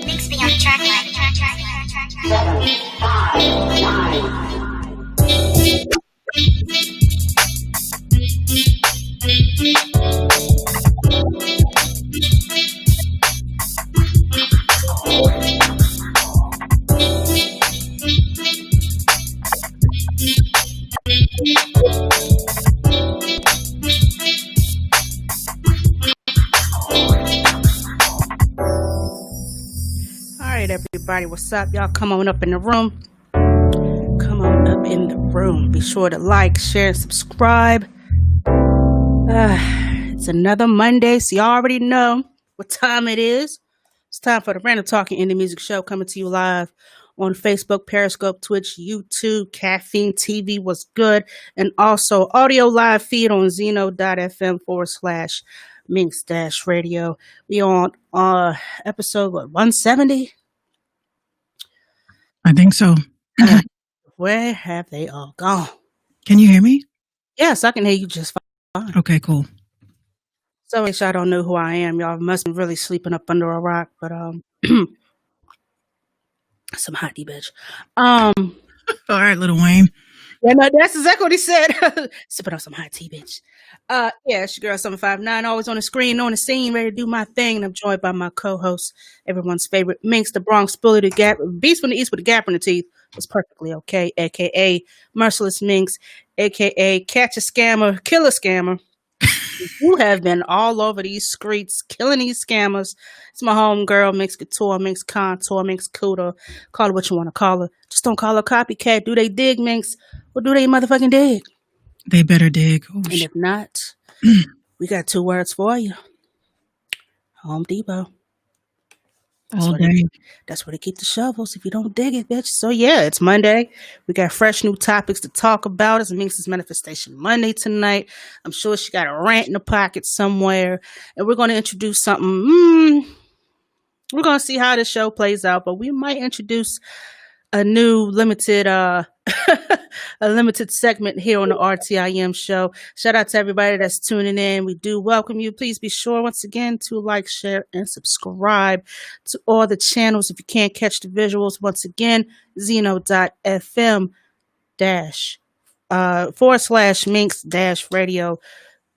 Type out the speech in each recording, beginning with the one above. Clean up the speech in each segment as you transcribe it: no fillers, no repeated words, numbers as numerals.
Links beyond track Alright, everybody, what's up? Y'all come on up in the room. Come on up in the room. Be sure to like, share, and subscribe. It's another Monday, so y'all already know what time it is. It's time for the Random Talking Indie Music Show, coming to you live on Facebook, Periscope, Twitch, YouTube, Caffeine TV was good, and also audio live feed on zeno.fm/Minx-Radio. We on episode 170. I think so. Where have they all gone? Can you hear me? Yes, I can hear you just fine. Okay, cool. So I don't know who I am. Y'all must be really sleeping up under a rock, but some hot tea, bitch. All right, Little Wayne. Yeah, no, that's exactly what he said. Sipping on some hot tea, bitch. Yeah, it's your girl 759, always on the screen, on the scene, ready to do my thing. And I'm joined by my co-host, everyone's favorite Minx, the Bronx Bully, the Gap, Beast from the East with a gap in the teeth. Was perfectly okay, aka Merciless Minx, aka Catch a Scammer, Kill a Scammer. You have been all over these streets, killing these scammers. It's my home girl, Minx Couture, Minx Contour, Minx Cooter. Call her what you want to call her. Just don't call her copycat. Do they dig, Minx? Or do they motherfucking dig? They better dig. Oh, and if not, we got 2 words for you. Home Depot. all day. That's where they keep the shovels if you don't dig it, bitch. So yeah, it's Monday. We got fresh new topics to talk about. It's Minx's Manifestation Monday tonight. I'm sure she got a rant in the pocket somewhere. And we're going to introduce something. We're going to see how the show plays out, but we might introduce a new limited a limited segment here on the RTIM show. Shout out to everybody that's tuning in. We do welcome you. Please be sure once again to like, share, and subscribe to all the channels. If you can't catch the visuals, once again, zeno.fm /Minx-Radio.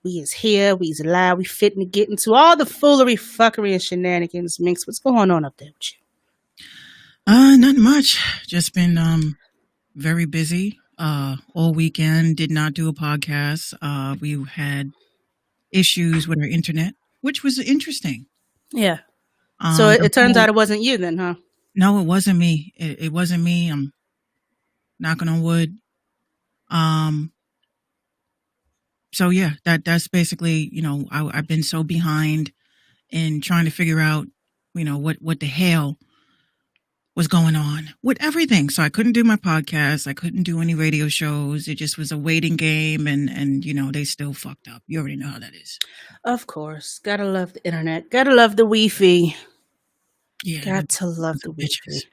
We is here, we is live, we fitting to get into all the foolery, fuckery, and shenanigans. Minx, what's going on up there with you? Not much. Just been very busy all weekend. Did not do a podcast. We had issues with our internet, which was interesting. Yeah. So it turns out it wasn't you then, huh? No, it wasn't me. It wasn't me. I'm knocking on wood. So yeah, that's basically, I've been so behind in trying to figure out, what the hell was going on with everything. So I couldn't do my podcast. I couldn't do any radio shows. It just was a waiting game, and they still fucked up. You already know how that is. Of course. Gotta love the internet. Gotta love the Wi-Fi. Yeah, Got to love the bitches.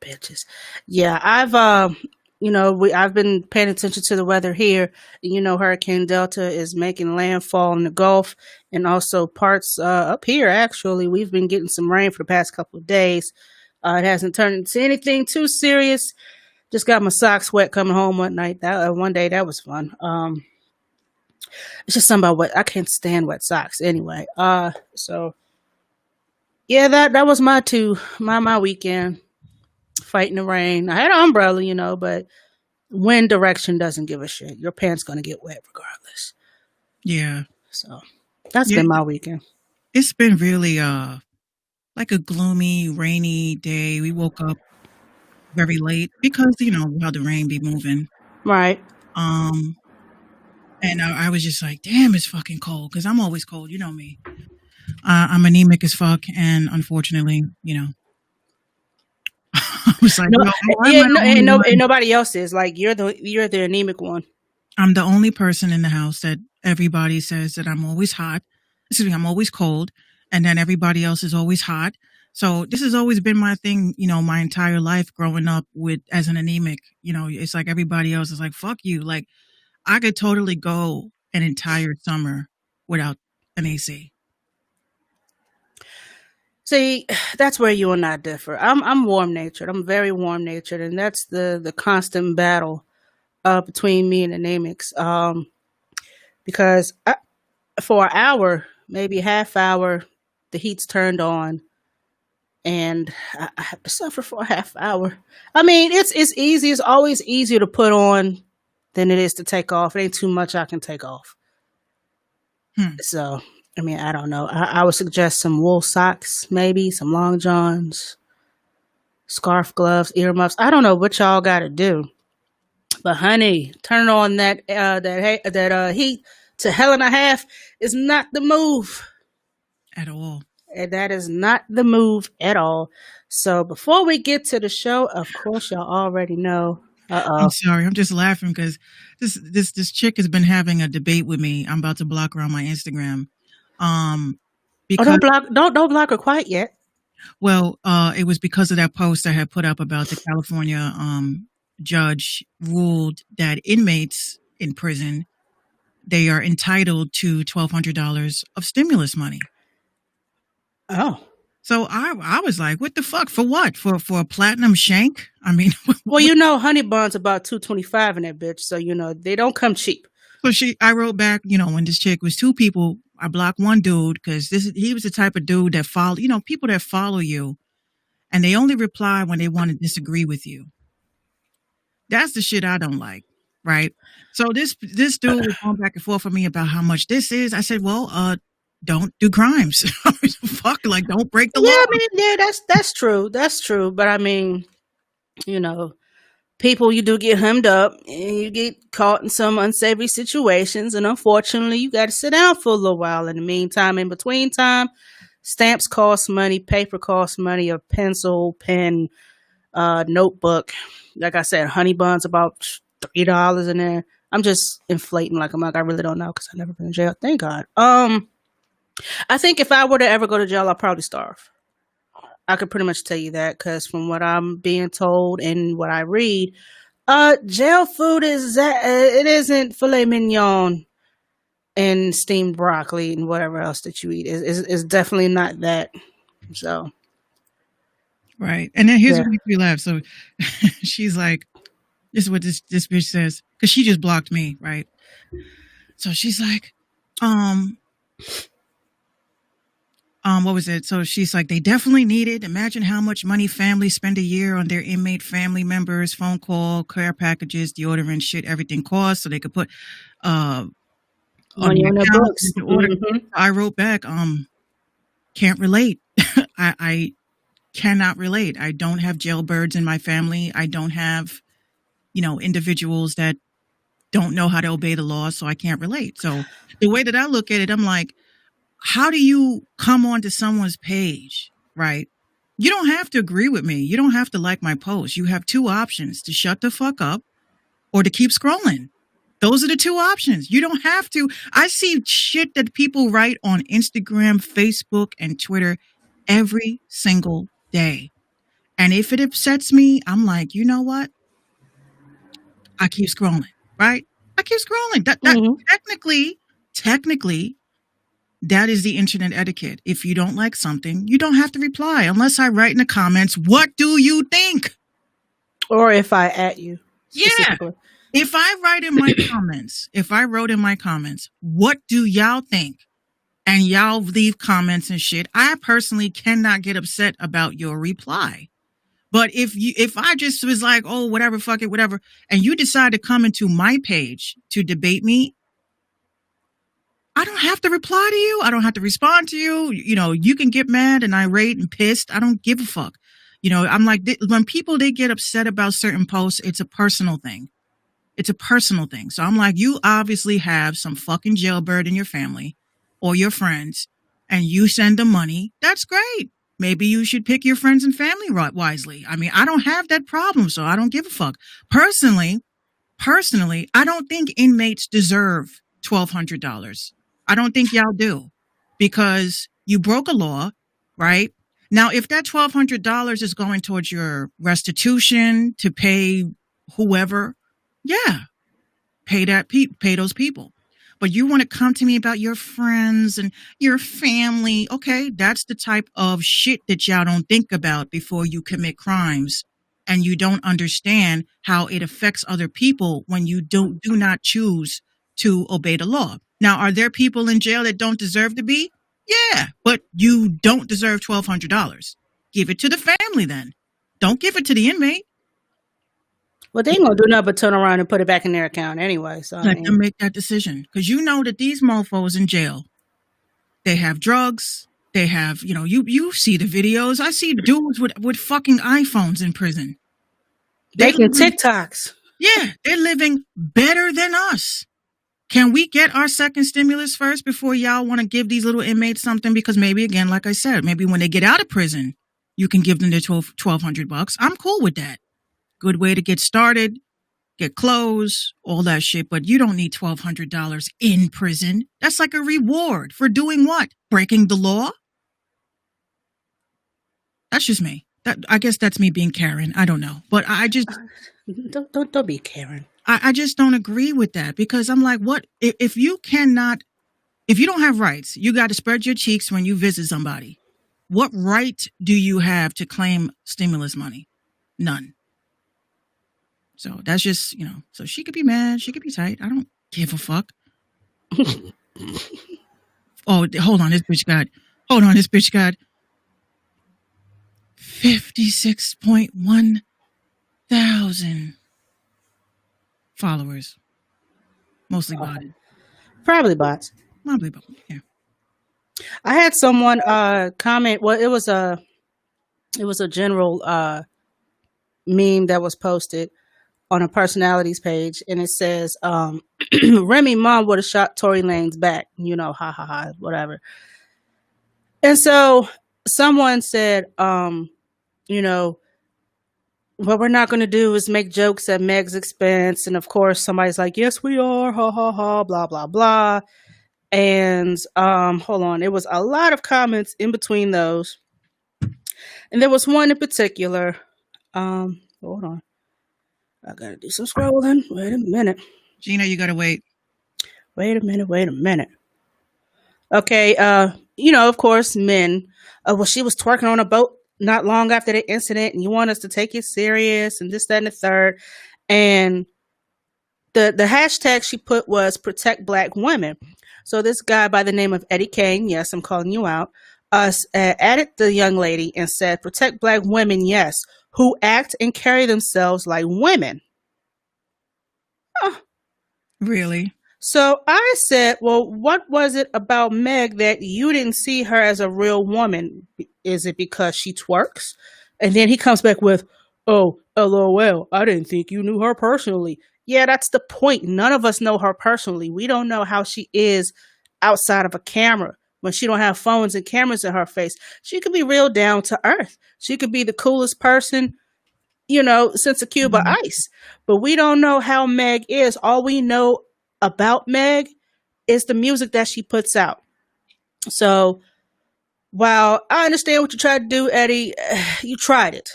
Wi-Fi. Bitches. Yeah, I've been paying attention to the weather here. Hurricane Delta is making landfall in the Gulf and also parts up here. Actually, we've been getting some rain for the past couple of days. It hasn't turned into anything too serious. Just got my socks wet coming home one night. One day that was fun. It's just something about wet. I can't stand wet socks anyway. So yeah, that was my weekend. Fighting the rain. I had an umbrella, but wind direction doesn't give a shit. Your pants gonna get wet regardless. Yeah. So that's been my weekend. It's been really like a gloomy, rainy day. We woke up very late because how the rain be moving. Right. And I was just like, damn, it's fucking cold, because I'm always cold. You know me. I'm anemic as fuck, and unfortunately, I was like, and nobody else is. Like you're the anemic one. I'm the only person in the house that everybody says that I'm always hot. Excuse me, I'm always cold, and then everybody else is always hot. So this has always been my thing, my entire life growing up as an anemic. It's like everybody else is like, fuck you. Like I could totally go an entire summer without an AC. See, that's where you and I differ. I'm warm natured. I'm very warm natured, and that's the constant battle between me and anemics. Because for an hour, maybe half hour, the heat's turned on, and I have to suffer for a half hour. I mean, it's easy. It's always easier to put on than it is to take off. It ain't too much I can take off. So, I mean, I don't know. I would suggest some wool socks, maybe some long johns, scarf, gloves, earmuffs. I don't know what y'all got to do, but honey, turn on that heat to hell and a half is not the move at all. And that is not the move at all. So before we get to the show, of course, y'all already know. I'm sorry. I'm just laughing because this chick has been having a debate with me. I'm about to block her on my Instagram. Because don't block her quite yet. Well, it was because of that post I had put up about the California judge ruled that inmates in prison, they are entitled to $1,200 of stimulus money. Oh. So I was like, what the fuck? For what? For a platinum shank? I mean, well, honey bun's about $2.25 in that bitch, so they don't come cheap. So I wrote back, when this chick was two people, I blocked one dude because he was the type of dude that follow, people that follow you, and they only reply when they want to disagree with you. That's the shit I don't like, right? So this dude was going back and forth with me about how much this is. I said, well, don't do crimes. Fuck, like don't break the law. I mean, yeah, that's true. That's true. But I mean, people, you do get hemmed up and you get caught in some unsavory situations, and unfortunately, you got to sit down for a little while. In the meantime, in between time, stamps cost money, paper costs money, a pencil, pen, notebook. Like I said, honey bun's about $3 in there. I'm just inflating like I really don't know because I've never been in jail. Thank God. I think if I were to ever go to jail, I'd probably starve. I could pretty much tell you that because from what I'm being told and what I read, jail food it isn't filet mignon and steamed broccoli and whatever else that you eat. It's definitely not that. So, right. And then here's what makes me laugh. So she's like, this is what this bitch says, because she just blocked me, right? So she's like, what was it? So she's like, they definitely need it. Imagine how much money families spend a year on their inmate family members, phone call, care packages, deodorant, shit, everything costs. So they could put money on their books. Mm-hmm. I wrote back, can't relate. I cannot relate. I don't have jailbirds in my family. I don't have, individuals that don't know how to obey the law, so I can't relate. So the way that I look at it, I'm like, how do you come onto someone's page, right? You don't have to agree with me. You don't have to like my post. You have two options: to shut the fuck up or to keep scrolling. Those are the two options. You don't have to. I see shit that people write on Instagram, Facebook, and Twitter every single day. And if it upsets me, I'm like, you know what? I keep scrolling, right? I keep scrolling. That Mhm. technically, that is the internet etiquette. If you don't like something, you don't have to reply unless I write in the comments, what do you think? Or if I at you Yeah. specifically. If I write in my comments, what do y'all think? And y'all leave comments and shit, I personally cannot get upset about your reply. But if I just was like, oh, whatever, fuck it, whatever, and you decide to come into my page to debate me, I don't have to reply to you. I don't have to respond to you. You know, you can get mad and irate and pissed. I don't give a fuck. You know, I'm like, when people, they get upset about certain posts, it's a personal thing. It's a personal thing. So I'm like, you obviously have some fucking jailbird in your family or your friends, and you send them money. That's great. Maybe you should pick your friends and family wisely. I mean, I don't have that problem, so I don't give a fuck. Personally, I don't think inmates deserve $1,200. I don't think y'all do, because you broke a law, right? Now, if that $1,200 is going towards your restitution to pay whoever, yeah, pay those people. But you want to come to me about your friends and your family. Okay, that's the type of shit that y'all don't think about before you commit crimes. And you don't understand how it affects other people when you do not choose to obey the law. Now, are there people in jail that don't deserve to be? Yeah, but you don't deserve $1,200. Give it to the family then. Don't give it to the inmate. Well, they ain't gonna do nothing but turn around and put it back in their account anyway. So Let them make that decision, because you know that these mofos in jail, they have drugs. They have, you know, you see the videos. I see dudes with fucking iPhones in prison. making TikToks. Yeah, they're living better than us. Can we get our second stimulus first before y'all want to give these little inmates something? Because maybe, again, like I said, maybe when they get out of prison, you can give them their $1,200. I'm cool with that. Good way to get started, get clothes, all that shit. But you don't need $1,200 in prison. That's like a reward for doing what? Breaking the law? That's just me. I guess that's me being Karen. I don't know. But I just... Don't be Karen. I just don't agree with that, because I'm like, what if you don't have rights, you got to spread your cheeks when you visit somebody. What right do you have to claim stimulus money? None. So that's just, you know, so she could be mad, she could be tight. I don't give a fuck. Oh, hold on, this bitch got 56.1 thousand followers, mostly botted. Probably bots. Probably bot. Yeah. I had someone comment. Well, it was a general meme that was posted on a personalities page, and it says, Remy mom would have shot Tory Lanez back, you know, ha ha ha, whatever. And so someone said, you know, what we're not going to do is make jokes at Meg's expense. And of course, somebody's like, yes, we are, ha ha ha, blah, blah, blah. And hold on, there was a lot of comments in between those. And there was one in particular. Hold on. I gotta do some scrolling. Wait a minute. Gina, you gotta wait. Wait a minute. Okay, you know, of course, men. Well, she was twerking on a boat not long after the incident, and you want us to take it serious, and this, that, and the third. And the hashtag she put was protect Black women. So this guy by the name of Eddie Kane, yes, I'm calling you out, added the young lady and said, protect Black women, yes, who act and carry themselves like women. Huh. Really? So I said, well, what was it about Meg that you didn't see her as a real woman? Is it because she twerks? And then he comes back with, oh, LOL, I didn't think you knew her personally. Yeah, that's the point. None of us know her personally. We don't know how she is outside of a camera when she don't have phones and cameras in her face. She could be real down to earth. She could be the coolest person, since a cube of Mhm. ice. But we don't know how Meg is. All we know about Meg is the music that she puts out. So while I understand what you tried to do, Eddie, you tried it,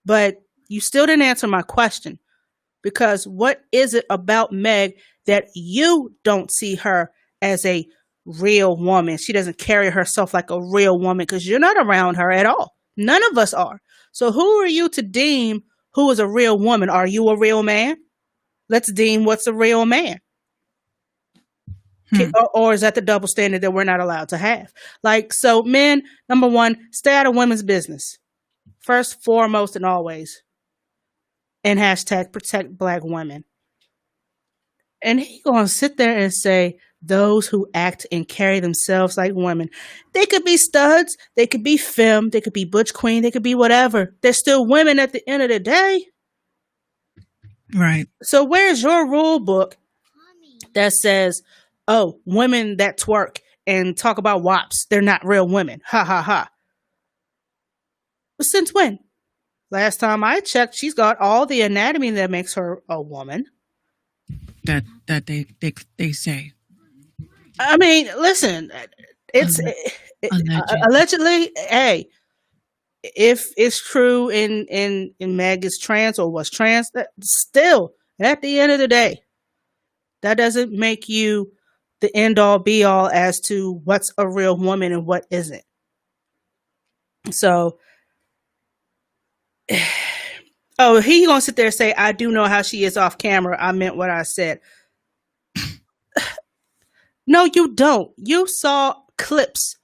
but you still didn't answer my question. Because what is it about Meg that you don't see her as a real woman? She doesn't carry herself like a real woman because you're not around her at all. None of us are. So who are you to deem who is a real woman? Are you a real man? Let's deem what's a real man. Hmm. Or is that the double standard that we're not allowed to have? Like, so men, number one, stay out of women's business. First, foremost, and always. And hashtag protect black women. And he gonna sit there and say those who act and carry themselves like women. They could be studs, they could be femme, they could be butch queen, they could be whatever. They're still women at the end of the day. Right. So where's your rule book that says, oh, women that twerk and talk about WAPs, they're not real women. Ha ha ha. But since when? Last time I checked, she's got all the anatomy that makes her a woman. That they say. I mean, listen, it's allegedly. Hey, if it's true in Meg is trans or was trans, still at the end of the day, that doesn't make you the end all be all as to what's a real woman and what isn't. So, oh, he gonna sit there and say, "I do know how she is off camera. I meant what I said." No, you don't. You saw clips.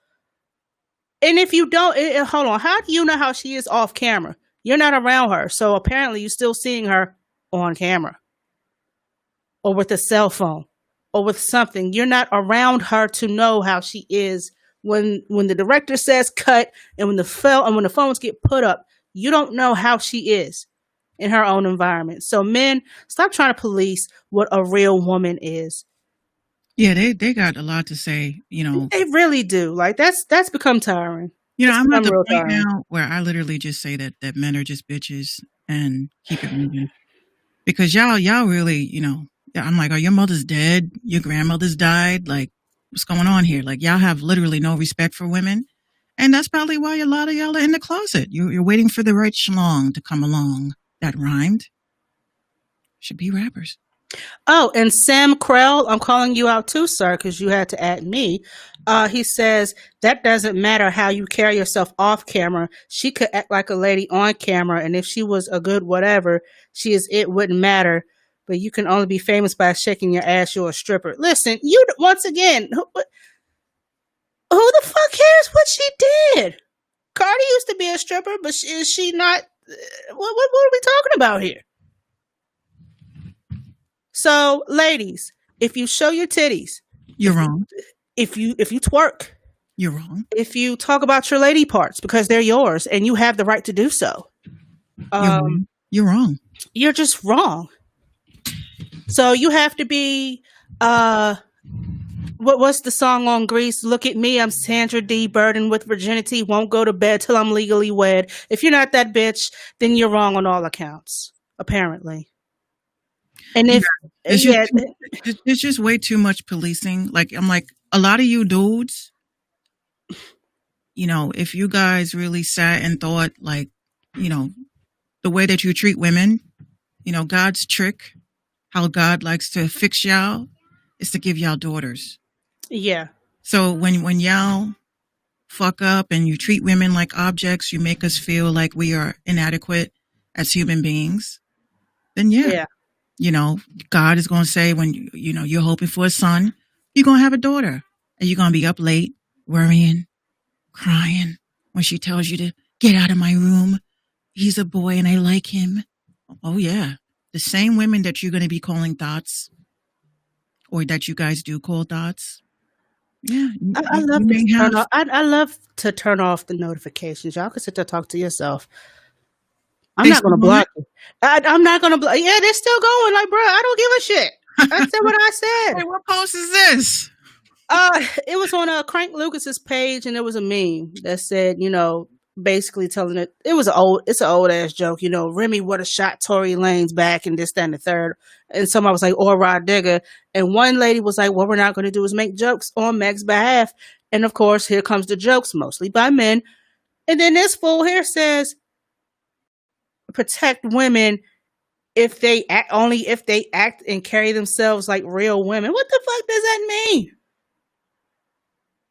And if you don't, hold on. How do you know how she is off camera? You're not around her. So apparently you're still seeing her on camera or with a cell phone or with something. You're not around her to know how she is when the director says cut and when the phones get put up. You don't know how she is in her own environment. So men, stop trying to police what a real woman is. Yeah, they got a lot to say, They really do. Like that's become tiring. I'm at the real point tiring. now where I literally just say that men are just bitches and keep it moving. Because y'all really, I'm like, are your mothers dead? Your grandmothers died? Like, what's going on here? Like, y'all have literally no respect for women. And that's probably why a lot of y'all are in the closet. You're waiting for the right schlong to come along. That rhymed. Should be rappers. Oh, and Sam Krell, I'm calling you out too, sir, because you had to add me. He says that doesn't matter how you carry yourself off camera. She could act like a lady on camera, and if she was a good whatever she is, it wouldn't matter. But you can only be famous by shaking your ass. You're a stripper. Listen, you once again, who the fuck cares what she did? Cardi used to be a stripper, but is she not? What are we talking about here? So, ladies, if you show your titties, you're wrong. If you twerk, you're wrong. If you talk about your lady parts because they're yours and you have the right to do so, you're wrong. You're just wrong. So you have to be what's the song on Grease? Look at me, I'm Sandra D. burdened with virginity, won't go to bed till I'm legally wed. If you're not that bitch, then you're wrong on all accounts, apparently. And if it's just way too much policing. Like, I'm like, a lot of you dudes, if you guys really sat and thought, like, the way that you treat women, God's trick, how God likes to fix y'all, is to give y'all daughters. Yeah. So when y'all fuck up and you treat women like objects, you make us feel like we are inadequate as human beings, then yeah. God is going to say when, you're hoping for a son, you're going to have a daughter. And you're going to be up late, worrying, crying when she tells you to get out of my room. He's a boy and I like him. Oh, yeah. The same women that you're going to be calling thoughts, or that you guys do call thoughts. Yeah. I love to turn off the notifications. Y'all can sit there and talk to yourself. I'm They not still gonna going? block you. I'm not gonna block. Yeah, they're still going. Like, bro, I don't give a shit. I said what I said. Hey, what post is this? It was on Crank Lucas's page, and there was a meme that said, basically telling it's an old ass joke. Remy would have shot Tory Lane's back, and this, that, and the third. And somebody was like, or Rod Digger, and one lady was like, what we're not going to do is make jokes on Meg's behalf. And of course, here comes the jokes, mostly by men. And then this fool here says, protect women if they act and carry themselves like real women. What the fuck does that mean?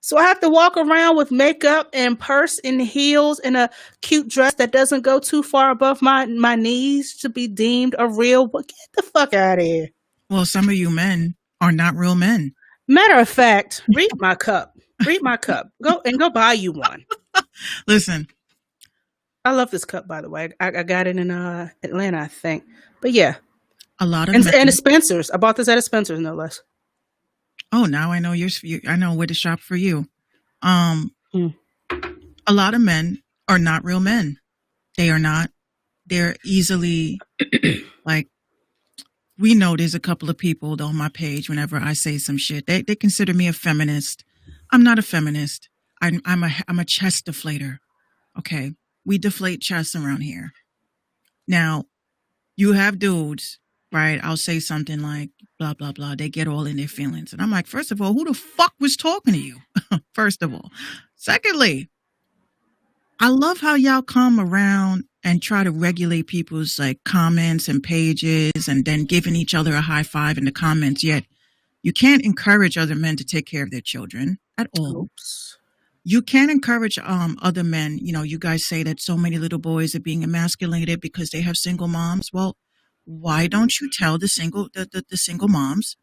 So I have to walk around with makeup and purse and heels and a cute dress that doesn't go too far above my knees to be deemed a real. Get the fuck out of here. Well, some of you men are not real men. Matter of fact, read my cup. Read my cup. Go buy you one. Listen, I love this cup, by the way. I got it in Atlanta, I think. But yeah, a lot of and men. at Spencer's. I bought this at a Spencer's, no less. Oh, now I know I know where to shop for you. A lot of men are not real men. They are not. They're easily like. We know there's a couple of people on my page. Whenever I say some shit, they consider me a feminist. I'm not a feminist. I'm a chest deflator. Okay, we deflate chests around here. Now, you have dudes, right? I'll say something like blah blah blah. They get all in their feelings, and I'm like, first of all, who the fuck was talking to you? First of all, secondly, I love how y'all come around and try to regulate people's like comments and pages, and then giving each other a high five in the comments. Yet you can't encourage other men to take care of their children at all. Oops. You can't encourage other men. You guys say that so many little boys are being emasculated because they have single moms. Well, why don't you tell the single moms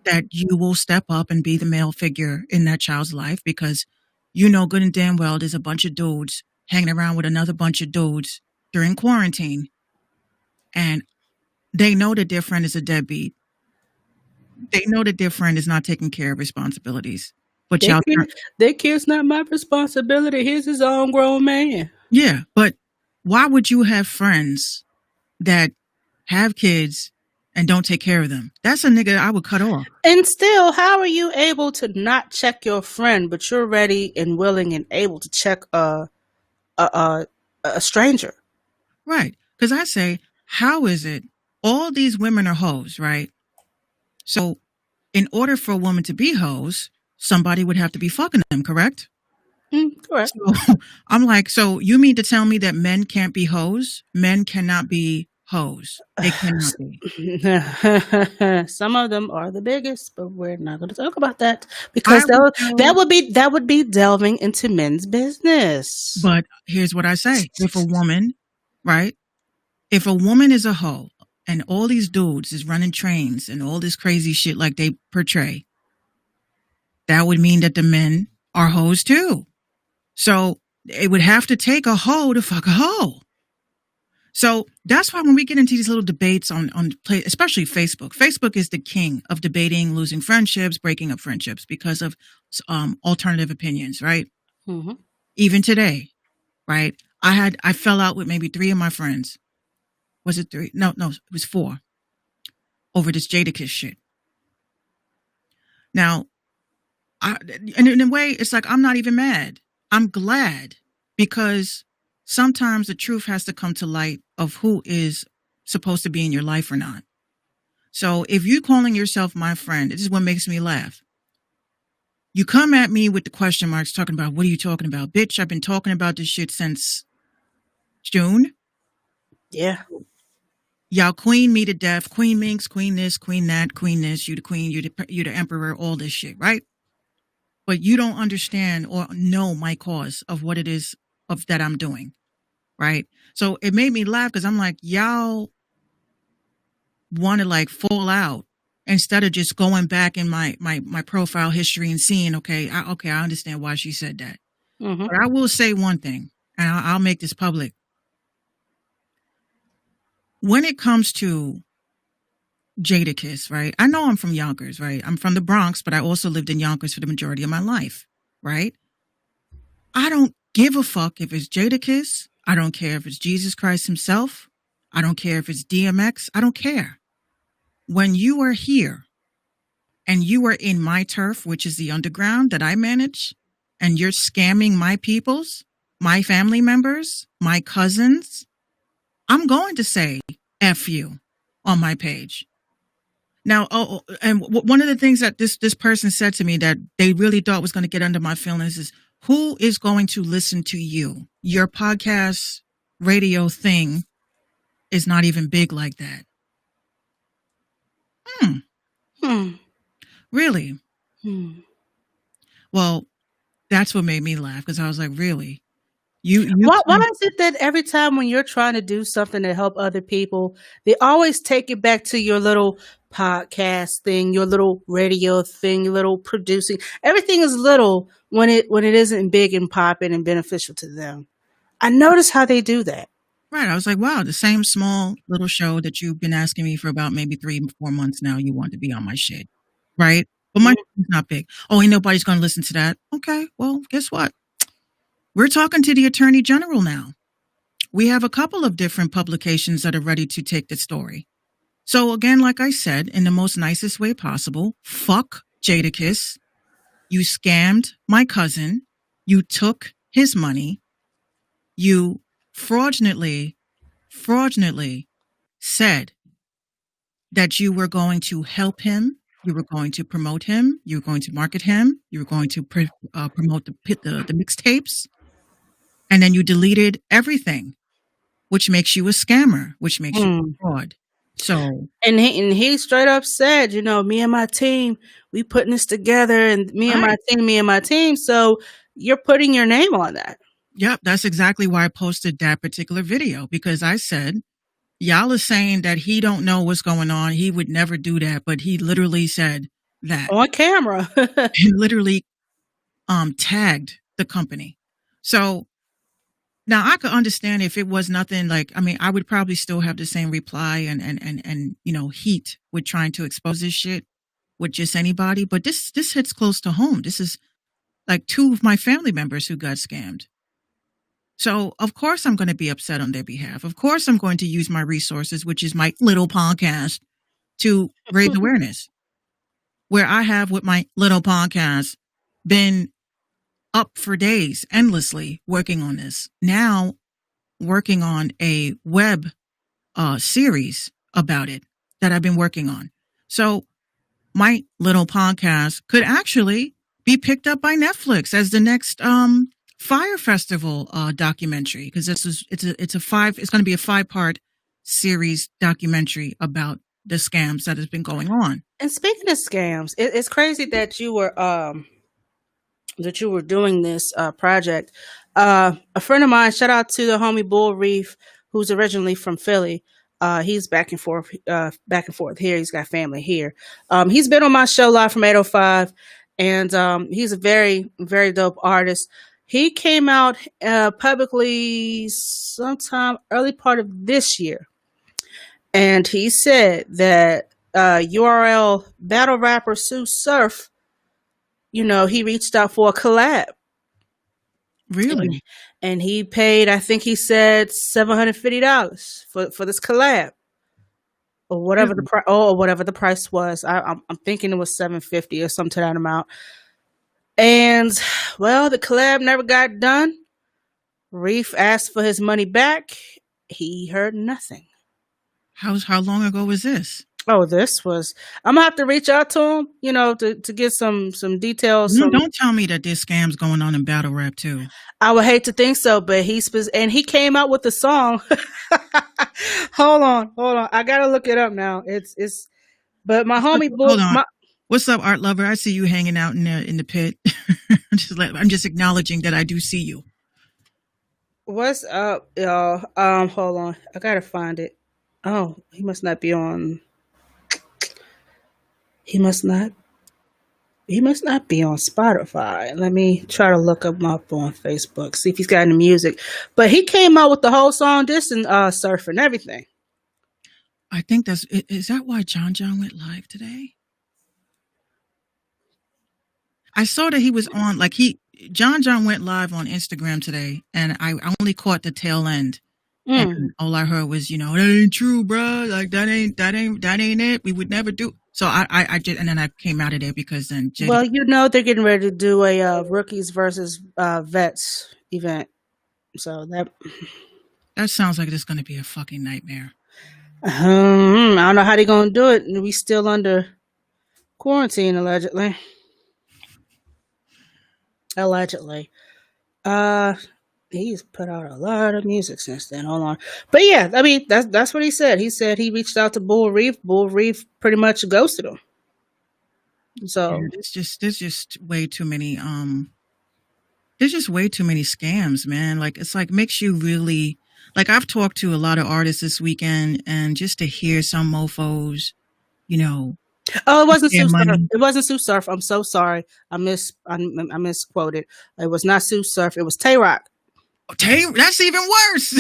that you will step up and be the male figure in that child's life? Because good and damn well there's a bunch of dudes hanging around with another bunch of dudes during quarantine, and they know that their friend is a deadbeat. They know that their friend is not taking care of responsibilities. But their kid's not my responsibility. He's his own grown man. Yeah, but why would you have friends that have kids and don't take care of them? That's a nigga I would cut off. And still, how are you able to not check your friend, but you're ready and willing and able to check a stranger? Right. Because I say, how is it all these women are hoes, right? So in order for a woman to be hoes, somebody would have to be fucking them, correct? Correct. So I'm like, so you mean to tell me that men can't be hoes? Men cannot be hoes. They cannot be. Some of them are the biggest, but we're not going to talk about that because that would be delving into men's business. But here's what I say: if a woman, right? If a woman is a hoe and all these dudes is running trains and all this crazy shit like they portray, that would mean that the men are hoes too. So it would have to take a hoe to fuck a hoe. So that's why when we get into these little debates on especially Facebook is the king of debating, losing friendships, breaking up friendships because of alternative opinions, right? Mm-hmm. Even today, right? I fell out with maybe 3 of my friends. Was it 3? No, it was 4 over this Jadakiss shit. Now, and in a way, it's like I'm not even mad. I'm glad because sometimes the truth has to come to light of who is supposed to be in your life or not. So if you're calling yourself my friend, this is what makes me laugh. You come at me with the question marks talking about, what are you talking about? Bitch, I've been talking about this shit since June. Yeah. Y'all queen me to death. Queen Minx, queen this, queen that, queen this. You the queen, you the emperor, all this shit, right? But you don't understand or know my cause of what it is of that I'm doing, right? So it made me laugh because I'm like, y'all want to like fall out instead of just going back in my profile history and seeing, okay, I understand why she said that. Mm-hmm. But I will say one thing, and I'll make this public. When it comes to Jadakiss, right? I know I'm from Yonkers, right? I'm from the Bronx, but I also lived in Yonkers for the majority of my life, right? I don't give a fuck if it's Jadakiss. I don't care if it's Jesus Christ himself. I don't care if it's DMX. I don't care. When you are here and you are in my turf, which is the underground that I manage, and you're scamming my peoples, my family members, my cousins, I'm going to say F you on my page. Now, one of the things that this person said to me that they really thought was going to get under my feelings is, who is going to listen to you? Your podcast radio thing is not even big like that. Really? Well, that's what made me laugh, because I was like, really? Why is it that every time when you're trying to do something to help other people, they always take it back to your little podcast thing, your little radio thing, your little producing? Everything is little when it isn't big and popping and beneficial to them. I notice how they do that. Right. I was like, wow, the same small little show that you've been asking me for about maybe 3-4 months now, you want to be on my shit. Right? But my show's not big. Oh, ain't nobody's going to listen to that. Okay, well, guess what? We're talking to the Attorney General now. We have a couple of different publications that are ready to take the story. So again, like I said, in the most nicest way possible, fuck Jadakiss. You scammed my cousin. You took his money. You fraudulently said that you were going to help him. You were going to promote him. You were going to market him. You were going to promote the mixtapes. And then you deleted everything, which makes you a scammer, which makes you a fraud. So, and he straight up said, you know, me and my team, we putting this together, and me and my team. So you're putting your name on that. Yep, that's exactly why I posted that particular video, because I said, y'all are saying that he don't know what's going on. He would never do that, but he literally said that on camera. He literally tagged the company. So now I could understand if it was nothing like, I mean, I would probably still have the same reply and you know, heat with trying to expose this shit with just anybody. But this hits close to home. This is like 2 of my family members who got scammed. So of course I'm going to be upset on their behalf. Of course I'm going to use my resources, which is my little podcast, to raise awareness. Where I have with my little podcast been up for days, endlessly working on this. Now working on a web series about it that I've been working on. So my little podcast could actually be picked up by Netflix as the next Fire Festival documentary, because it's going to be a 5-part series documentary about the scams that has been going on. And speaking of scams, it's crazy that you were doing this project. A friend of mine, shout out to the homie Bull Reef, who's originally from Philly. He's back and forth here. He's got family here. He's been on my show live from 805, and he's a very, very dope artist. He came out publicly sometime early part of this year, and he said that URL battle rapper Sue Surf, you know, he reached out for a collab. Really? And he paid, I think he said $750 for this collab, or whatever the price was. I'm thinking it was $750 or something to that amount. And well, the collab never got done. Reef asked for his money back. He heard nothing. How long ago was this? Oh, this was. I'm gonna have to reach out to him, you know, to get some details. No, don't tell me that there's scams going on in battle rap too. I would hate to think so, but he came out with a song. Hold on. I gotta look it up now. It's. But my homie, hold on. What's up, art lover? I see you hanging out in the pit. I'm just acknowledging that I do see you. What's up, y'all? Hold on. I gotta find it. Oh, he must not be on. He must not be on Spotify. Let me try to look him up on Facebook, see if he's got any music. But he came out with the whole song, dissing Surf and everything. I think is that why John went live today? I saw that he was on, like John went live on Instagram today, and I only caught the tail end. And all I heard was, that ain't true, bro. Like that ain't it. We would never do. So I just, and then I came out of there because then Well, they're getting ready to do a rookies versus vets event. So that sounds like it's going to be a fucking nightmare. I don't know how they're going to do it. We still under quarantine, allegedly. He's put out a lot of music since then. Hold on. But yeah, I mean, that's what he said. He said he reached out to Bull Reef. Bull Reef pretty much ghosted him. So there's just way too many there's just way too many scams, man. Like it's like makes you really like I've talked to a lot of artists this weekend and just to hear some mofos, Oh, it wasn't Sue Surf. It wasn't Sue Surf. I'm so sorry. I misquoted. It was not Sue Surf. It was Tay Rock. That's even worse.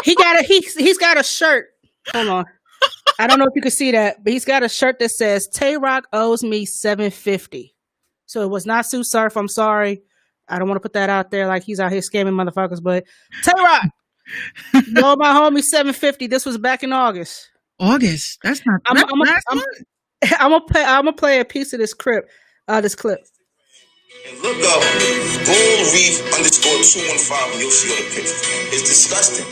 He's got a shirt. Hold on. I don't know if you can see that, but he's got a shirt that says Tay Rock owes me $750. So it was not Sue Surf. I'm sorry. I don't want to put that out there like he's out here scamming motherfuckers, but Tay Rock, you owe my homie $750. This was back in August. August? That's not. I'm gonna play a piece of this clip. And look up Bull Reef _215 when you'll see all the pictures. It's disgusting.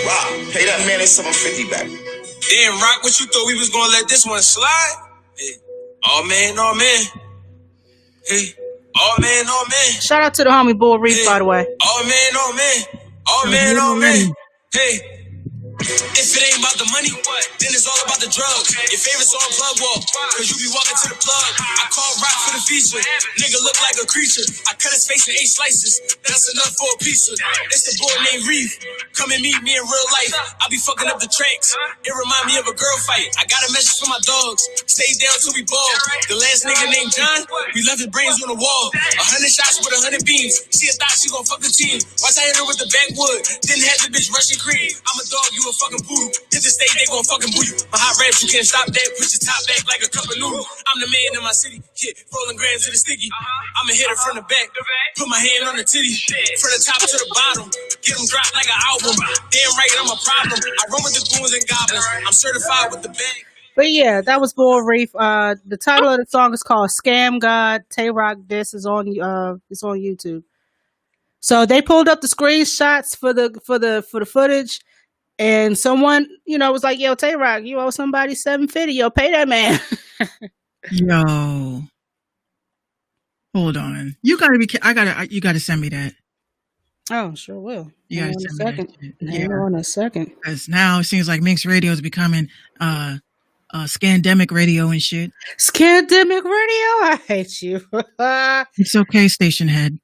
Rock, pay that man his $750 back. Damn, Rock, what you thought we was gonna let this one slide? Hey. Oh man. Hey. Oh man. Shout out to the homie Bull Reef, by the way. Oh man. Hey. If it ain't about the money, then it's all about the drugs. Your favorite song, Plug Walk, cause you be walking to the plug. I call Rock for the feature. Nigga look like a creature. I cut his face in 8 slices. That's enough for a pizza. It's the boy named Reef. Come and meet me in real life. I be fucking up the tracks. It remind me of a girl fight. I got a message for my dogs. Stay down till we ball. The last nigga named John, we left his brains on the wall. 100 shots with 100 beams. She thought she gon' fuck the team. Watch I hit her with the backwood. Then had the bitch rushing cream. I'm a dog, you a fucking poodle. Hit the stage, they gon' fucking boo you. My hot raps, you can't stop that. Put your top back like a cup of noodles. I'm the man in my city. Yeah, rolling grams in the sticky. I'ma hit her from the back. Put my hand on the titty. From the top to the bottom. Get them dropped like an album. Damn right, I'm a problem. I run with the goons and goblins. I'm certified with the bag. But yeah, that was Bull Reef. The title of the song is called "Scam God." Tay Rock Diss is on YouTube. So they pulled up the screenshots for the footage, and someone was like, "Yo, Tay Rock, you owe somebody $750. Yo, pay that man." Yo, hold on. You gotta send me that. Oh, sure will. You gotta send me that. Hang on a second. Because now it seems like Minx Radio is becoming Scandemic Radio and shit. Scandemic Radio? I hate you. It's okay, station head.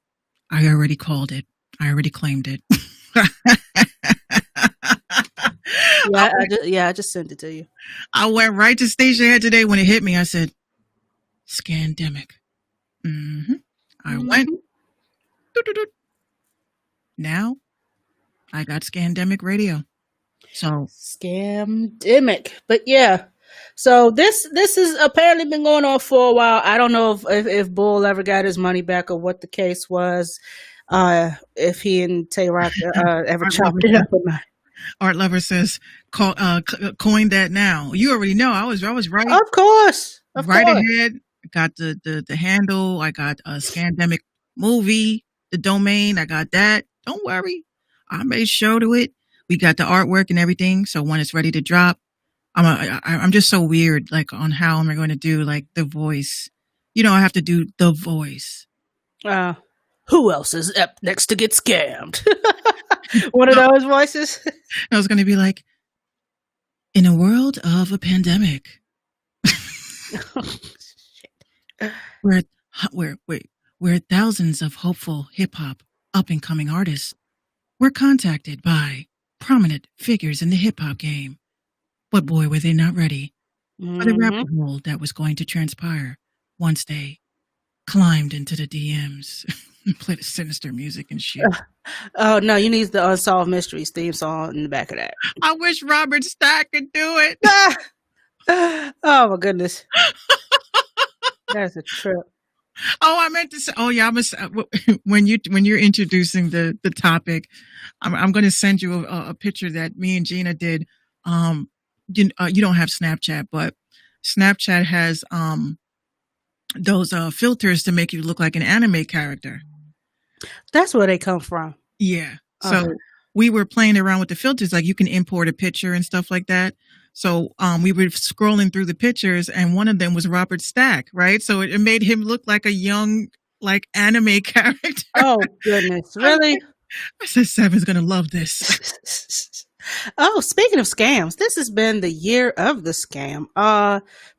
I already called it. I already claimed it. I just sent it to you. I went right to station head today when it hit me. I said, Scandemic. I went. Now, I got Scandemic Radio. So Scamdemic. But yeah. So this has apparently been going on for a while. I don't know if Bull ever got his money back or what the case was. If he and Tay Rock ever chopped it up or not. Art Lover says, coin that now. You already know. I was right. Of course. Ahead. I got the handle. I got a Scandemic movie, the domain. I got that. Don't worry. I made sure to it. We got the artwork and everything. So when it's ready to drop, I'm just so weird, like on how am I going to do like the voice? I have to do the voice. Who else is up next to get scammed? One of those voices. I was going to be like, in a world of a pandemic, where thousands of hopeful hip hop up and coming artists were contacted by prominent figures in the hip hop game. But boy, were they not ready for the rabbit hole that was going to transpire once they climbed into the DMs and played the sinister music and shit. Oh, no, you need the Unsolved Mysteries theme song in the back of that. I wish Robert Stack could do it. Oh, my goodness. That's a trip. Oh, I meant to say. Oh, yeah. When you're introducing the topic, I'm going to send you a picture that me and Gina did. You don't have Snapchat, but Snapchat has those filters to make you look like an anime character. That's where they come from. Yeah. So Okay. we were playing around with the filters, like you can import a picture and stuff like that. So we were scrolling through the pictures, and one of them was Robert Stack, right? So it made him look like a young, like anime character. Oh goodness, really? I said, Seven's gonna love this. Oh, speaking of scams, this has been the year of the scam.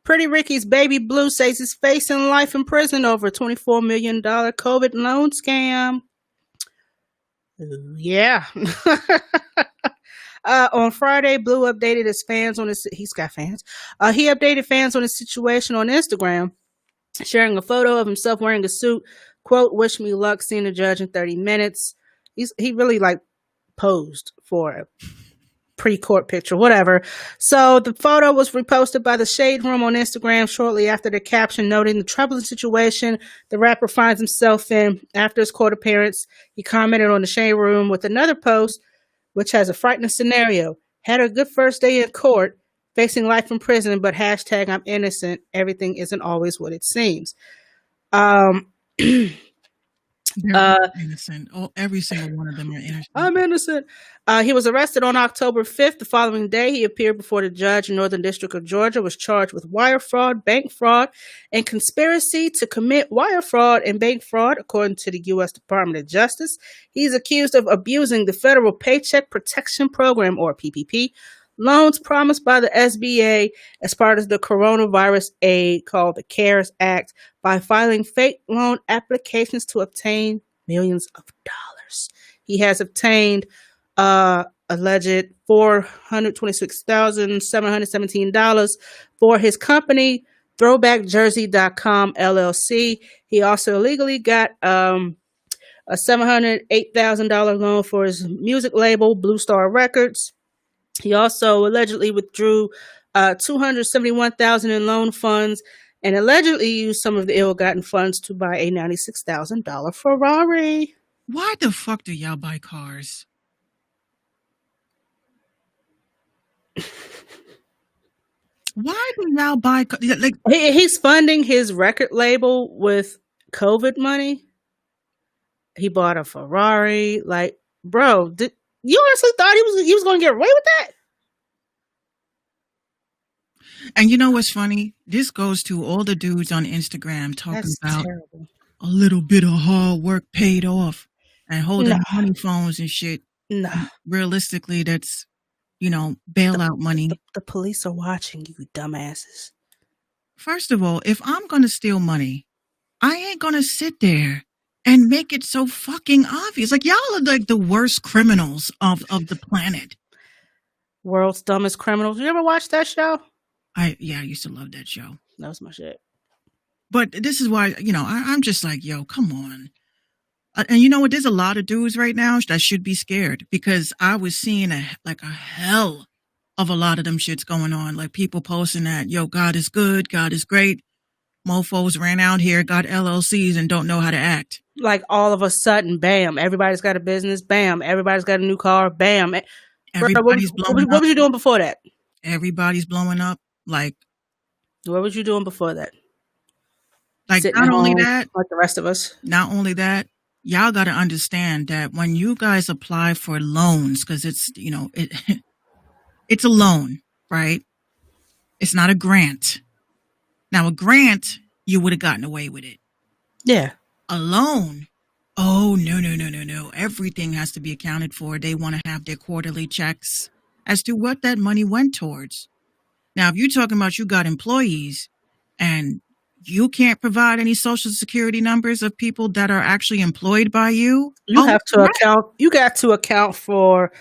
Pretty Ricky's baby Blue says he's facing life in prison over a $24 million COVID loan scam. Yeah. On Friday, Blue updated his fans on his. He's got fans. He updated fans on his situation on Instagram, sharing a photo of himself wearing a suit. Quote, "Wish me luck. Seeing the judge in 30 minutes." He really like posed for a pre-court picture, whatever. So the photo was reposted by the Shade Room on Instagram shortly after the caption noting the troubling situation the rapper finds himself in after his court appearance. He commented on the Shade Room with another post, which has a frightening scenario. Had a good first day in court, facing life in prison, but hashtag I'm innocent. Everything isn't always what it seems. They're innocent. Oh, every single one of them are innocent. I'm innocent. He was arrested on October 5th. The following day, he appeared before the judge in Northern District of Georgia, was charged with wire fraud, bank fraud, and conspiracy to commit wire fraud and bank fraud, according to the U.S. Department of Justice. He's accused of abusing the Federal Paycheck Protection Program, or PPP, loans promised by the SBA as part of the coronavirus aid called the CARES Act by filing fake loan applications to obtain millions of dollars. He has obtained alleged $426,717 for his company, ThrowbackJersey.com LLC. He also illegally got a $708,000 loan for his music label, Blue Star Records. He also allegedly withdrew $271,000 in loan funds and allegedly used some of the ill-gotten funds to buy a $96,000 Ferrari. Why the fuck do y'all buy cars? Why do y'all buy like? He's funding his record label with COVID money. He bought a Ferrari. Like, bro, you honestly thought he was going to get away with that? And you know what's funny? This goes to all the dudes on Instagram talking That's about terrible. a little bit of hard work paid off and holding money phones and shit. No. Realistically, that's, bailout money. The police are watching you, dumbasses. First of all, if I'm going to steal money, I ain't going to sit there and make it so fucking obvious. Like, y'all are like the worst criminals of the planet. World's Dumbest Criminals. You ever watch that show? I used to love that show. That was my shit. But this is why, I'm just like, yo, come on. And you know what? There's a lot of dudes right now that should be scared because I was seeing a hell of a lot of them shits going on. Like people posting that, yo, God is good. God is great. Mofos ran out here, got LLCs and don't know how to act. Like all of a sudden, bam, everybody's got a business. Bam, everybody's got a new car. Bam. Everybody's blowing up. What were you doing before that? Everybody's blowing up. Like, what was you doing before that? Like, sitting not at only home that, like the rest of us. Not only that, y'all got to understand that when you guys apply for loans, because it's, it's a loan, right? It's not a grant. Now, a grant, you would have gotten away with it. Yeah. A loan, oh, no. Everything has to be accounted for. They want to have their quarterly checks as to what that money went towards. Now, if you're talking about you got employees and you can't provide any social security numbers of people that are actually employed by you, you have to account. You got to account for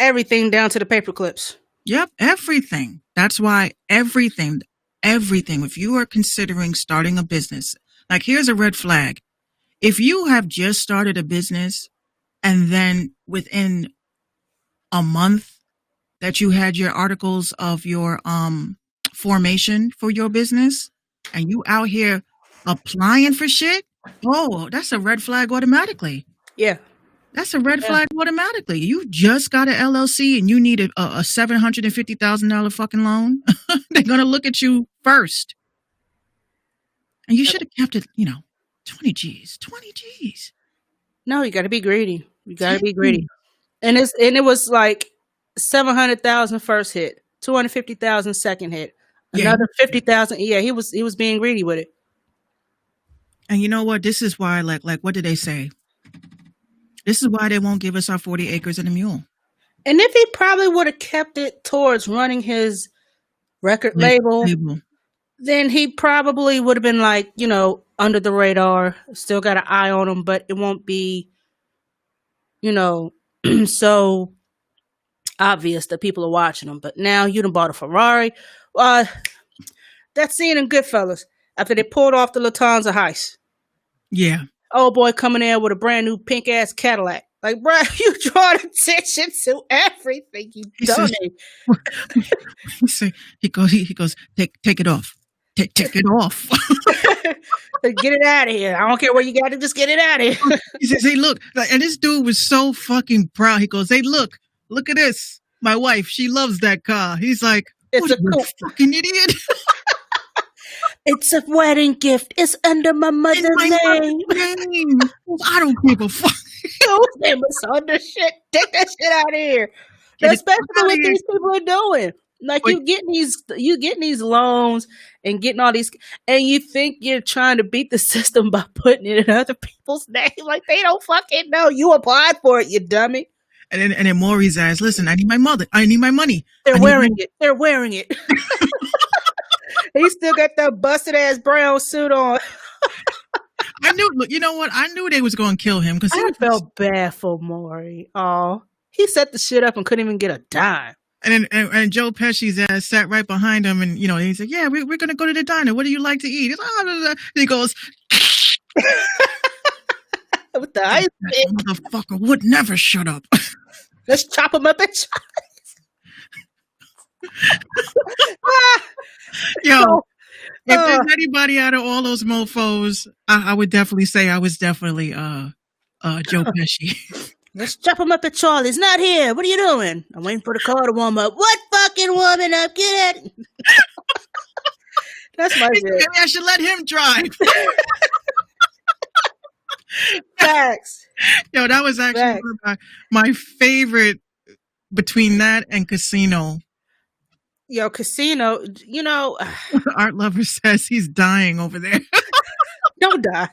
everything down to the paper clips. Yep, everything. That's why everything. If you are considering starting a business, like here's a red flag. If you have just started a business and then within a month that you had your articles of your formation for your business and you out here applying for shit, oh, that's a red flag automatically. Yeah. That's a red flag automatically. You just got an LLC and you need a $750,000 fucking loan. They're going to look at you first. And you should have kept it, 20 G's. 20 G's. No, you got to be greedy. You got to be greedy. And it was like 700,000 first hit, 250,000 second hit, another 50,000. Yeah, he was being greedy with it. And you know what? This is why, like, what did they say? This is why they won't give us our 40 acres and a mule. And if he probably would have kept it towards running his record label, then he probably would have been like, under the radar, still got an eye on him, but it won't be, so obvious that people are watching him. But now you done bought a Ferrari. That scene in Goodfellas, after they pulled off the Lufthansa heist. Yeah. Old boy coming in with a brand new pink ass Cadillac. Like, bro, you draw attention to everything you done. He goes, take it off. Take it off. Get it out of here. I don't care where you got to, just get it out of here. He says, hey, look. And this dude was so fucking proud. He goes, hey, look at this. My wife, she loves that car. He's like, it's a cool fucking idiot. It's a wedding gift. It's under my mother's name. I don't give a fuck. They misunderstood shit. Take that shit out of here. Especially what these people are doing. Like you getting these loans and getting all these, and you think you're trying to beat the system by putting it in other people's name. Like they don't fucking know you applied for it, you dummy. And then Maury's ass, listen, I need my money. They're wearing it. He still got that busted ass brown suit on. I knew. Look, you know what? I knew they was going to kill him because I felt bad for Maury. Oh, he set the shit up and couldn't even get a dime. And Joe Pesci's ass sat right behind him, and he said, "Yeah, we're going to go to the diner. What do you like to eat?" He goes, "With the ice pick, motherfucker would never shut up." Let's chop him up and Yo, if there's anybody out of all those mofos, I would definitely say I was definitely Joe Pesci. Let's chop him up at Charlie's. Not here. What are you doing? I'm waiting for the car to warm up. What fucking warming up? Get it. That's my shit. Maybe I should let him drive. Facts. Yo, that was actually my favorite between that and Casino. Yo, Casino, Art Lover says he's dying over there. Don't die.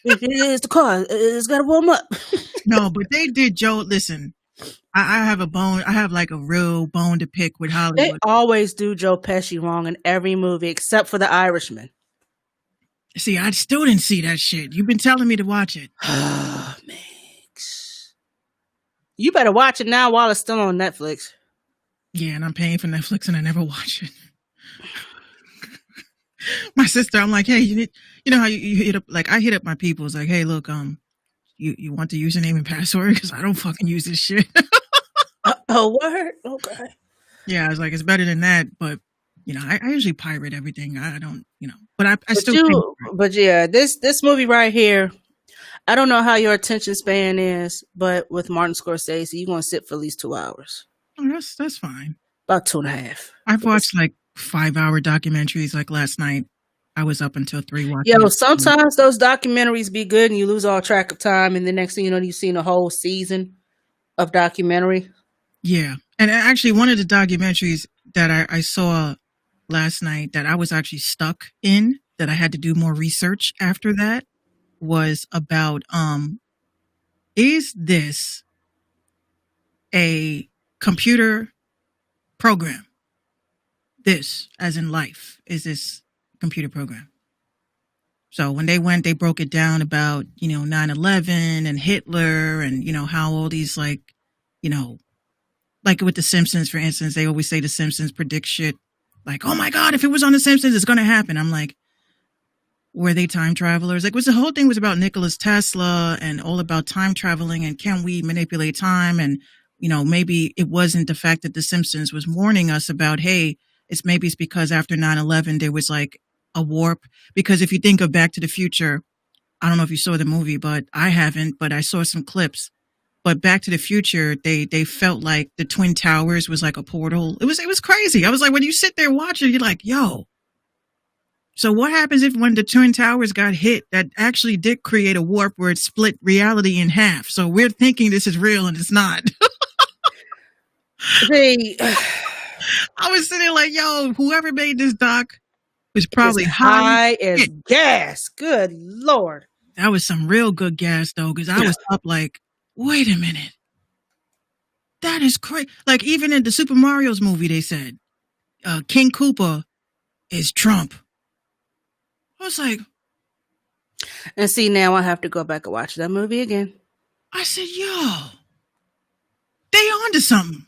It's the car. It's got to warm up. No, but they did Joe. Listen, I have like a real bone to pick with Hollywood. They always do Joe Pesci wrong in every movie except for The Irishman. See, I still didn't see that shit. You've been telling me to watch it. Oh, man. You better watch it now while it's still on Netflix. Yeah, and I'm paying for Netflix and I never watch it. My sister, I'm like, hey, you know how you hit up, like I hit up my people. It's like, hey, look, you want the username and password? Because I don't fucking use this shit. Oh, word? Okay. Yeah, I was like, it's better than that. But, I usually pirate everything. I don't, but I still. But yeah, this movie right here, I don't know how your attention span is, but with Martin Scorsese, you're going to sit for at least 2 hours. Oh, that's fine. About 2.5. I've watched like 5-hour documentaries. Like last night, I was up until 3 watching. Yo, sometimes those documentaries be good and you lose all track of time. And the next thing you know, you've seen a whole season of documentary. Yeah. And actually, one of the documentaries that I saw last night that I was actually stuck in, that I had to do more research after that, was about is this a computer program? This, as in life, is this a computer program? So when they went, they broke it down about 9/11 and Hitler and how all these like with the Simpsons, for instance, they always say the Simpsons predict shit. Like, oh my God, if it was on the Simpsons, it's gonna happen. I'm like, were they time travelers? Like, the whole thing was about Nikola Tesla and all about time traveling and can we manipulate time? And, maybe it wasn't the fact that The Simpsons was warning us about, hey, maybe it's because after 9/11 there was like a warp. Because if you think of Back to the Future, I don't know if you saw the movie, but I haven't, but I saw some clips. But Back to the Future, they felt like the Twin Towers was like a portal. It was crazy. I was like, when you sit there watching, you're like, yo. So what happens if when the Twin Towers got hit, that actually did create a warp where it split reality in half? So we're thinking this is real and it's not. They I was sitting there like, yo, whoever made this doc was probably as high. high as gas. Good Lord. That was some real good gas though, because I was up like, wait a minute. That is crazy. Like even in the Super Mario's movie, they said King Koopa is Trump. I was like, And see, now I have to go back and watch that movie again. I said, yo, they onto something.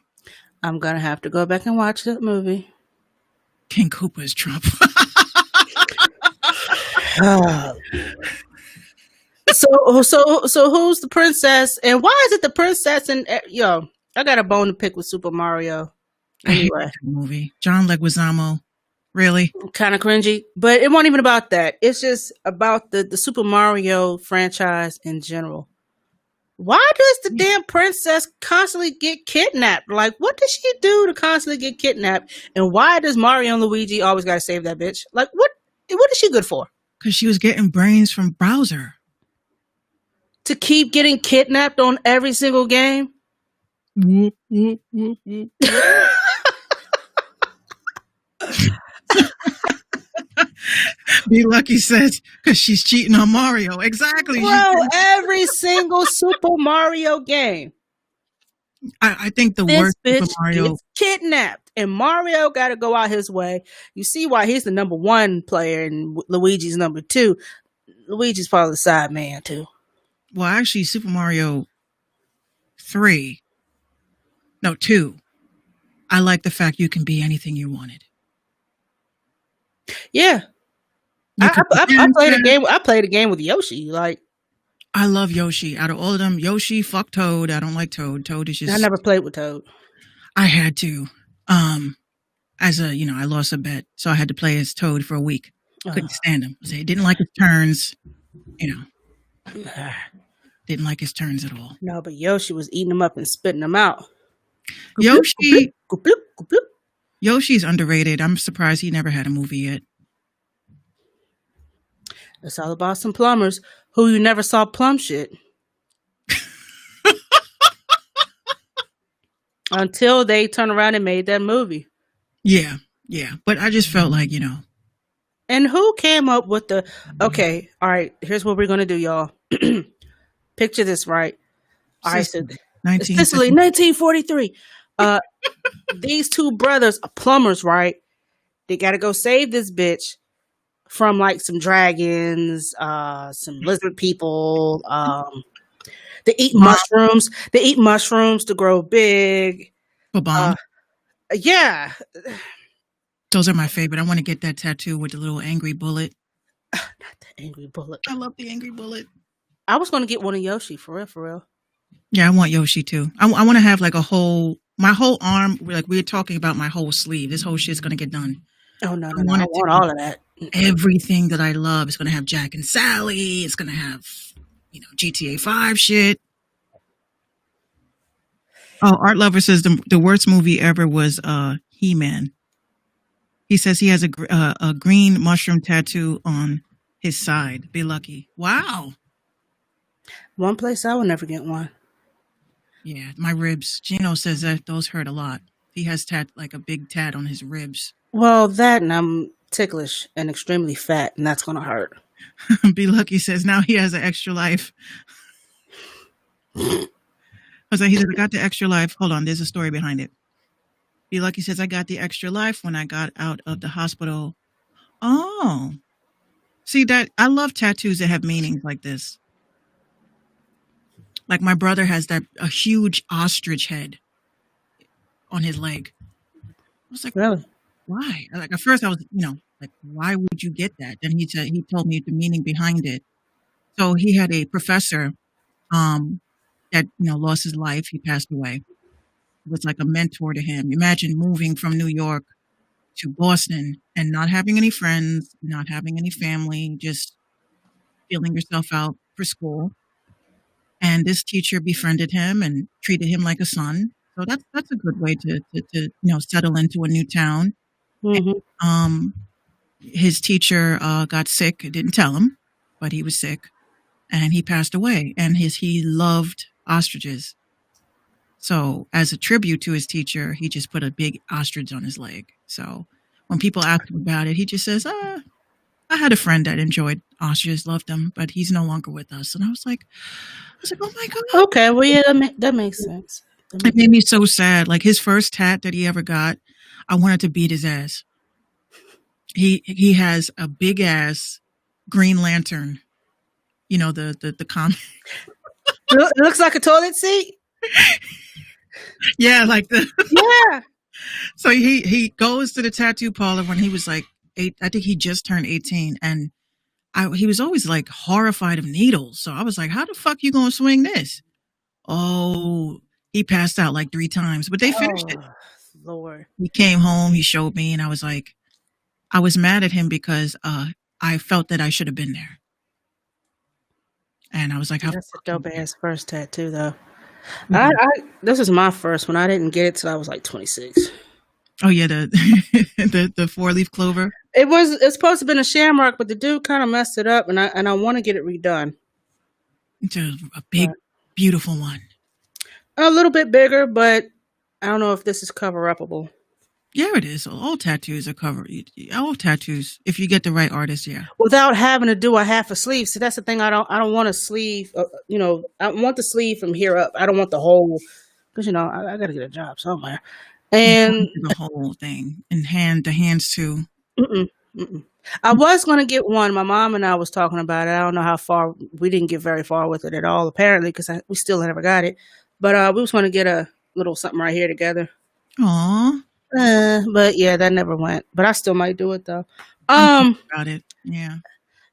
I'm going to have to go back and watch that movie. King Koopa is Trump. So who's the princess? And why is it the princess? And yo, I got a bone to pick with Super Mario. I hate Anyway, that movie. John Leguizamo. Really? kind of cringy, but it wasn't even about that. It's just about the Super Mario franchise in general. Why does the damn princess constantly get kidnapped? Like, what does she do to constantly get kidnapped? And why does Mario and Luigi always got to save that bitch? Like, what is she good for? Because she was getting brains from Bowser. To keep getting kidnapped on every single game? Be Lucky says, because she's cheating on Mario. Exactly. Bro, every single Super Mario game. I think the This worst bitch Super Mario. gets kidnapped, and Mario got to go out his way. You see why he's the number one player and Luigi's number two. Luigi's probably the side man too. Well, actually, Super Mario 3. No, 2. I like the fact you can be anything you wanted. Yeah, You I could be played a Santa. game. I played a game with Yoshi. Like, I love Yoshi. Out of all of them, Yoshi, fuck Toad. I don't like Toad. Toad is just. I never played with Toad. I had to. As a, I lost a bet, so I had to play as Toad for a week. Couldn't stand him. I didn't like his turns. Didn't like his turns at all. No, but Yoshi was eating them up and spitting them out. Yoshi, Goop, bloop, goop, bloop. Yoshi's underrated. I'm surprised he never had a movie yet. It's all about some plumbers who you never saw plumb shit. Until they turned around and made that movie. Yeah. But I just felt like, And who came up with the, okay, all right, here's what we're going to do, y'all. Picture this, right? All right, so Sicily, 1943. These two brothers are plumbers, right? They got to go save this bitch from like some dragons, some lizard people. They eat mushrooms. They eat mushrooms to grow big. Bomb. Yeah. Those are my favorite. I want to get that tattoo with the little angry bullet. Not the angry bullet. I love the angry bullet. I was going to get one of Yoshi, for real. Yeah, I want Yoshi too. I want to have like my whole arm, like we were talking about my whole sleeve. This whole shit's going to get done. Oh, no. I want all of that. Everything that I love is going to have Jack and Sally. It's going to have, GTA 5 shit. Oh, Art Lover says the worst movie ever was He-Man. He says he has a green mushroom tattoo on his side. Be lucky. Wow. One place I will never get one. Yeah, my ribs. Gino says that those hurt a lot. He has like a big tat on his ribs. Well, that and I'm ticklish and extremely fat, and that's going to hurt. Be Lucky says now he has an extra life. I was like, he said, I got the extra life. Hold on, there's a story behind it. Be Lucky says, I got the extra life when I got out of the hospital. Oh. See, that I love tattoos that have meanings like this. Like my brother has a huge ostrich head on his leg. I was like, Really? why? Like at first I was, like, why would you get that? Then he told me the meaning behind it. So he had a professor that, lost his life. He passed away. It was like a mentor to him. Imagine moving from New York to Boston and not having any friends, not having any family, just feeling yourself out for school. And this teacher befriended him and treated him like a son. So that's a good way to settle into a new town. Mm-hmm. His teacher got sick. Didn't tell him, but he was sick, and he passed away. And he loved ostriches. So as a tribute to his teacher, he just put a big ostrich on his leg. So when people ask him about it, he just says, I had a friend that enjoyed ostriches, loved them, but he's no longer with us. And I was like, oh my God. Okay, well, yeah, that makes sense. It made me so sad. Like his first tat that he ever got, I wanted to beat his ass. He has a big ass Green Lantern. You know, the comic. It looks like a toilet seat. Yeah, like the Yeah. So he goes to the tattoo parlor when he was like 8. I think he just turned 18, and he was always like horrified of needles. So I was like, how the fuck you gonna swing this? Oh, he passed out like 3 times, but they finished it. Lord. He came home, he showed me, and I was like, I was mad at him because I felt that I should have been there. And I was like, that's a dope ass first tattoo though. Mm-hmm. This was my first one. I didn't get it till I was like 26. Oh yeah, the 4-leaf clover. It's supposed to have been a shamrock, but the dude kind of messed it up, and I want to get it redone. It's a big, beautiful one. A little bit bigger, but I don't know if this is cover-upable. Yeah, it is. All tattoos are covered. All tattoos, if you get the right artist, yeah. Without having to do a half a sleeve. So that's the thing. I don't want a sleeve. I want the sleeve from here up. I don't want the whole, because I got to get a job somewhere. And the whole thing, and the hands too. I was going to get one. My mom and I was talking about it. I don't know how far. We didn't get very far with it at all, apparently, because we still never got it. But we was going to get a little something right here together. Aww. But yeah, that never went. But I still might do it though. Got it. Yeah.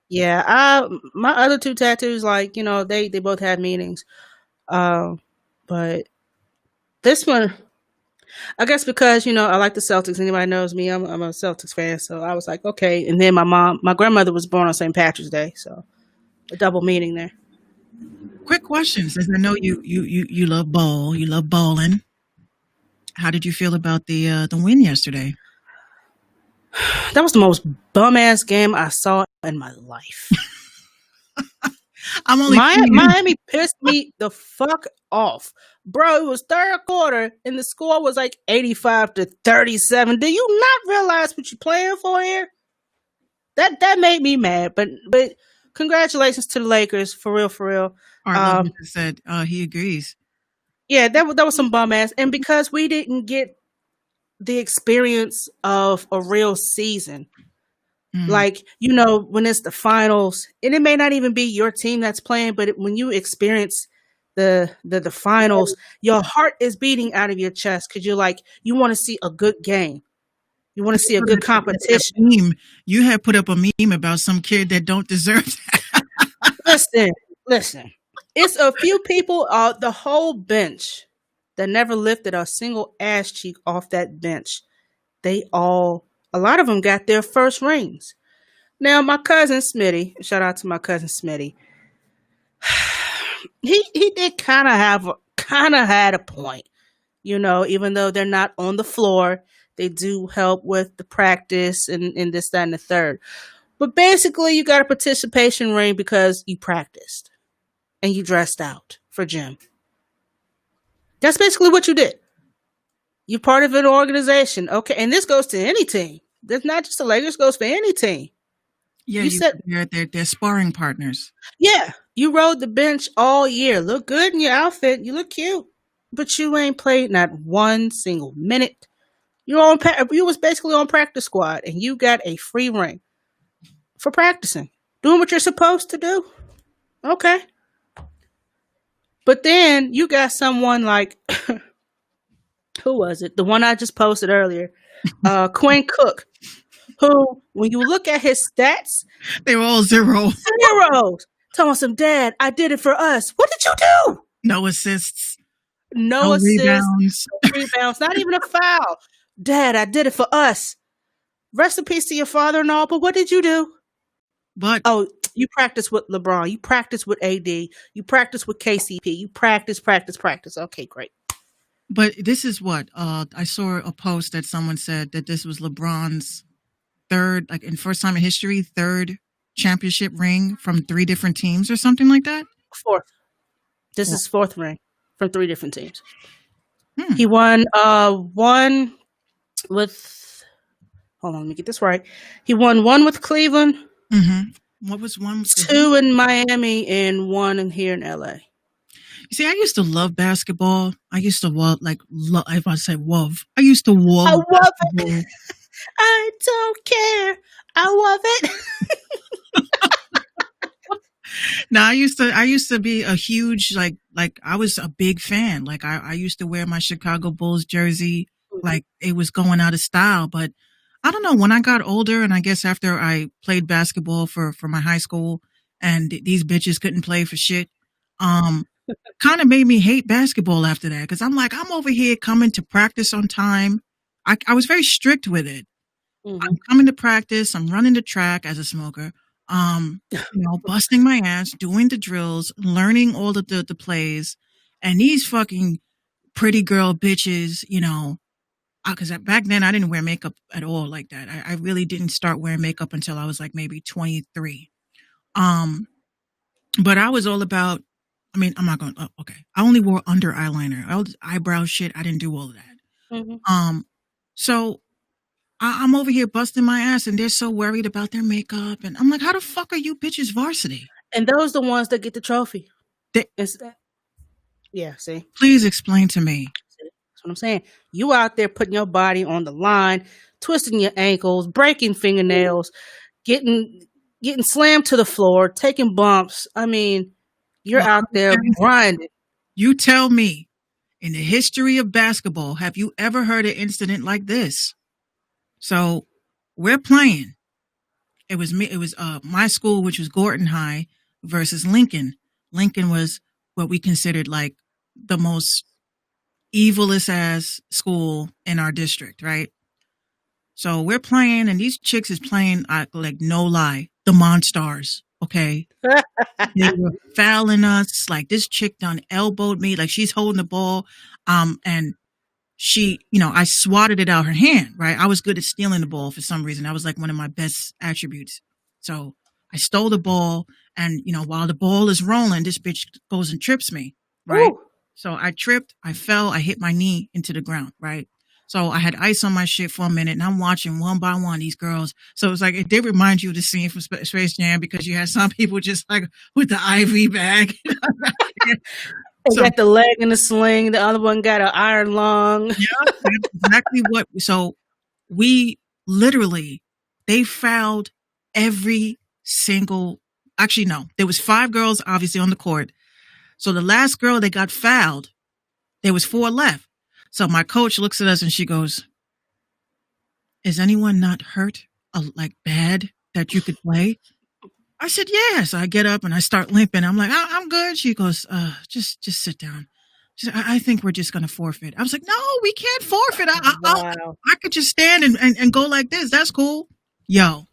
Yeah. My other 2 tattoos, like they both had meanings. But this one, I guess because I like the Celtics. Anybody knows me, I'm a Celtics fan. So I was like, okay. And then my grandmother was born on St. Patrick's Day, so a double meaning there. Quick question, since I know you love ball, you love balling. How did you feel about the win yesterday? That was the most bum ass game I saw in my life. Miami pissed me the fuck off, bro. It was third quarter and the score was like 85-37. Do you not realize what you're playing for here? That made me mad. But congratulations to the Lakers, for real. Art said he agrees. Yeah, that was some bum ass. And because we didn't get the experience of a real season, like, when it's the finals, and it may not even be your team that's playing, but when you experience the finals, your heart is beating out of your chest because you're like, you want to see a good game. You want to see a good competition. You had put up a meme about some kid that don't deserve that. Listen. It's a few people, the whole bench, that never lifted a single ass cheek off that bench. A lot of them got their first rings. Now, my cousin Smitty, shout out to my cousin Smitty, he did kind of had a point, even though they're not on the floor, they do help with the practice and this, that, and the third. But basically, you got a participation ring because you practiced. And you dressed out for gym. That's basically what you did. You're part of an organization. Okay. And this goes to any team. That's not just the Lakers, goes for any team. Yeah, they're sparring partners. Yeah. You rode the bench all year. Look good in your outfit. You look cute. But you ain't played not one single minute. You was basically on practice squad and you got a free ring for practicing. Doing what you're supposed to do. Okay. But then you got someone like, who was it? The one I just posted earlier, Quinn Cook, who, when you look at his stats, they were all zeros. Telling some, Dad, I did it for us. What did you do? No assists. No assists. No rebounds. Not even a foul. Dad, I did it for us. rest in peace to your father and all, but what did you do? But Oh, you practice with LeBron. You practice with AD. You practice with KCP. You practice. Okay, great. but this is what I saw a post that someone said that this was LeBron's third, like in first time in history, third championship ring from 3 different teams or something like that. Fourth. This is fourth ring from 3 different teams. Hmm. He won one with, hold on, let me get this right. He won one with Cleveland, What was one? 2 in Miami, and 1 in here in LA. You see, I used to love basketball. I used to love, if I say love, I used to love. I love basketball. it. I don't care. I love it. Now I used to be a huge like I was a big fan. Like I used to wear my Chicago Bulls jersey like it was going out of style. But I don't know, when I got older, and I guess after I played basketball for my high school, and these bitches couldn't play for shit, kind of made me hate basketball after that. Because I'm like, I'm over here coming to practice on time. I was very strict with it. I'm coming to practice. I'm running the track as a smoker. Busting my ass, doing the drills, learning all of the plays, and these fucking pretty girl bitches, because back then I didn't wear makeup at all like that. I really didn't start wearing makeup until I was like maybe 23. But I was all about, I'm not going, okay. I only wore under eyeliner. Eyebrow shit, I didn't do all of that. So I'm over here busting my ass, and they're so worried about their makeup. And I'm like, how the fuck are you bitches varsity? And those the ones that get the trophy. They- Yeah, see? Please explain to me. That's what I'm saying. You out there putting your body on the line, twisting your ankles, breaking fingernails, getting slammed to the floor, taking bumps. You're out there grinding. You tell me, in the history of basketball, have you ever heard an incident like this? So we're playing. It was my school, which was Gorton High, versus Lincoln. Lincoln was what we considered like the most evilest ass school in our district, right? So we're playing, and these chicks is playing like, no lie, the Monstars. Okay, they were fouling us. Like, this chick done elbowed me, like she's holding the ball, and she, I swatted it out her hand, right? I was good at stealing the ball for some reason. That was like one of my best attributes. So I stole the ball, and, while the ball is rolling, this bitch goes and trips me, right? Ooh. So I tripped, I fell, I hit my knee into the ground, right? So I had ice on my shit for a minute, and I'm watching one by one these girls. So it was like, it did remind you of the scene from Space Jam, because you had some people just like with the IV bag. They got the leg in the sling. The other one got an iron lung. Yeah, that's exactly what. So we literally, they fouled every single. Actually, no, there was 5 girls obviously on the court. So the last girl that got fouled, there was 4 left. So my coach looks at us and she goes, "Is anyone not hurt, like bad, that you could play?" I said, "Yes." I get up and I start limping. I'm like, "I'm good." She goes, just sit down." She said, I think we're just going to forfeit. I was like, "No, we can't forfeit. I could just stand and go like this. That's cool." Yo,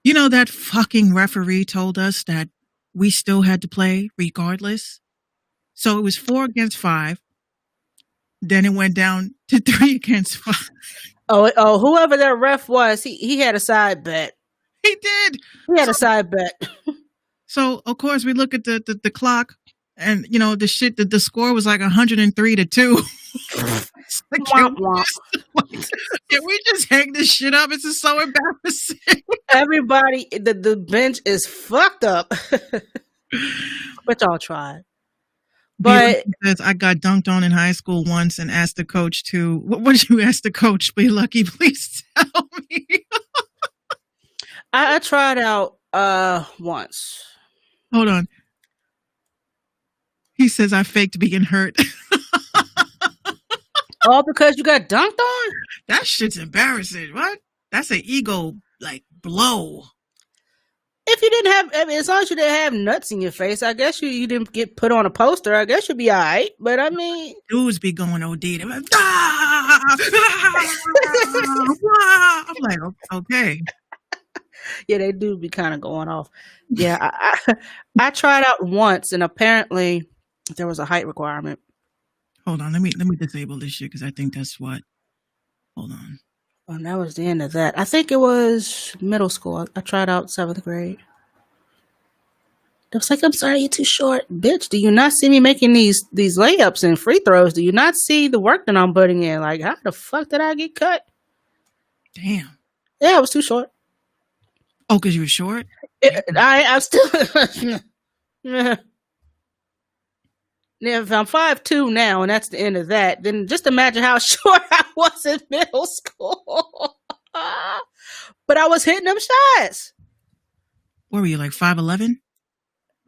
that fucking referee told us that we still had to play regardless. So it was 4 against 5. Then it went down to 3 against 5. Oh, whoever that ref was, he had a side bet. He did. He had a side bet. So of course we look at the clock, and the score was like 103-2. Like, can we just hang this shit up? This is so embarrassing. Everybody, the bench is fucked up. But y'all tried. But because I got dunked on in high school once and asked the coach to, what did you ask the coach? Be lucky, please tell me. I tried out once. Hold on. He says I faked being hurt. All because you got dunked on? That shit's embarrassing. What? That's an ego blow. If you didn't have, I mean, as long as you didn't have nuts in your face, I guess you didn't get put on a poster. I guess you'd be all right. But I mean, Dudes be going OD. They're like, "Ah, ah." I'm like, okay. yeah, they do be kind of going off. Yeah, I tried out once, and apparently there was a height requirement. Hold on, let me disable this shit because I think that's what. Hold on. And that was the end of that. I think it was middle school. I tried out 7th grade. It was like, I'm sorry, you're too short. Bitch, do you not see me making these layups and free throws? Do you not see the work that I'm putting in? Like, how the fuck did I get cut? Damn. Yeah, I was too short. Oh, because you were short? I'm still... Yeah, if I'm 5'2" now, and that's the end of that, then just imagine how short I was in middle school. But I was hitting them shots. What were you, like 5'11"?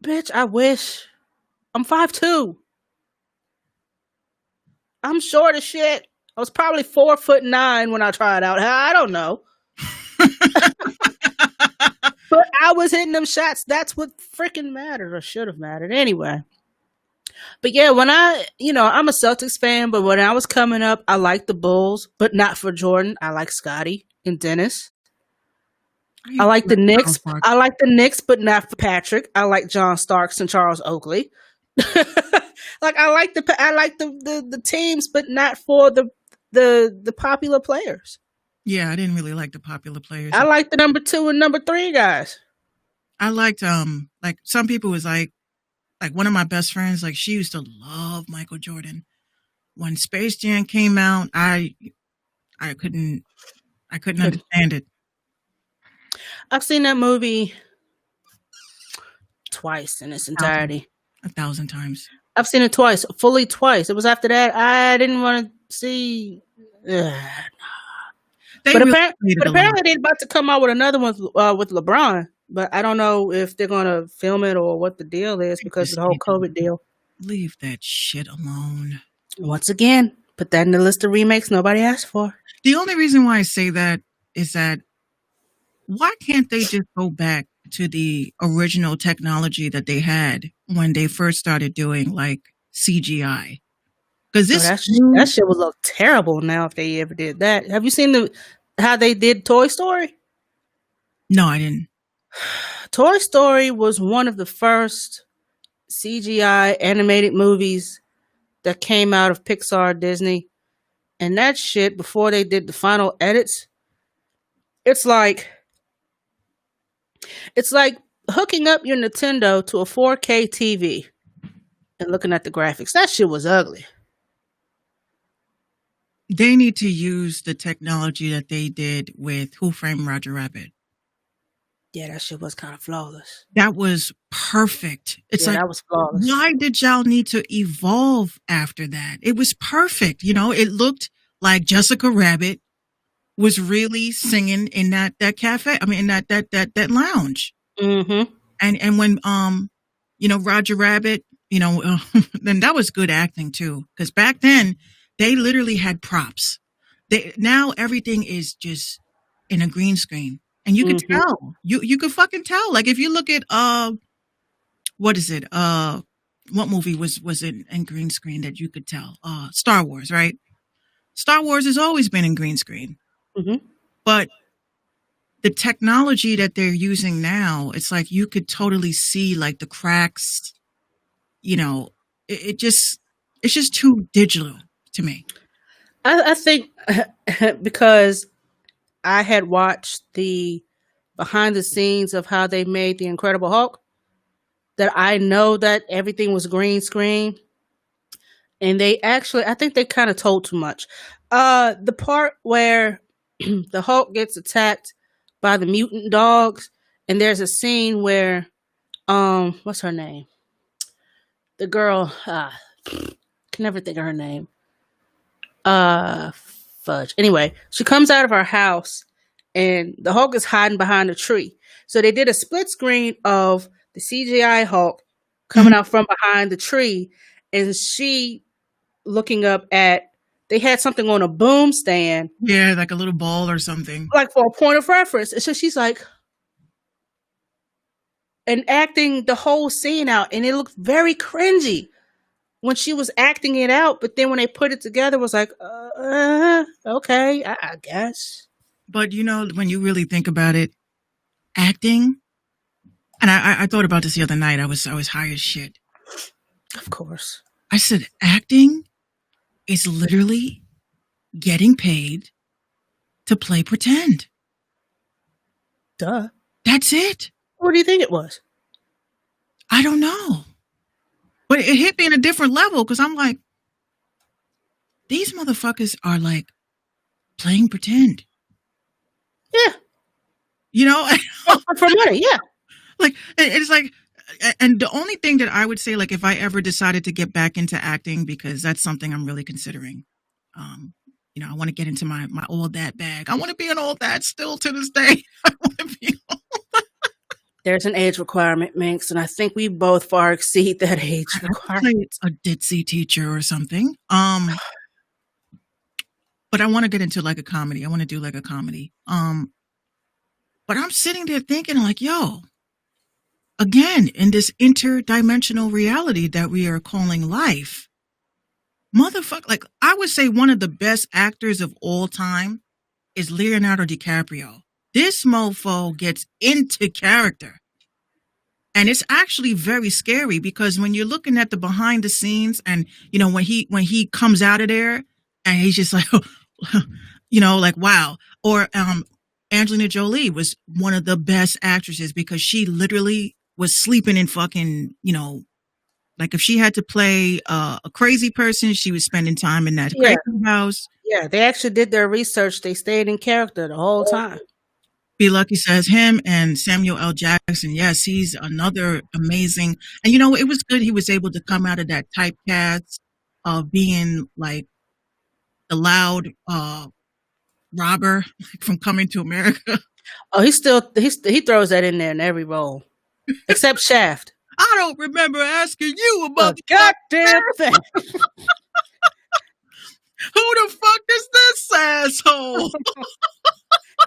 Bitch, I wish. I'm 5'2". I'm short as shit. I was probably 4'9" when I tried out. I don't know. But I was hitting them shots. That's what freaking mattered, or should have mattered anyway. But yeah, when I'm a Celtics fan, but when I was coming up, I liked the Bulls, but not for Jordan. I like Scotty and Dennis. I like the Knicks. I like the Knicks, but not for Patrick. I like John Starks and Charles Oakley. Like I like the teams, but not for the popular players. Yeah, I didn't really like the popular players. I like the number 2 and number 3 guys. I liked like some people was like one of my best friends, like she used to love Michael Jordan. When Space Jam came out, I couldn't understand it. I've seen that movie twice in its entirety. 1,000 times. I've seen it fully twice. It was after that I didn't want to see. But apparently they're about to come out with another one with LeBron. But I don't know if they're going to film it or what the deal is because of the whole COVID deal. Leave that shit alone. Once again, put that in the list of remakes nobody asked for. The only reason why I say that is that why can't they just go back to the original technology that they had when they first started doing like CGI? Because that shit would look terrible now if they ever did that. Have you seen how they did Toy Story? No, I didn't. Toy Story was one of the first CGI animated movies that came out of Pixar Disney. And that shit, before they did the final edits, it's like hooking up your Nintendo to a 4K TV and looking at the graphics. That shit was ugly. They need to use the technology that they did with Who Framed Roger Rabbit. Yeah, that shit was kind of flawless. That was perfect. It's like, that was flawless. Why did y'all need to evolve after that? It was perfect. It looked like Jessica Rabbit was really singing in that cafe. I mean, in that lounge. Mm-hmm. And when Roger Rabbit, then that was good acting too. Because back then they literally had props. Now everything is just in a green screen. And you could tell. You could fucking tell. Like if you look at what is it? What movie was in green screen that you could tell? Star Wars, right? Star Wars has always been in green screen. Mm-hmm. But the technology that they're using now, it's like you could totally see like the cracks. It's just too digital to me. I think because I had watched the behind the scenes of how they made the Incredible Hulk, that I know that everything was green screen. And I think they kind of told too much. The part where the Hulk gets attacked by the mutant dogs, and there's a scene where, what's her name? The girl, can never think of her name. Fudge. Anyway, she comes out of her house and the Hulk is hiding behind a tree. So they did a split screen of the CGI Hulk coming out from behind the tree, and she looking up at, they had something on a boom stand. Yeah, like a little ball or something. Like for a point of reference. And so she's like, and acting the whole scene out, and it looked very cringy when she was acting it out. But then when they put it together, it was like, okay, I guess. But you know, when you really think about it, acting, and I thought about this the other night. I was high as shit. Of course. I said, acting is literally getting paid to play pretend. Duh. That's it. What do you think it was? I don't know. But it hit me in a different level because I'm like, these motherfuckers are like playing pretend. Yeah. You know? For money, yeah. Like, it's like, and the only thing that I would say, like, if I ever decided to get back into acting, because that's something I'm really considering, you know, I want to get into my all that bag. I want to be an all that still to this day. I want to be all that. There's an age requirement, Minx, and I think we both far exceed that age requirement. It's a ditzy teacher or something. But I want to get into like a comedy. I want to do like a comedy. But I'm sitting there thinking like, yo, again, in this interdimensional reality that we are calling life, motherfucker, like I would say one of the best actors of all time is Leonardo DiCaprio. This mofo gets into character. And it's actually very scary because when you're looking at the behind the scenes and, you know, when he comes out of there and he's just like, you know, like, wow. Or Angelina Jolie was one of the best actresses because she literally was sleeping in fucking, you know, like if she had to play a crazy person, she was spending time in that crazy house. Yeah, they actually did their research. They stayed in character the whole time. Be Lucky says him and Samuel L. Jackson. Yes, he's another amazing. And you know, it was good he was able to come out of that typecast of being like the loud robber from Coming to America. Oh, he throws that in there in every role, except Shaft. I don't remember asking you about the goddamn thing. Who the fuck is this asshole?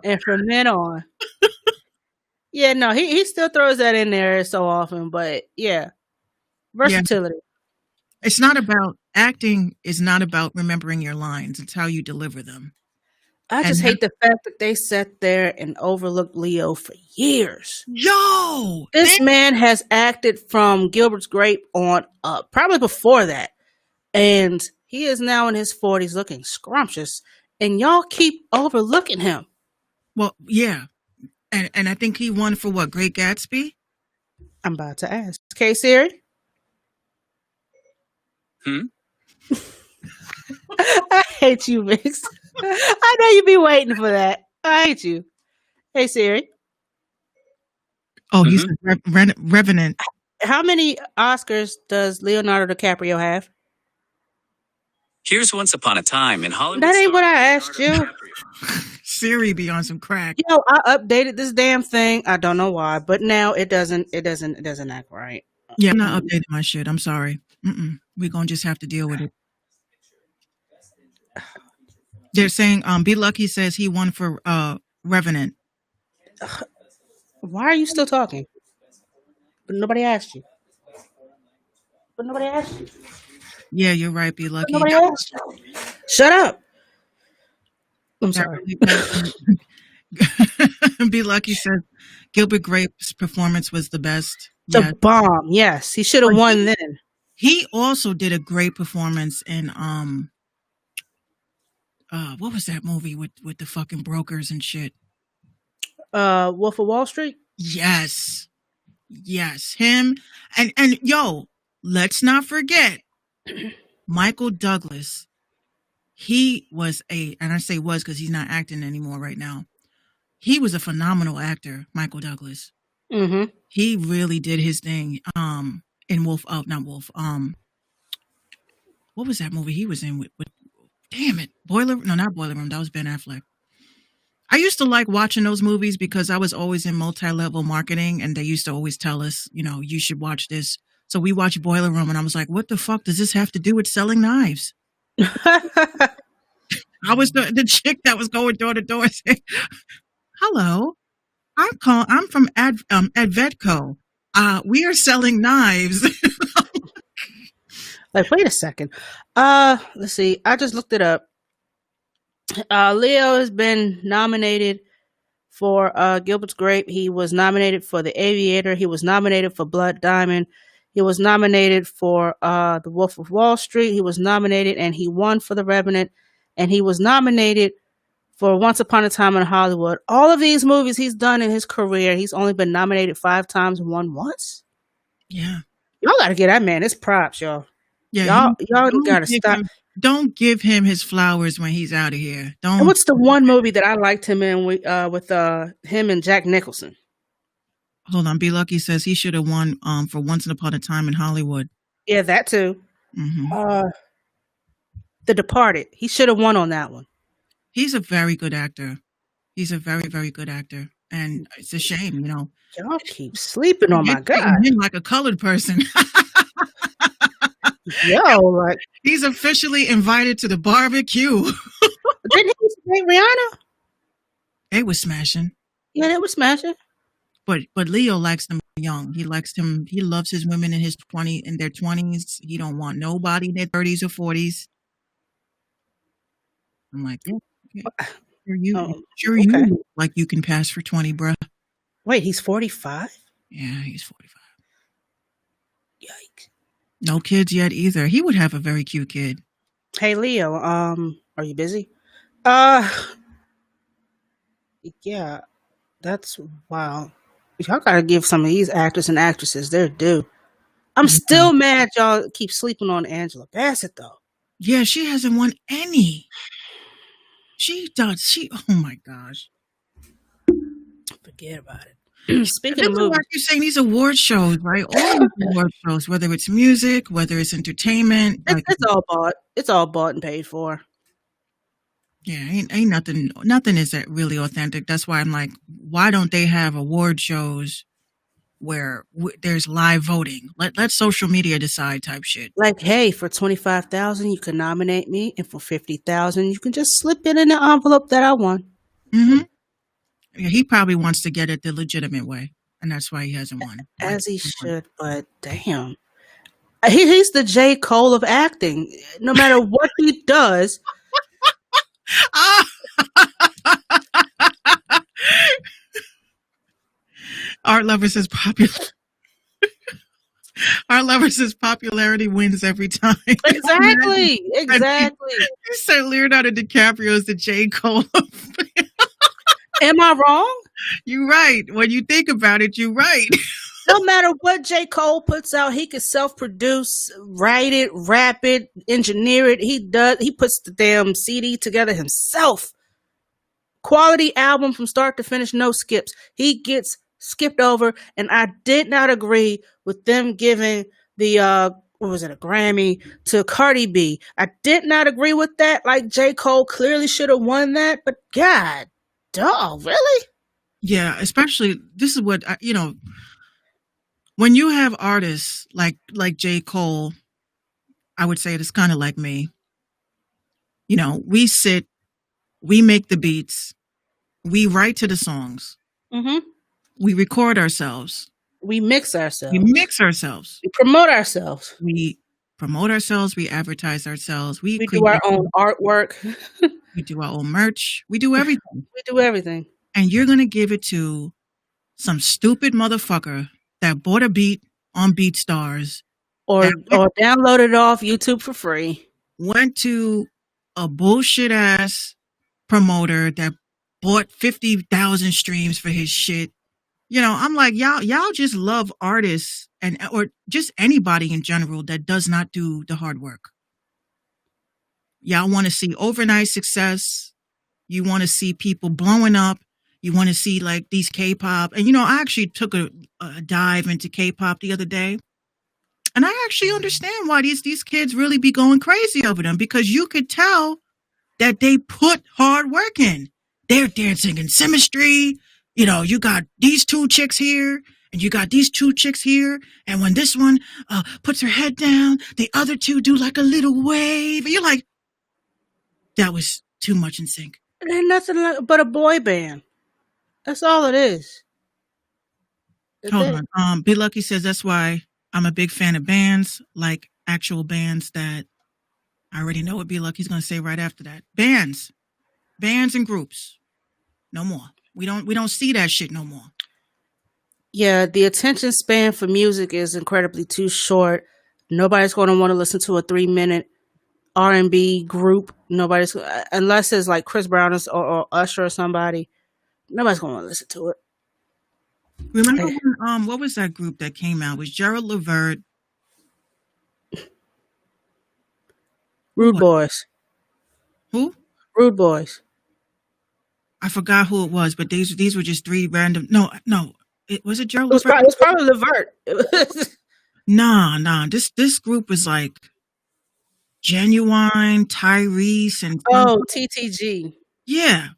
And from then on, yeah, no, he still throws that in there so often, but yeah, versatility. Yeah. It's not about acting. Is not about remembering your lines. It's how you deliver them. I just hate the fact that they sat there and overlooked Leo for years. Yo, this man has acted from Gilbert's Grape on up, probably before that, and he is now in his 40s, looking scrumptious, and y'all keep overlooking him. Well, yeah. And I think he won for what? Great Gatsby? I'm about to ask. Okay, Siri? I hate you, Mix. I know you be waiting for that. I hate you. Hey, Siri? Oh, he's a Revenant. How many Oscars does Leonardo DiCaprio have? Here's Once Upon a Time in Hollywood. That ain't what I asked you. Siri be on some crack. You know, I updated this damn thing. I don't know why, but now it doesn't act right. Yeah, I'm not updating my shit. I'm sorry. We're gonna just have to deal with it. They're saying, Be Lucky says he won for Revenant. Why are you still talking? But nobody asked you. Yeah, you're right, Be Lucky. Nobody asked you. Shut up. I'm sorry. Be Lucky said Gilbert Grape's performance was the best. The bomb. Yes, he should have won then. He also did a great performance in what was that movie with the fucking brokers and shit? Wolf of Wall Street? Yes, him and yo, let's not forget Michael Douglas. He was and I say was because he's not acting anymore right now. He was a phenomenal actor, Michael Douglas. Mm-hmm. He really did his thing. In Wolf, not Wolf. What was that movie he was in with damn it, not Boiler Room. That was Ben Affleck. I used to like watching those movies because I was always in multi-level marketing, and they used to always tell us, you know, you should watch this. So we watched Boiler Room, and I was like, what the fuck does this have to do with selling knives? I was the chick that was going door to door saying, hello, I'm from Advetco. We are selling knives. Like, wait a second. Let's see. I just looked it up. Leo has been nominated for Gilbert's Grape. He was nominated for The Aviator. He was nominated for Blood Diamond. He was nominated for The Wolf of Wall Street. He was nominated and he won for The Revenant. And he was nominated for Once Upon a Time in Hollywood. All of these movies he's done in his career, he's only been nominated 5 times and won once. Yeah. Y'all got to get that man his props, y'all. Yeah. Y'all got to stop. Don't give him his flowers when he's out of here. Don't. And what's the one movie that I liked him in with him and Jack Nicholson? Hold on. Be Lucky says he should have won for Once Upon a Time in Hollywood. Yeah, that too. Mm-hmm. The Departed. He should have won on that one. He's a very good actor. He's a very, very good actor. And it's a shame, you know. Y'all keep sleeping on my You're God. treating him like a colored person. Yo, like, He's officially invited to the barbecue. didn't he say Rihanna? They was smashing. Yeah, they were smashing. But Leo likes them young. He likes them. He loves his women in their 20s. He don't want nobody in their 30s or 40s. I'm like, yeah, okay. Sure you okay. look like you can pass for 20, bruh. Wait, he's 45? Yeah, he's 45. Yikes. No kids yet either. He would have a very cute kid. Hey, Leo, are you busy? Yeah, that's wow. Y'all gotta give some of these actors and actresses their due. I'm still mad y'all keep sleeping on Angela Bassett, though. Yeah, she hasn't won any. Oh my gosh. Forget about it. Speaking of Like movies, you're saying, these award shows, right? All these award shows, whether it's music, whether it's entertainment. it's all bought. It's all bought and paid for. Yeah, ain't nothing is that really authentic. That's why I'm like, why don't they have award shows where there's live voting? Let social media decide type shit. Like, hey, for $25,000, you can nominate me, and for $50,000, you can just slip it in the envelope that I won. Mm-hmm. Yeah, he probably wants to get it the legitimate way, and that's why he hasn't won. As he should, but damn. He's the J. Cole of acting. No matter what he does. Art Lover says popularity wins every time. Exactly. He said Leonardo DiCaprio is the J. Cole. Am I wrong? You're right. When you think about it, you're right. No matter what J. Cole puts out, he can self-produce, write it, rap it, engineer it. He does. He puts the damn CD together himself. Quality album from start to finish, no skips. He gets skipped over, and I did not agree with them giving the a Grammy to Cardi B. I did not agree with that. Like, J. Cole clearly should have won that, but God, dog, really? Yeah, especially this is what when you have artists like J. Cole, I would say it's kind of like me. You know, we sit, we make the beats, we write to the songs, we record ourselves, we mix ourselves, we promote ourselves, we advertise ourselves, we do our own artwork, we do our own merch, we do everything. And you're gonna give it to some stupid motherfucker that bought a beat on BeatStars or downloaded it off YouTube for free, went to a bullshit ass promoter that bought 50,000 streams for his shit. You know, I'm like, y'all just love artists or just anybody in general that does not do the hard work. Y'all want to see overnight success. You want to see people blowing up. You want to see like these K-pop. And, I actually took a dive into K-pop the other day. And I actually understand why these kids really be going crazy over them, because you could tell that they put hard work in. They're dancing in symmetry. You got these two chicks here and you got these two chicks here. And when this one puts her head down, the other two do like a little wave. And you're like, that was too much in sync. It ain't nothing but a boy band. That's all it is. That's Hold it. on. Be Lucky says that's why I'm a big fan of bands, like actual bands that I already know what Be Lucky's going to say right after that. Bands and groups. No more. We don't see that shit no more. Yeah, the attention span for music is incredibly too short. Nobody's going to want to listen to a 3-minute R&B group. Nobody's, unless it's like Chris Brown or Usher or somebody. Nobody's going to want to listen to it. Remember when, what was that group that came out? It was Gerald Levert. Rude What? Boys. Who? Rude Boys. I forgot who it was, but these were just three random. No. It was it Gerald It was Levert? probably Levert. Nah. This group was like Genuine, Tyrese, and Oh, TTG. yeah.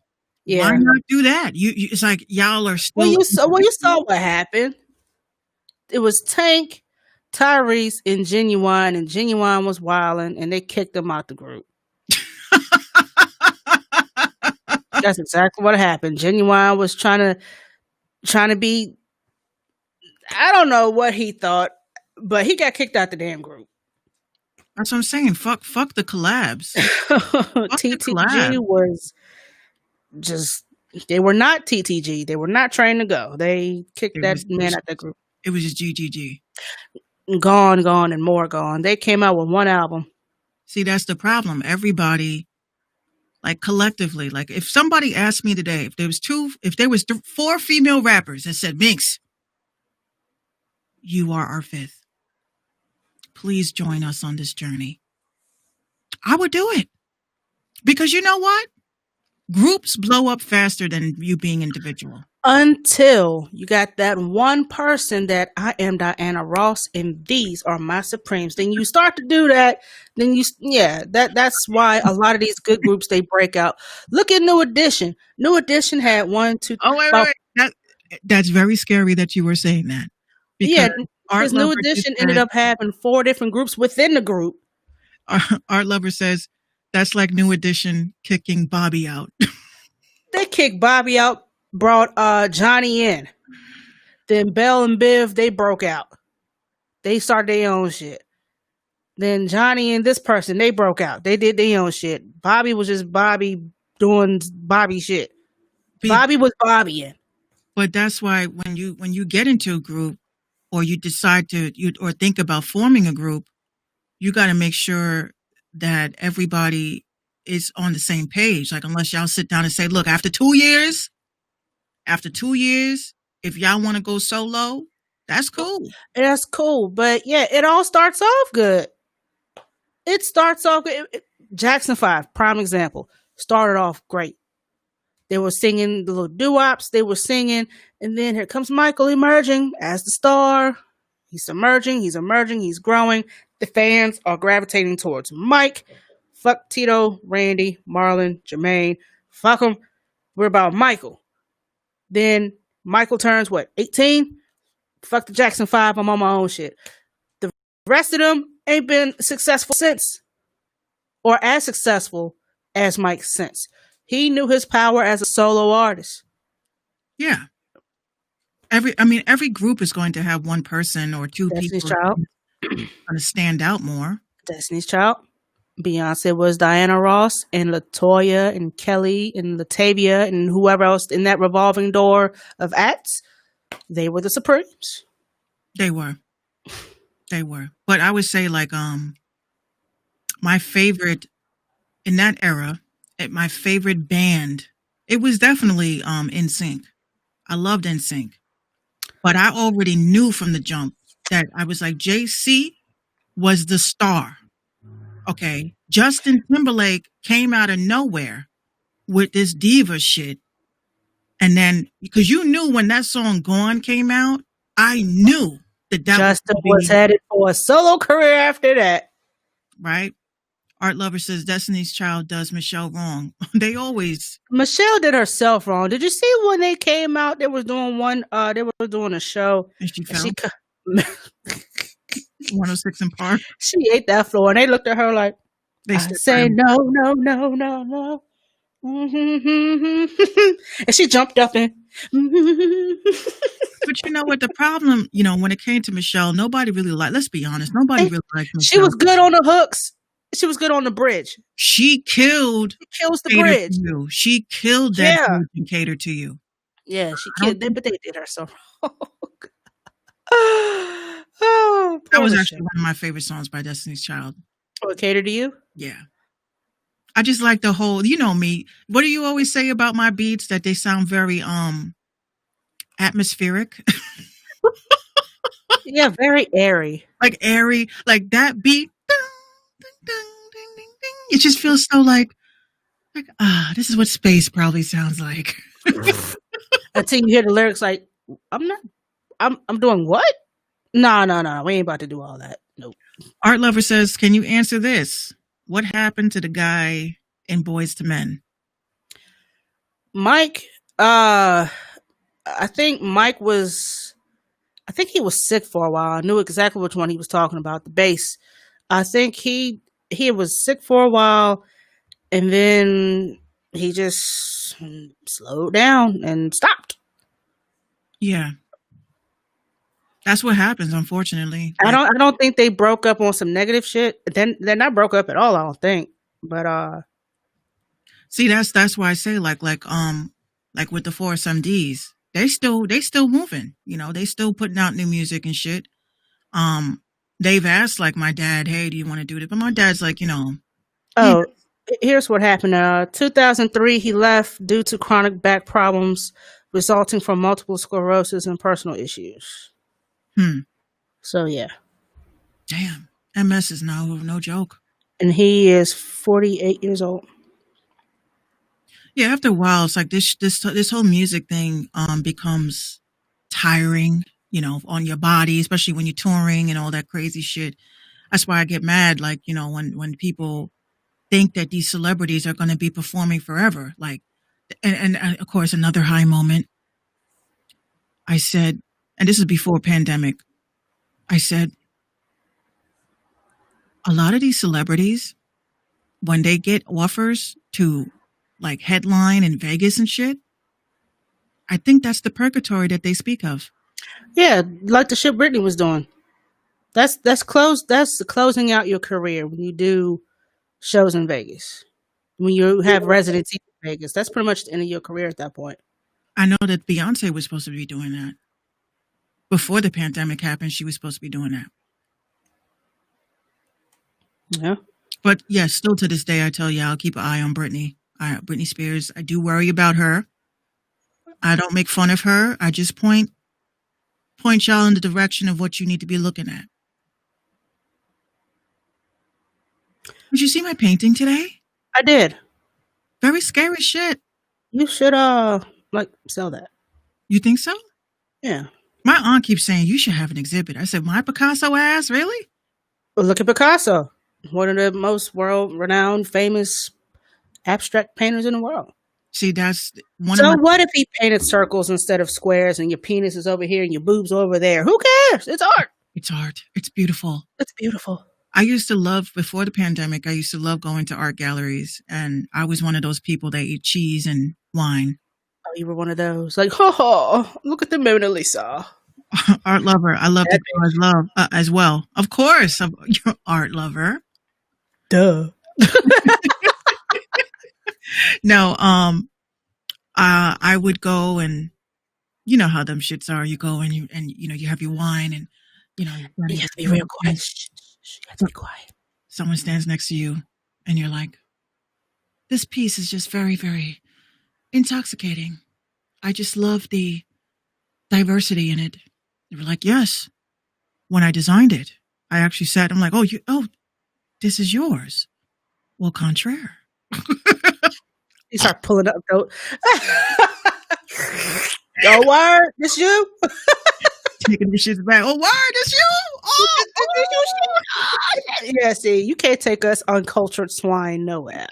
Yeah. Why not do that? You it's like y'all are still. Well, you saw what happened. It was Tank, Tyrese, and Genuine was wilding, and they kicked him out the group. That's exactly what happened. Genuine was trying to be. I don't know what he thought, but he got kicked out the damn group. That's what I'm saying. Fuck the collabs. TTG was just. They were not TTG. They were not trained to go. They kicked that man out the group. It was just GGG. Gone, and more gone. They came out with one album. See, that's the problem. Everybody, like collectively, like if somebody asked me today, if there was 4 female rappers that said, Minx, you are our 5th. Please join us on this journey. I would do it. Because you know what? Groups blow up faster than you being individual. Until you got that one person that I am Diana Ross and these are my Supremes. Then you start to do that. Then that's why a lot of these good groups, they break out. Look at New Edition. New Edition had 1, 2, 3. Oh, wait. That's very scary that you were saying that. Because New Edition ended up having 4 different groups within the group. Art Lover says that's like New Edition kicking Bobby out. They kicked Bobby out, brought Johnny in. Then Bell and Biv, they broke out. They started their own shit. Then Johnny and this person, they broke out. They did their own shit. Bobby was just Bobby doing Bobby shit. Bobby was Bobbying. But that's why when you get into a group or you decide or think about forming a group, you got to make sure that everybody is on the same page. Like, unless y'all sit down and say, look, after 2 years, if y'all want to go solo, that's cool. That's cool. But yeah, it all starts off good. It starts off good. Jackson 5, prime example, started off great. They were singing the little doo-wops. They were singing. And then here comes Michael emerging as the star. He's emerging. He's growing. The fans are gravitating towards Mike. Fuck Tito, Randy, Marlon, Jermaine. Fuck them. We're about Michael. Then Michael turns, 18? Fuck the Jackson 5. I'm on my own shit. The rest of them ain't been successful since. Or as successful as Mike since. He knew his power as a solo artist. Yeah. Every group is going to have one person or 2 Destiny's people Child. going to stand out more. Destiny's Child. Beyonce was Diana Ross and LaToya and Kelly and Latavia and whoever else in that revolving door of acts. They were the Supremes. They were. But I would say like my favorite in that era, my favorite band, it was definitely NSYNC. I loved NSYNC. But I already knew from the jump that I was like, JC was the star. Okay. Justin Timberlake came out of nowhere with this diva shit. And then, because you knew when that song Gone came out, I knew that Justin was headed for a solo career after that. Right? Art Lover says Destiny's Child does Michelle wrong. Michelle did herself wrong. Did you see when they came out? They were doing a show. And she fell. 106 in Park. She ate that floor, and they looked at her like, I say no. And she jumped up and But you know what? The problem, when it came to Michelle, nobody really liked. Let's be honest, nobody really liked Michelle. She was good on the hooks. She was good on the bridge. She killed. She kills the Cater bridge. to You. She killed that bridge and Cater to You. Yeah, she killed them, but they did her so wrong. Oh, that was actually one of my favorite songs by Destiny's Child. Oh, Cater to You? Yeah. I just like the whole, you know me. What do you always say about my beats? That they sound very atmospheric. Yeah, very airy. Like airy. Like that beat. It just feels so like this is what space probably sounds like. Until you hear the lyrics like, I'm doing what? No. We ain't about to do all that. Nope. Art Lover says, can you answer this? What happened to the guy in Boys to Men? Mike, I think he was sick for a while. I knew exactly which one he was talking about, the bass. I think he was sick for a while, and then he just slowed down and stopped. Yeah. That's what happens, unfortunately. I don't think they broke up on some negative shit. Then they're not broke up at all, I don't think. But see, that's why I say like with the Forest MDs, they still moving. They still putting out new music and shit. They've asked like my dad, hey, do you want to do this? But my dad's like, Oh, here's what happened. 2003, he left due to chronic back problems resulting from multiple sclerosis and personal issues. So yeah. Damn. MS is no joke. And he is 48 years old. Yeah, after a while, it's like this whole music thing becomes tiring, on your body, especially when you're touring and all that crazy shit. That's why I get mad, like, when people think that these celebrities are going to be performing forever. Like, and of course, another high moment. I said, and this is before pandemic, I said, a lot of these celebrities, when they get offers to like headline in Vegas and shit, I think that's the purgatory that they speak of. Yeah, like the shit Britney was doing. That's closing out your career when you do shows in Vegas. When you have residency in Vegas, that's pretty much the end of your career at that point. I know that Beyonce was supposed to be doing that. Before the pandemic happened, she was supposed to be doing that. Yeah. But yeah, still to this day, I tell you, I'll keep an eye on Britney. Britney Spears, I do worry about her. I don't make fun of her. I just point y'all in the direction of what you need to be looking at. Did you see my painting today? I did. Very scary shit. You should sell that. You think so? Yeah. My aunt keeps saying you should have an exhibit. I said, my Picasso ass, really? Well, look at Picasso, one of the most world-renowned, famous abstract painters in the world. See, that's one so of my... what if he painted circles instead of squares and your penis is over here and your boobs over there? Who cares? It's art. It's art. It's beautiful. It's beautiful. I used to love, before the pandemic, I used to love going to art galleries, and I was one of those people that eat cheese and wine. Oh, you were one of those. Like, oh, look at the Mona Lisa. Art lover. I love it as well. Of course, you're art lover. Duh. No, I would go, and you know how them shits are. You go and you have your wine, and you have to be real quiet. You have to be quiet. Someone stands next to you, and you're like, "This piece is just very, very intoxicating. I just love the diversity in it." They were like, "Yes." When I designed it, I actually said, "I'm like, oh, this is yours." Well, contraire. You start pulling up. Go word, this you? Taking the shit back. Oh, word, this you? Oh, yeah. See, you can't take us uncultured swine nowhere.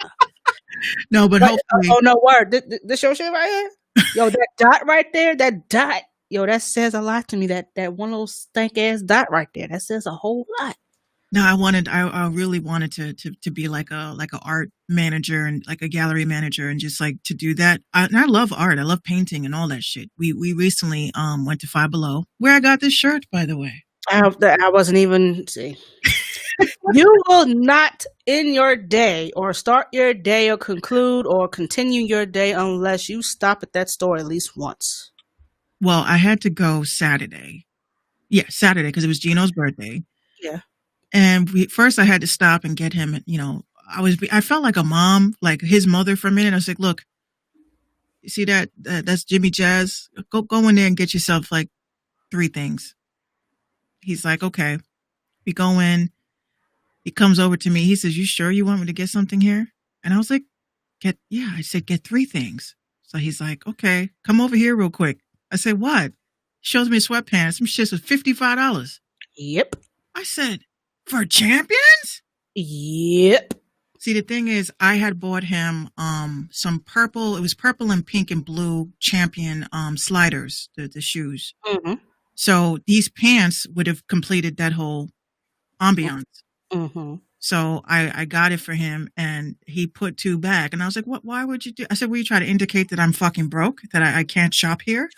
No, but hopefully. Oh no, word. This your shit right here? Yo, that dot right there. That dot. Yo, that says a lot to me. That one little stank ass dot right there. That says a whole lot. No, I really wanted to be like a art manager and like a gallery manager and just like to do that. And I love art. I love painting and all that shit. We recently went to Five Below, where I got this shirt, by the way. I wasn't even see. You will not end your day or start your day or conclude or continue your day unless you stop at that store at least once. Well, I had to go Saturday. Yeah, Saturday, because it was Gino's birthday. Yeah. And first I had to stop and get him, I felt like a mom, like his mother for a minute. I was like, look, you see that's Jimmy Jazz? Go in there and get yourself like 3 things. He's like, okay. We go in. He comes over to me. He says, you sure you want me to get something here? And I was like, I said, get 3 things. So he's like, okay, come over here real quick. I said, what? He shows me sweatpants. Some shit was $55. Yep. I said, for Champions? Yep. See, the thing is, I had bought him some purple. It was purple and pink and blue Champion sliders, the shoes. Mm-hmm. So these pants would have completed that whole ambiance. Mm-hmm. So I got it for him, and he put 2 back. And I was like, "What? Why would you do?" I said, "Will you try to indicate that I'm fucking broke, that I can't shop here?"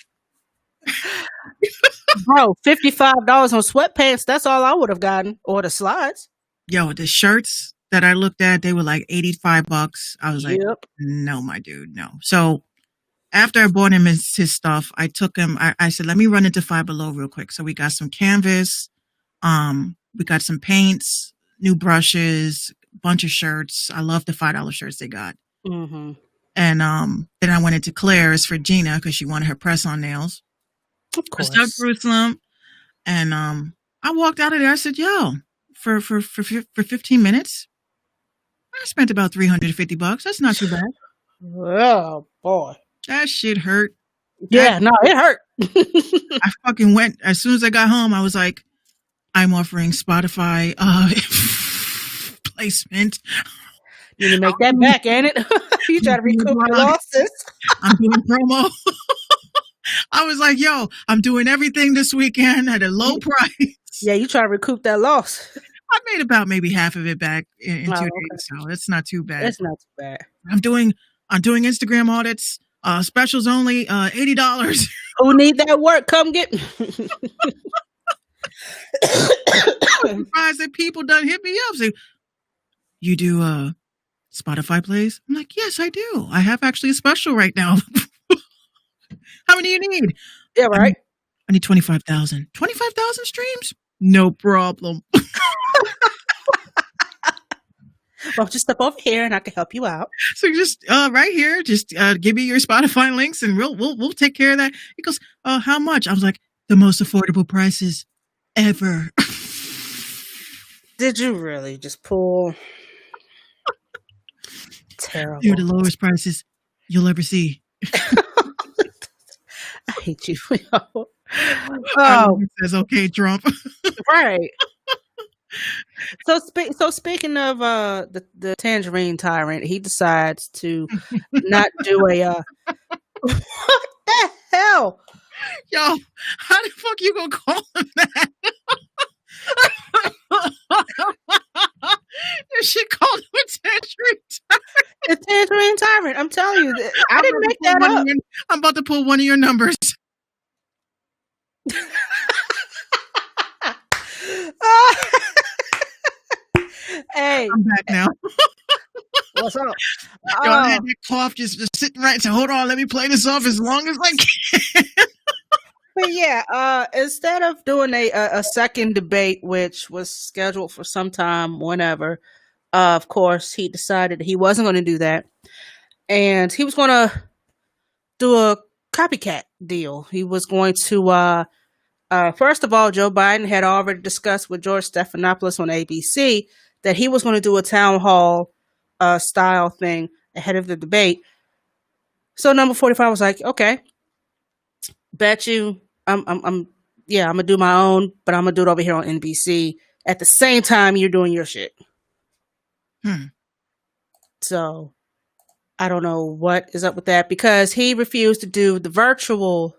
Bro, $55 on sweatpants. That's all I would have gotten, or the slides. Yo, the shirts that I looked at, they were like $85. I was like, Yep. no, my dude, no. So after I bought him his stuff, I took him. I said, let me run into Five Below real quick. So we got some canvas. We got some paints, new brushes, bunch of shirts. I love the $5 shirts they got. Mm-hmm. And then I went into Claire's for Gina because she wanted her press-on nails. Of course. Stuck Jerusalem. And I walked out of there. I said, yo, for 15 minutes, I spent about $350. That's not too bad. Oh, boy. That shit hurt. Yeah, no, it hurt. I fucking went. As soon as I got home, I was like, I'm offering Spotify placement. You need to make that back, ain't it? You try to recoup your losses. I'm doing promo. I was like, yo, I'm doing everything this weekend at a low price. Yeah, you try to recoup that loss. I made about maybe half of it back in 2 okay. days, so it's not too bad. It's not too bad. I'm doing Instagram audits, specials only, $80. Who need that work? Come get me. I'm surprised that people done hit me up. Say, you do Spotify plays? I'm like, yes, I do. I have actually a special right now. How many do you need? Yeah, right. I need 25,000. 25,000 streams? No problem. Well, just step over here and I can help you out. So just right here, just give me your Spotify links and we'll take care of that. He goes, how much? I was like, the most affordable prices ever. Did you really just pull? Terrible. They're the lowest prices you'll ever see. I hate you. Oh, says okay, Trump. right. So speaking of the Tangerine Tyrant, he decides to not do a what the hell? Yo, how the fuck you gonna call him that? This shit called him a Tangerine Tyrant. The Tangerine Tyrant. I'm telling you, I didn't make that up. I'm about to pull one of your numbers. Hey, I'm back now. what's up? Yo, I had that cough just sitting right. So hold on, let me play this off as long as I can. But yeah, instead of doing a second debate, which was scheduled for some time, whenever, of course, he decided he wasn't going to do that. And he was going to do a copycat deal. He was going to, first of all, Joe Biden had already discussed with George Stephanopoulos on ABC that he was going to do a town hall style thing ahead of the debate. So number 45 was like, okay, bet you I'm gonna do my own, but I'm gonna do it over here on NBC at the same time you're doing your shit. So I don't know what is up with that, because he refused to do the virtual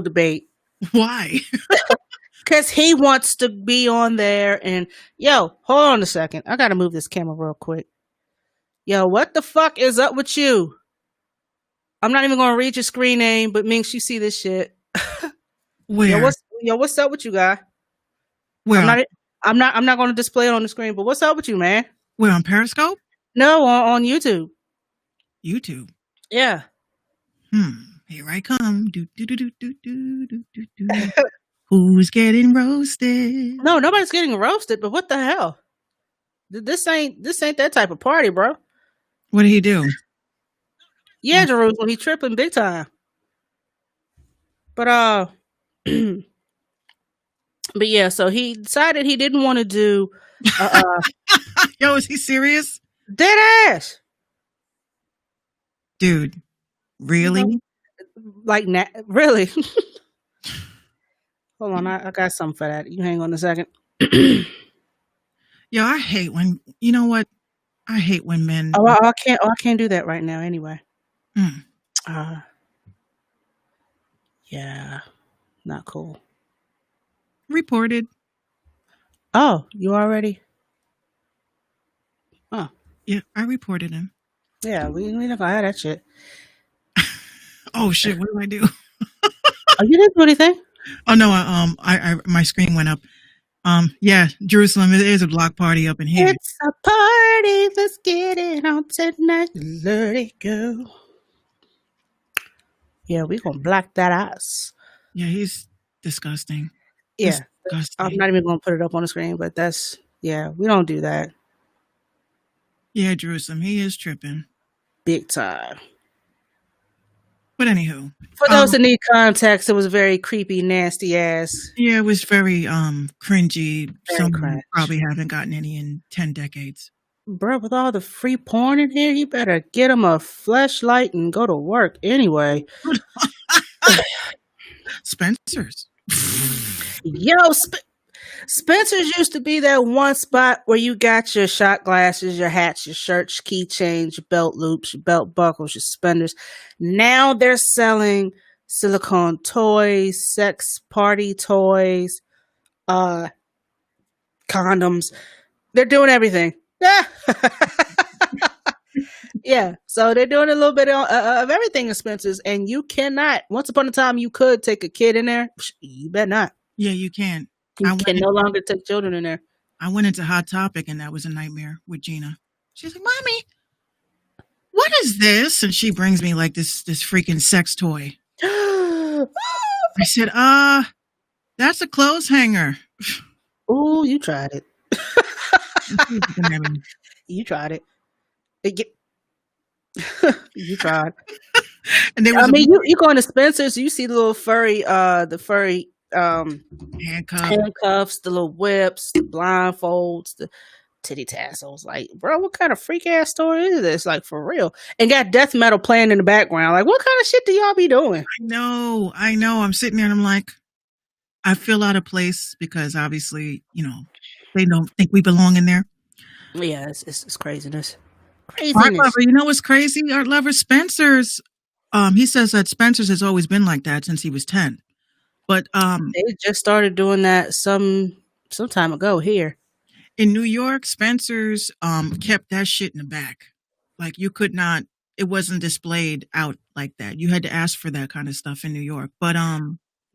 debate. Why? Because he wants to be on there. And yo, hold on a second. I gotta move this camera real quick. Yo, what the fuck is up with you? I'm not even gonna read your screen name, but Minx, you see this shit. Where? What's up with you, guy? Where? I'm not gonna display it on the screen, but what's up with you, man? Where, on Periscope? No, on YouTube. YouTube. Yeah. Here I come. Do, do, do, do, do, do, do, do, do. Who's getting roasted? No, nobody's getting roasted, but what the hell? This ain't that type of party, bro. What did he do? Yeah, Jerusalem, he tripping big time. But but yeah, so he decided he didn't want to do Yo, is he serious? dead ass. Dude, really? Like, really? Hold on, I got something for that. You hang on a second. Yo, I hate when, you know what? I hate when men. I can't do that right now anyway. Hmm. Yeah, not cool. Reported. Oh, you already? Oh, Yeah, I reported him. yeah, we not gonna have that shit. Oh shit, what do I do? Oh, you didn't do anything? Oh no, I my screen went up. Yeah, Jerusalem, it is a block party up in here. It's a party, let's get it on tonight. Let it go. Yeah, we gonna block that ass. Yeah, he's disgusting. Yeah, Disgusting. I'm not even gonna put it up on the screen, but we don't do that. Yeah, Jerusalem, he is tripping. Big time. But anywho, For those that need context, it was very creepy, nasty ass. yeah, it was very cringy. Very Some cringe. probably haven't gotten any in 10 decades. Bro, with all the free porn in here, you better get him a fleshlight and go to work anyway. Spencer's. Yo, Spencer's used to be that one spot where you got your shot glasses, your hats, your shirts, keychains, your belt loops, your belt buckles, your suspenders. Now they're selling silicone toys, sex party toys, condoms. They're doing everything. Yeah, so they're doing a little bit of everything in Spencer's, and you cannot. Once upon a time, you could take a kid in there. You better not. Yeah, you can. You can no longer take children in there. I went into Hot Topic and that was a nightmare with Gina. She's like, "Mommy, what is this?" And she brings me like this freaking sex toy. I said, that's a clothes hanger. Ooh, you tried it. You tried it. You tried. And there was you go into Spencer's, you see the little furry handcuffs, the little whips, the blindfolds, the titty tassels. Like, bro, what kind of freak ass store is this? Like, for real. And got death metal playing in the background. Like, what kind of shit do y'all be doing? I know. I'm sitting there and I'm like, I feel out of place because obviously, they don't think we belong in there. Yeah, it's craziness. Art Lover, you know what's crazy? Art Lover, Spencer's. He says that Spencer's has always been like that since he was 10. But they just started doing that some time ago here in New York. Spencer's kept that shit in the back. Like, you could not. It wasn't displayed out like that. You had to ask for that kind of stuff in New York. But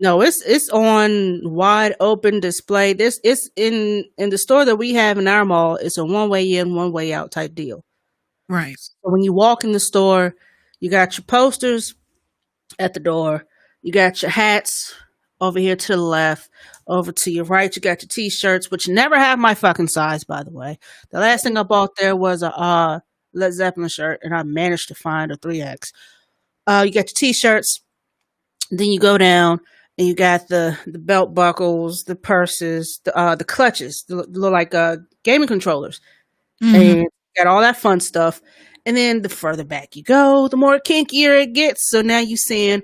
no, it's on wide open display. This it's in the store that we have in our mall. It's a one way in, one way out type deal. Right. So when you walk in the store, you got your posters at the door. You got your hats over here to the left. Over to your right, you got your t-shirts, which never have my fucking size, by the way. The last thing I bought there was a Led Zeppelin shirt, and I managed to find a 3X. You got your t-shirts. Then you go down, and you got the belt buckles, the purses, the clutches, the little like gaming controllers. Mm-hmm. And got all that fun stuff. And then the further back you go, the more kinkier it gets. So now you're seeing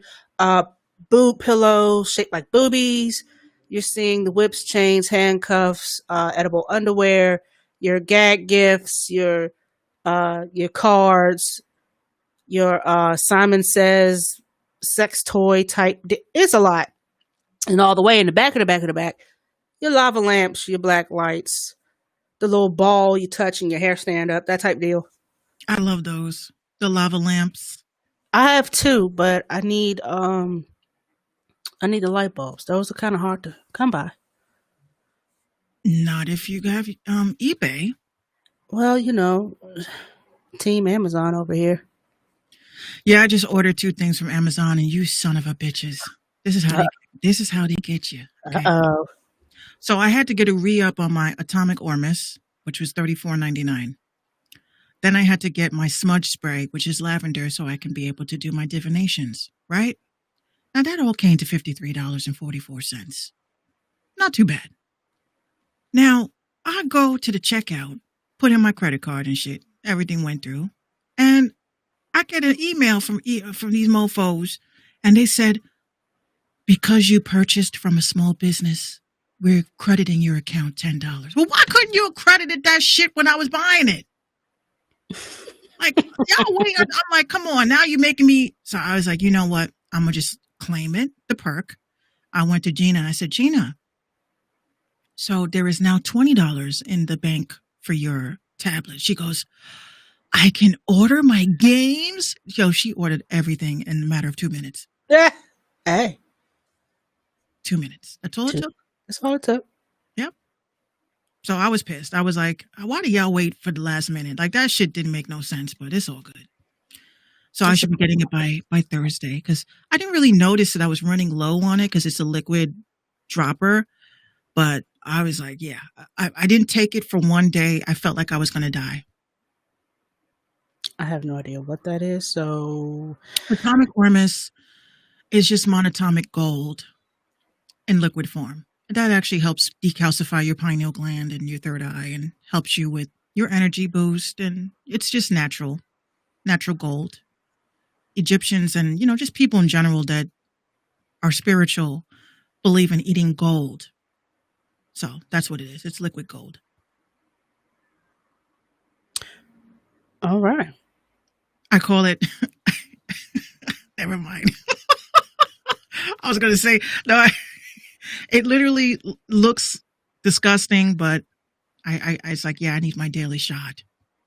boob pillows shaped like boobies. You're seeing the whips, chains, handcuffs, edible underwear, your gag gifts, your cards, your Simon Says sex toy type. It's a lot. And all the way in the back of the back, your lava lamps, your black lights, the little ball you touch and your hair stand up, that type deal. I love those. The lava lamps. I have two, but I need the light bulbs. Those are kind of hard to come by. Not if you have eBay. Well, Team Amazon over here. Yeah, I just ordered 2 things from Amazon, and you son of a bitches. This is how they get you. Okay? Uh-oh. So I had to get a re-up on my Atomic Ormus, which was $34.99. Then I had to get my smudge spray, which is lavender, so I can be able to do my divinations, right? Now that all came to $53.44. Not too bad. Now, I go to the checkout, put in my credit card and shit. Everything went through. And I get an email from these mofos, and they said, because you purchased from a small business, we're crediting your account $10. Well, why couldn't you have credited that shit when I was buying it? Like, y'all wait. I'm like, come on, now you're making me. So I was like, you know what? I'm going to just claim it, the perk. I went to Gina and I said, Gina, so there is now $20 in the bank for your tablet. She goes, I can order my games? Yo, she ordered everything in a matter of 2 minutes. Hey. 2 minutes. That's all it took. That's all it took. Yep. So I was pissed. I was like, why do y'all wait for the last minute? Like, that shit didn't make no sense, but it's all good. So I should be getting it by Thursday, because I didn't really notice that I was running low on it because it's a liquid dropper. But I was like, yeah, I didn't take it for one day. I felt like I was going to die. I have no idea what that is. So Atomic Ormus is just monatomic gold in liquid form. That actually helps decalcify your pineal gland and your third eye and helps you with your energy boost. And it's just natural gold. Egyptians and, just people in general that are spiritual believe in eating gold. So that's what it is. It's liquid gold. All right. I call it, never mind. I was going to say, no, it literally looks disgusting, but I it's like, yeah, I need my daily shot.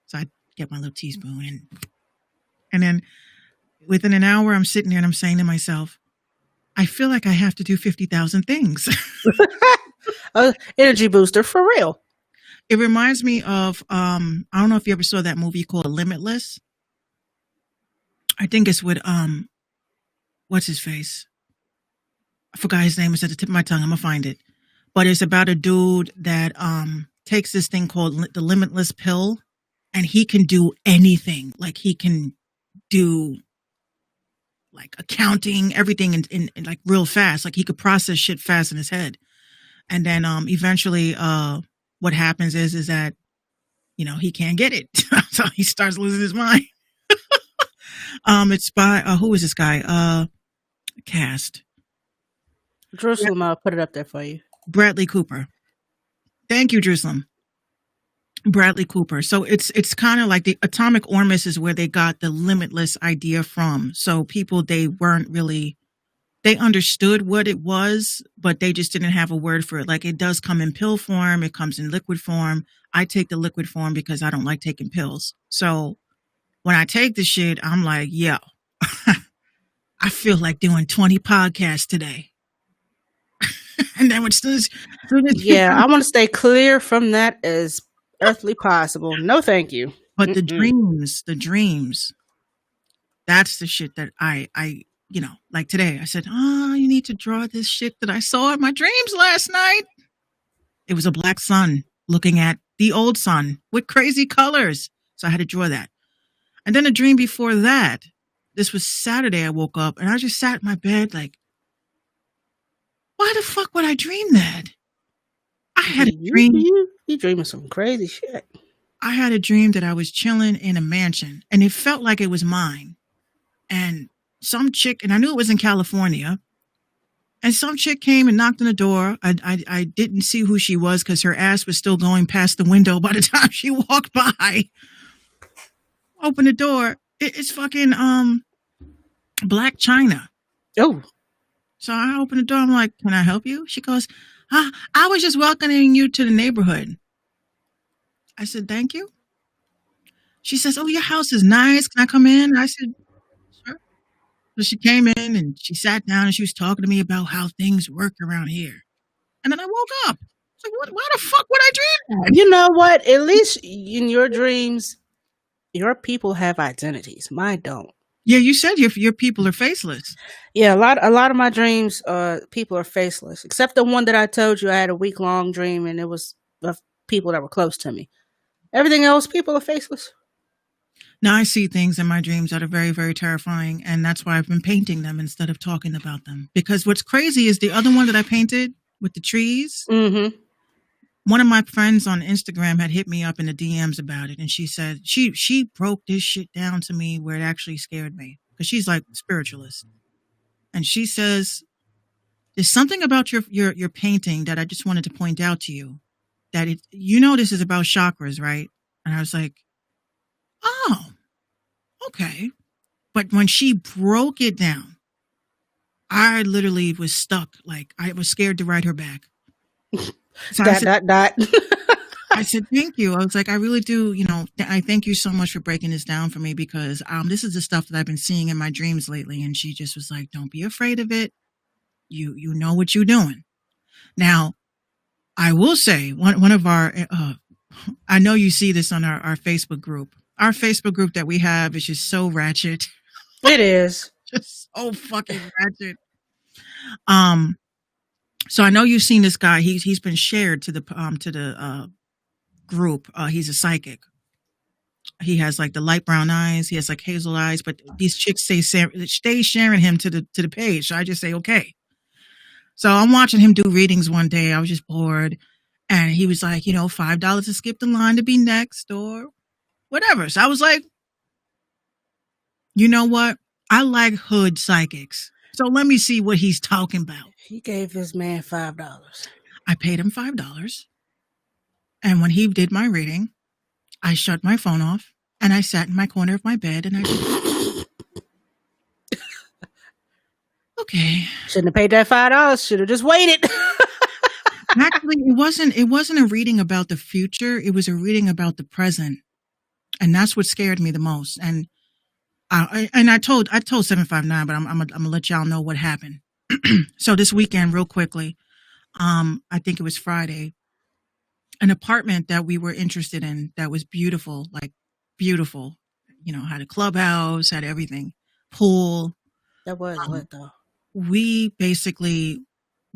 So I get my little teaspoon and then within an hour, I'm sitting there and I'm saying to myself, I feel like I have to do 50,000 things. Energy booster for real. It reminds me of, I don't know if you ever saw that movie called Limitless. I think it's with, what's his face? I forgot his name. It's at the tip of my tongue. I'm going to find it. But it's about a dude that takes this thing called the Limitless pill, and he can do anything. Like, he can do like accounting, everything in like real fast. Like, he could process shit fast in his head. And then eventually what happens is that, he can't get it. So he starts losing his mind. It's by, who is this guy? Cast. Jerusalem, I'll put it up there for you. Bradley Cooper. Thank you, Jerusalem. Bradley Cooper. So it's kind of like the Atomic Ormus is where they got the limitless idea from. So people, they understood what it was, but they just didn't have a word for it. Like, it does come in pill form. It comes in liquid form. I take the liquid form because I don't like taking pills. So when I take the shit, I'm like, yo, I feel like doing 20 podcasts today. And then yeah, I want to stay clear from that as earthly possible. No, thank you. But the dreams, that's the shit that I like today, I said, you need to draw this shit that I saw in my dreams last night. It was a black sun looking at the old sun with crazy colors. So I had to draw that. And then a dream before that, this was Saturday, I woke up and I just sat in my bed like, why the fuck would I dream that? I had a dream. You dreaming some crazy shit. I had a dream that I was chilling in a mansion and it felt like it was mine. And some chick, and I knew it was in California, and some chick came and knocked on the door. I didn't see who she was because her ass was still going past the window by the time she walked by. Open the door. It's fucking Black China. Oh. So I open the door. I'm like, can I help you? She goes, I was just welcoming you to the neighborhood. I said, thank you. She says, oh, your house is nice. Can I come in? I said, sure. So she came in and she sat down and she was talking to me about how things work around here. And then I woke up. It's like, what? Why the fuck would I dream that? You know what? At least in your dreams, your people have identities. Mine don't. Yeah, you said your people are faceless. Yeah, a lot of my dreams, people are faceless. Except the one that I told you I had a week long dream, and it was of people that were close to me. Everything else, people are faceless. Now I see things in my dreams that are very, very terrifying, and that's why I've been painting them instead of talking about them. Because what's crazy is the other one that I painted with the trees. Mm-hmm. One of my friends on Instagram had hit me up in the DMs about it, and she said she broke this shit down to me where it actually scared me, because she's like spiritualist, and she says there's something about your painting that I just wanted to point out to you, that this is about chakras, right? And I was like, oh, okay. But when she broke it down, I literally was stuck. Like, I was scared to write her back. So I said, thank you. I was like, I really do, I thank you so much for breaking this down for me, because this is the stuff that I've been seeing in my dreams lately. And she just was like, don't be afraid of it. You know what you're doing. Now, I will say one of our, I know you see this on our Facebook group. Our Facebook group that we have is just so ratchet. It is. Just so fucking ratchet. So I know you've seen this guy. He's been shared to the group. He's a psychic. He has like the light brown eyes. He has like hazel eyes. But these chicks stay sharing him to the page. So I just say okay. So I'm watching him do readings one day. I was just bored, and he was like, $5 to skip the line to be next or whatever. So I was like, you know what? I like hood psychics. So let me see what he's talking about. He gave this man $5. I paid him $5. And when he did my reading, I shut my phone off and I sat in my corner of my bed and I said, okay. Shouldn't have paid that $5. Should have just waited. Actually, it wasn't a reading about the future. It was a reading about the present. And that's what scared me the most. And I told 759, but I'm gonna let y'all know what happened. So this weekend, real quickly, I think it was Friday, an apartment that we were interested in that was beautiful, like beautiful, had a clubhouse, had everything, pool. That was what though? We basically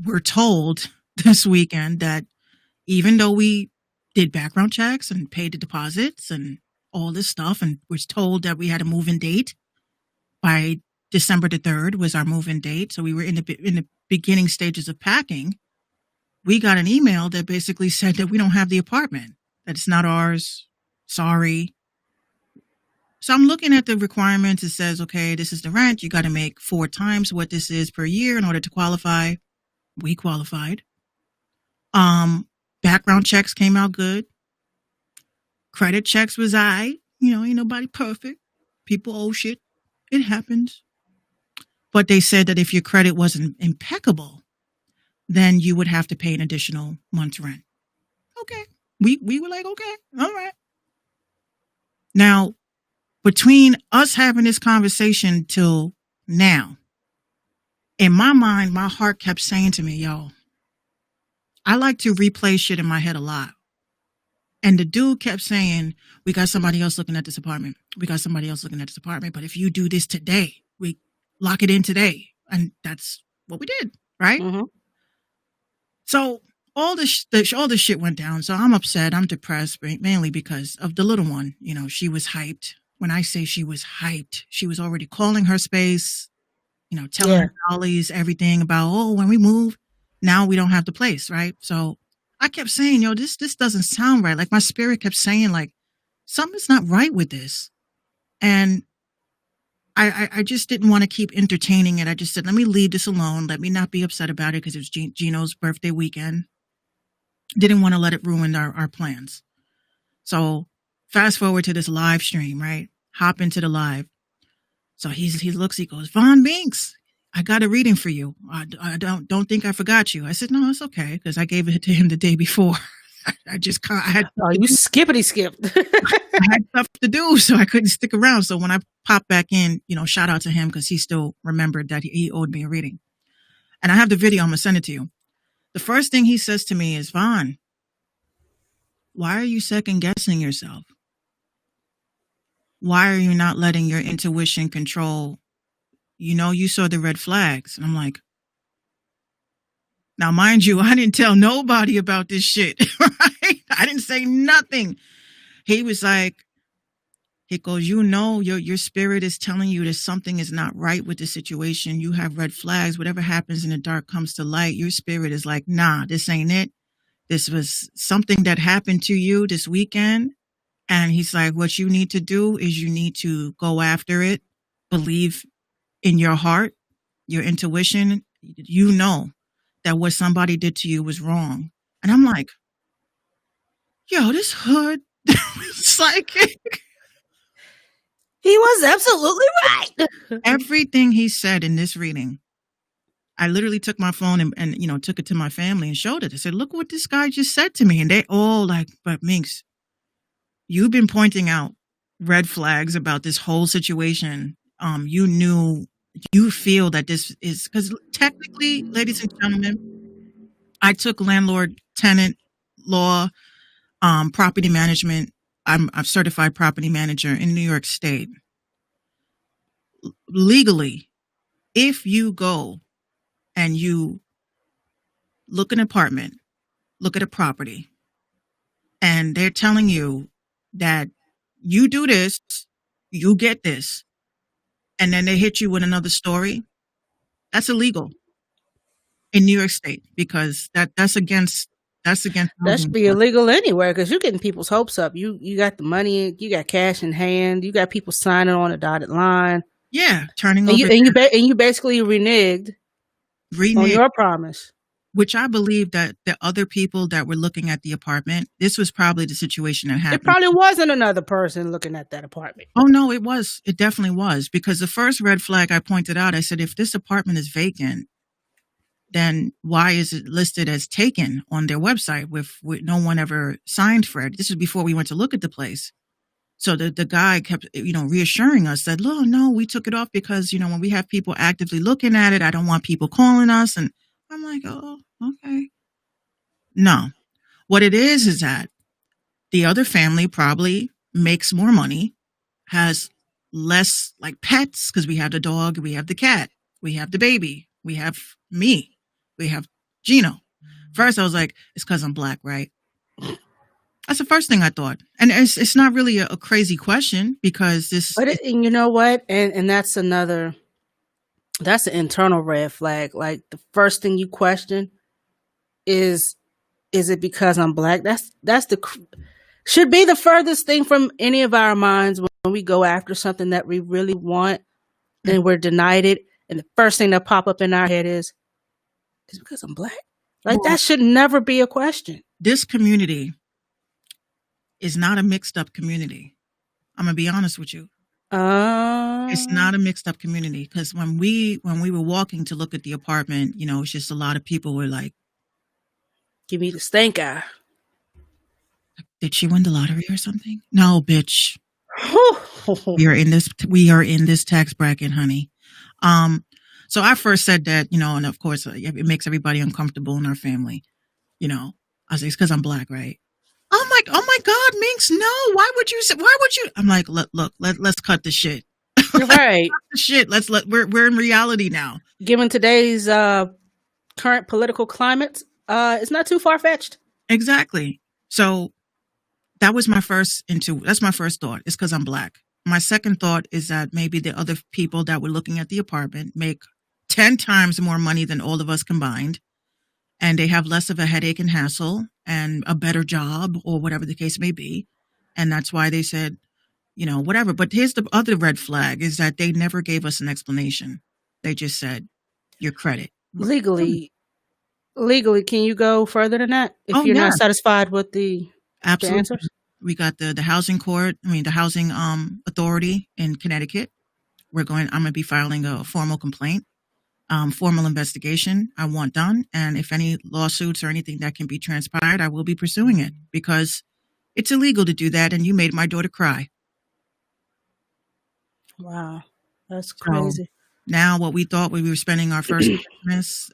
were told this weekend that even though we did background checks and paid the deposits and all this stuff, and was told that we had a move-in date by December the 3rd was our move-in date. So we were in the beginning stages of packing. We got an email that basically said that we don't have the apartment, that it's not ours. Sorry. So I'm looking at the requirements. It says, okay, this is the rent. You got to make 4 times what this is per year in order to qualify. We qualified. Background checks came out good. Credit checks was ain't nobody perfect. People owe shit. It happens. But they said that if your credit wasn't impeccable, then you would have to pay an additional month's rent. Okay. We were like, okay, all right. Now, between us having this conversation till now, in my mind, my heart kept saying to me, yo, I like to replay shit in my head a lot. And the dude kept saying, we got somebody else looking at this apartment. We got somebody else looking at this apartment. But if you do this today, we lock it in today. And that's what we did, right? Mm-hmm. So all this shit went down. So I'm upset. I'm depressed, mainly because of the little one. She was hyped. When I say she was hyped, she was already calling her space, telling her dollies everything about, when we move, now we don't have the place, right? So I kept saying, this doesn't sound right. Like my spirit kept saying, like, something's not right with this. And I just didn't want to keep entertaining it. I just said, let me leave this alone. Let me not be upset about it because it was Gino's birthday weekend. Didn't want to let it ruin our plans. So fast forward to this live stream, right? Hop into the live. So he looks, he goes, Von Binks, I got a reading for you. I don't think I forgot you. I said, no, it's okay, because I gave it to him the day before. I had Oh, you skippity skipped. I had stuff to do, so I couldn't stick around. So when I popped back in, shout out to him because he still remembered that he owed me a reading. And I have the video. I'm gonna send it to you. The first thing he says to me is, Vaughn, why are you second guessing yourself? Why are you not letting your intuition control? You saw the red flags. And I'm like, now, mind you, I didn't tell nobody about this shit, right? I didn't say nothing. He was like, he goes, your spirit is telling you that something is not right with the situation. You have red flags. Whatever happens in the dark comes to light. Your spirit is like, nah, this ain't it. This was something that happened to you this weekend. And he's like, what you need to do is you need to go after it. Believe in your heart, your intuition. That what somebody did to you was wrong. And I'm like, yo, this hood psychic. He was absolutely right. Everything he said in this reading, I literally took my phone and took it to my family and showed it. I said, look what this guy just said to me. And they all like, but Minx, you've been pointing out red flags about this whole situation. You feel that this is, because technically, ladies and gentlemen, I took landlord tenant law, property management. I'm a certified property manager in New York State. Legally, if you go and you look at an apartment, look at a property, and they're telling you that you do this, you get this, and then they hit you with another story, that's illegal in New York State, because that's against that should be illegal anywhere, because you're getting people's hopes up. You got the money, you got cash in hand, you got people signing on a dotted line. Yeah, turning and over. You basically reneged on your promise. Which I believe that the other people that were looking at the apartment, this was probably the situation that happened. It probably wasn't another person looking at that apartment. Oh, no, it was. It definitely was. Because the first red flag I pointed out, I said, if this apartment is vacant, then why is it listed as taken on their website with no one ever signed for it? This was before we went to look at the place. So the guy kept, reassuring us that, oh, no, we took it off because, when we have people actively looking at it, I don't want people calling us. And I'm like, oh, okay. No, what it is that the other family probably makes more money, has less like pets, because we have the dog, we have the cat, we have the baby, we have me, we have Gino. First, I was like, it's because I'm black, right? That's the first thing I thought. And it's not really a crazy question, because this... But you know what? And that's an internal red flag. Like, the first thing you question is it because I'm black? Should be the furthest thing from any of our minds when we go after something that we really want and we're denied it. And the first thing that pop up in our head is because I'm black? Like, that should never be a question. This community is not a mixed up community. I'm going to be honest with you. It's not a mixed up community, because when we were walking to look at the apartment, it's just a lot of people were like, give me the stank eye. Did she win the lottery or something? No, bitch. We are in this tax bracket, honey. So I first said that, and of course it makes everybody uncomfortable in our family. I was like, it's because I'm black, right? I'm like, oh my God, Minx, no, why would you? I'm like, let's cut the shit. Right. The shit. We're in reality now. Given today's current political climate, it's not too far-fetched. Exactly. So that was that's my first thought. It's because I'm black. My second thought is that maybe the other people that were looking at the apartment make 10 times more money than all of us combined, and they have less of a headache and hassle and a better job, or whatever the case may be. And that's why they said, whatever. But here's the other red flag, is that they never gave us an explanation. They just said, your credit. Legally, can you go further than that if you're not satisfied with the answers? We got the housing court. The housing authority in Connecticut. I'm going to be filing a formal complaint. formal investigation I want done. And if any lawsuits or anything that can be transpired, I will be pursuing it because it's illegal to do that. And you made my daughter cry. Wow. That's So crazy. now what we thought we were spending our first Christmas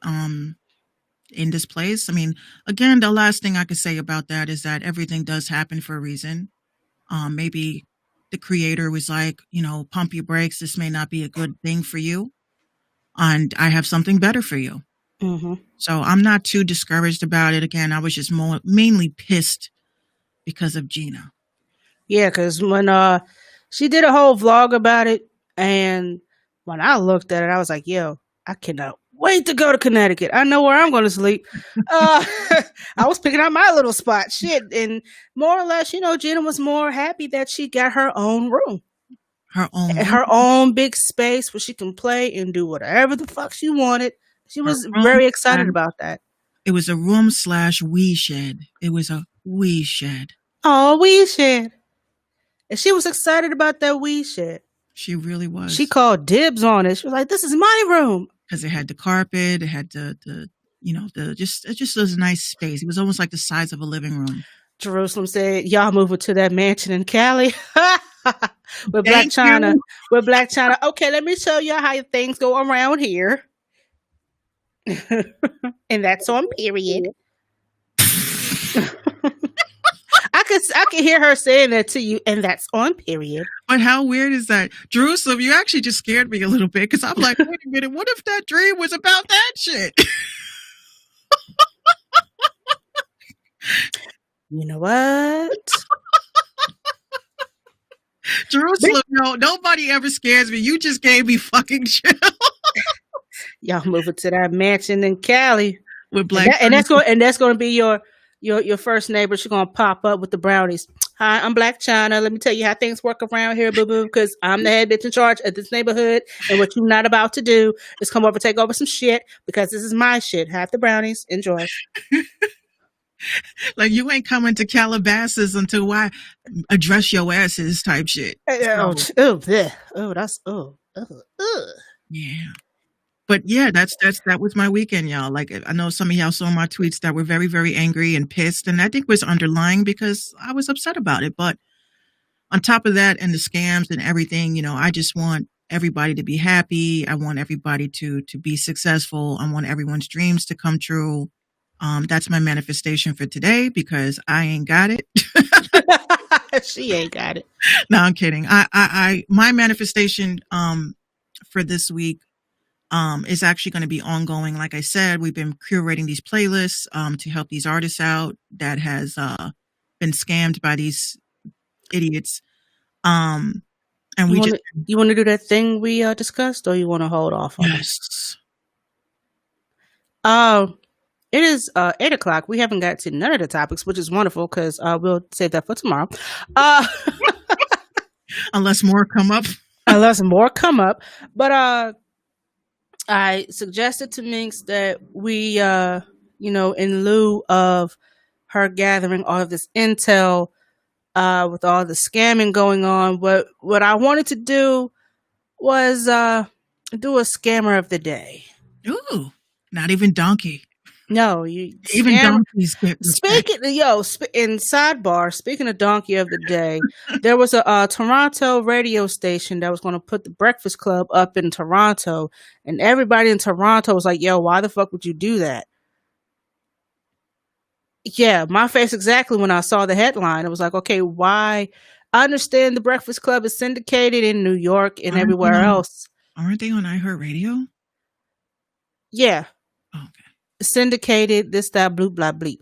in this place. I mean, again, the last thing I could say about that is that everything does happen for a reason. Maybe the creator was like, pump your brakes. This may not be a good thing for you. And I have something better for you. Mm-hmm. So I'm not too discouraged about it. Again, I was just mainly pissed because of Gina. Yeah, because when she did a whole vlog about it, and when I looked at it, I was like, yo, I cannot wait to go to Connecticut. I know where I'm going to sleep. I was picking out my little spot. Shit. And more or less, Gina was more happy that she got her own room. Her own big space where she can play and do whatever the fuck she wanted. She was very excited about that. It was a room/wee shed. It was a wee shed. Oh, wee shed. And she was excited about that wee shed. She really was. She called dibs on it. She was like, this is my room. Because it had the carpet, it had it just was a nice space. It was almost like the size of a living room. Jerusalem said, y'all moving to that mansion in Cali. With Black China. With Black China. Okay, let me show you how things go around here. And that's on period. I can hear her saying that to you, and that's on period. But how weird is that? Jerusalem, you actually just scared me a little bit because I'm like, wait a minute, what if that dream was about that shit? You know what? Jerusalem, no, nobody ever scares me. You just gave me fucking chill. Y'all moving to that mansion in Cali with Black, and that's going to be your first neighbor. She's gonna pop up with the brownies. Hi, I'm Black China. Let me tell you how things work around here, boo boo. Because I'm the head bitch in charge of this neighborhood, and what you're not about to do is come over, take over some shit because this is my shit. Have the brownies, enjoy. Like you ain't coming to Calabasas until I address your asses type shit. Yeah. But yeah, that was my weekend, y'all. Like I know some of y'all saw my tweets that were very, very angry and pissed, and I think was underlying because I was upset about it. But on top of that, and the scams and everything, I just want everybody to be happy. I want everybody to be successful. I want everyone's dreams to come true. That's my manifestation for today because I ain't got it. She ain't got it. No, I'm kidding. My manifestation for this week is actually going to be ongoing. Like I said, we've been curating these playlists to help these artists out that has been scammed by these idiots. And you want to do that thing we discussed, or you want to hold off on it? It is 8:00. We haven't got to none of the topics, which is wonderful because we'll save that for tomorrow. Unless more come up. But I suggested to Minx that we, in lieu of her gathering all of this intel, with all the scamming going on, what I wanted to do was do a scammer of the day. Ooh, not even Donkey. No, even donkeys get in sidebar. Speaking of Donkey of the Day, there was a Toronto radio station that was going to put the Breakfast Club up in Toronto, and everybody in Toronto was like, "Yo, why the fuck would you do that?" Yeah, my face exactly when I saw the headline. It was like, okay, why? I understand the Breakfast Club is syndicated in New York and everywhere else. Aren't they on iHeartRadio? Yeah. Oh, okay. Syndicated, this, that, bloop, blah, bleep.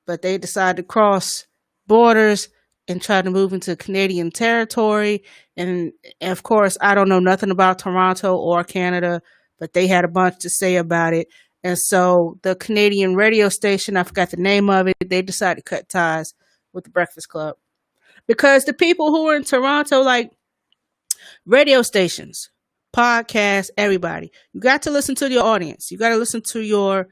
But they decided to cross borders and try to move into Canadian territory. And of course, I don't know nothing about Toronto or Canada, but they had a bunch to say about it. And so the Canadian radio station, I forgot the name of it, they decided to cut ties with the Breakfast Club. Because the people who are in Toronto, like radio stations, podcasts, everybody, you got to listen to your audience. You got to listen to your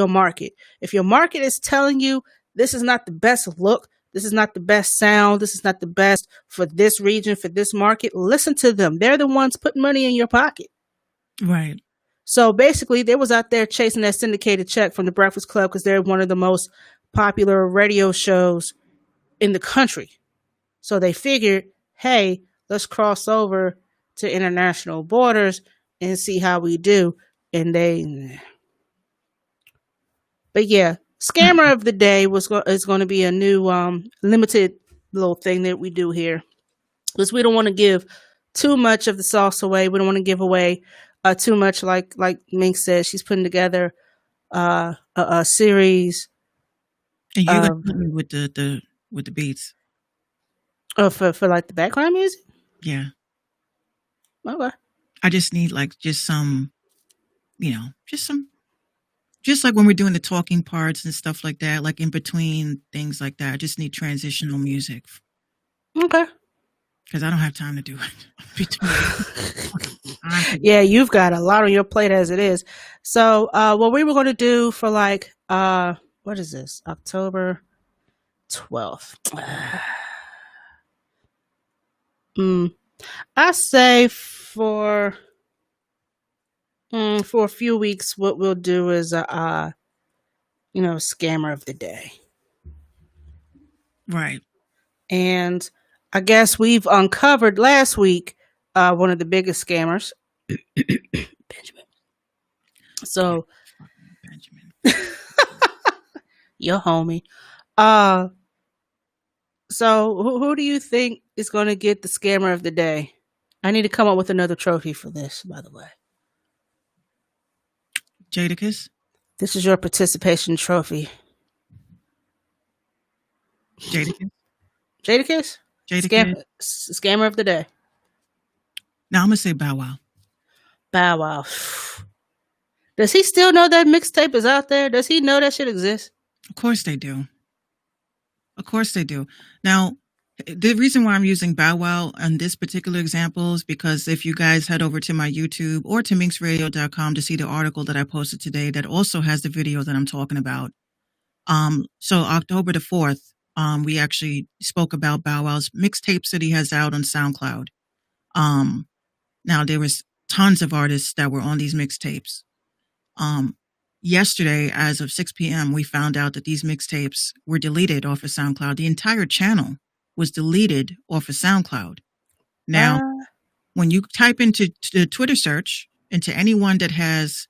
market. If your market is telling you this is not the best look, this is not the best sound, this is not the best for this region, for this market, listen to them. They're the ones putting money in your pocket. Right. So basically, they was out there chasing that syndicated check from the Breakfast Club because they're one of the most popular radio shows in the country. So they figured, hey, let's cross over to international borders and see how we do. And but yeah, scammer of the day is going to be a new limited little thing that we do here because we don't want to give too much of the sauce away. We don't want to give away too much. Like Mink said, she's putting together a series. And you got me with the beats. Oh, for like the background music. Yeah. Okay. I just need like just some, just like when we're doing the talking parts and stuff like that, like in between things like that. I just need transitional music. Okay. Because I don't have time to do it between. Yeah, you've got a lot on your plate as it is. So, what we were going to do for like, what is this? October 12th. I say for a few weeks, what we'll do is scammer of the day. Right. And I guess we've uncovered last week one of the biggest scammers, Benjamin. So, Benjamin, your homie. So who do you think is going to get the scammer of the day? I need to come up with another trophy for this, by the way. Jadakiss. This is your participation trophy. Jadakiss. Jadakiss? Scammer of the day. Now I'm going to say Bow Wow. Bow Wow. Does he still know that mixtape is out there? Does he know that shit exists? Of course they do. Of course they do. Now, the reason why I'm using Bow Wow on this particular example is because if you guys head over to my YouTube or to minxradio.com to see the article that I posted today that also has the video that I'm talking about. So October the 4th, we actually spoke about Bow Wow's mixtapes that he has out on SoundCloud. Now there was tons of artists that were on these mixtapes. Yesterday, as of 6 p.m., we found out that these mixtapes were deleted off of SoundCloud. The entire channel was deleted off of SoundCloud. Now, when you type into the Twitter search, into anyone that has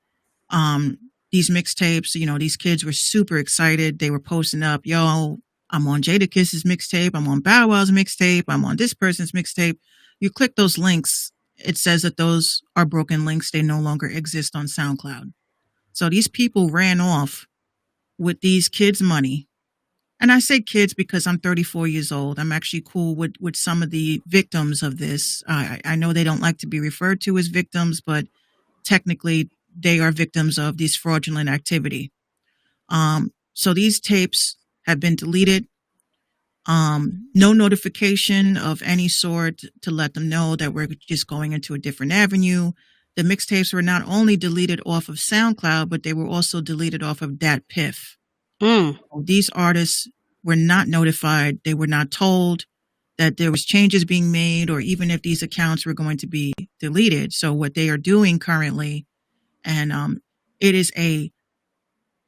these mixtapes, these kids were super excited. They were posting up, yo, I'm on Jadakiss's mixtape. I'm on Bow Wow's mixtape. I'm on this person's mixtape. You click those links. It says that those are broken links. They no longer exist on SoundCloud. So these people ran off with these kids' money. And I say kids because I'm 34 years old. I'm actually cool with some of the victims of this. I know they don't like to be referred to as victims, but technically they are victims of this fraudulent activity. So these tapes have been deleted. No notification of any sort to let them know that we're just going into a different avenue. The mixtapes were not only deleted off of SoundCloud, but they were also deleted off of DatPiff. These artists were not notified. They were not told that there was changes being made or even if these accounts were going to be deleted. So what they are doing currently, and it is a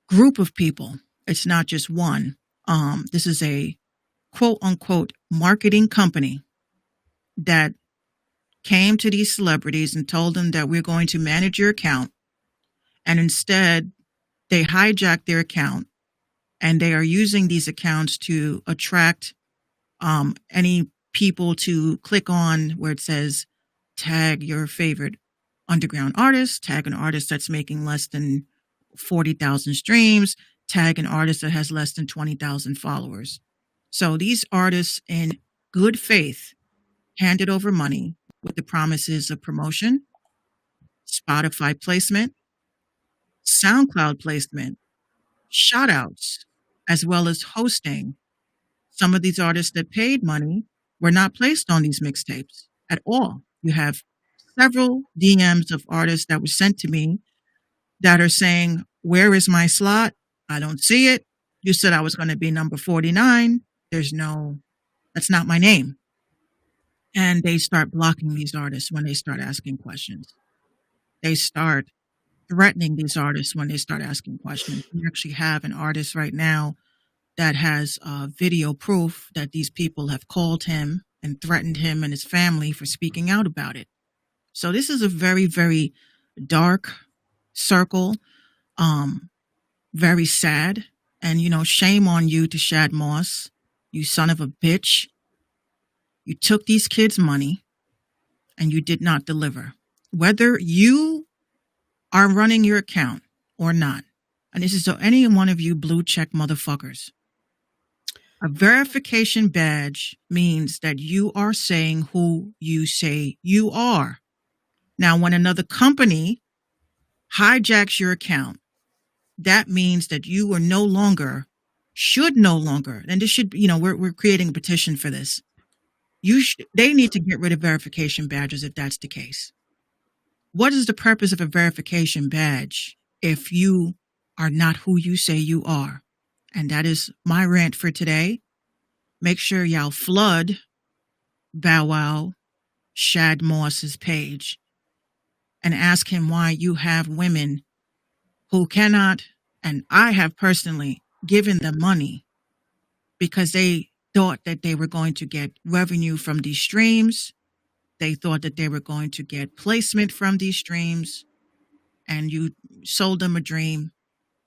group of people. It's not just one. This is a quote unquote marketing company that came to these celebrities and told them that we're going to manage your account. And instead, they hijacked their account and they are using these accounts to attract any people to click on where it says tag your favorite underground artist, tag an artist that's making less than 40,000 streams, tag an artist that has less than 20,000 followers. So these artists in good faith handed over money with the promises of promotion, Spotify placement, SoundCloud placement, shout outs, as well as hosting. Some of these artists that paid money were not placed on these mixtapes at all. You have several DMs of artists that were sent to me that are saying, where is my slot? I don't see it. You said I was going to be number 49. That's not my name. And they start blocking these artists when they start asking questions. They start threatening these artists when they start asking questions. We actually have an artist right now that has video proof that these people have called him and threatened him and his family for speaking out about it. So this is a very, very dark circle, very sad. And, shame on you, Tashad Moss, you son of a bitch. You took these kids' money and you did not deliver. Whether you are running your account or not, and this is to any one of you blue check motherfuckers, a verification badge means that you are saying who you say you are. Now, when another company hijacks your account, that means that you are should no longer, and this should, we're creating a petition for this. They need to get rid of verification badges if that's the case. What is the purpose of a verification badge if you are not who you say you are? And that is my rant for today. Make sure y'all flood Bow Wow Shad Moss's page and ask him why you have women who cannot, and I have personally given them money because they thought that they were going to get revenue from these streams. They thought that they were going to get placement from these streams, and you sold them a dream,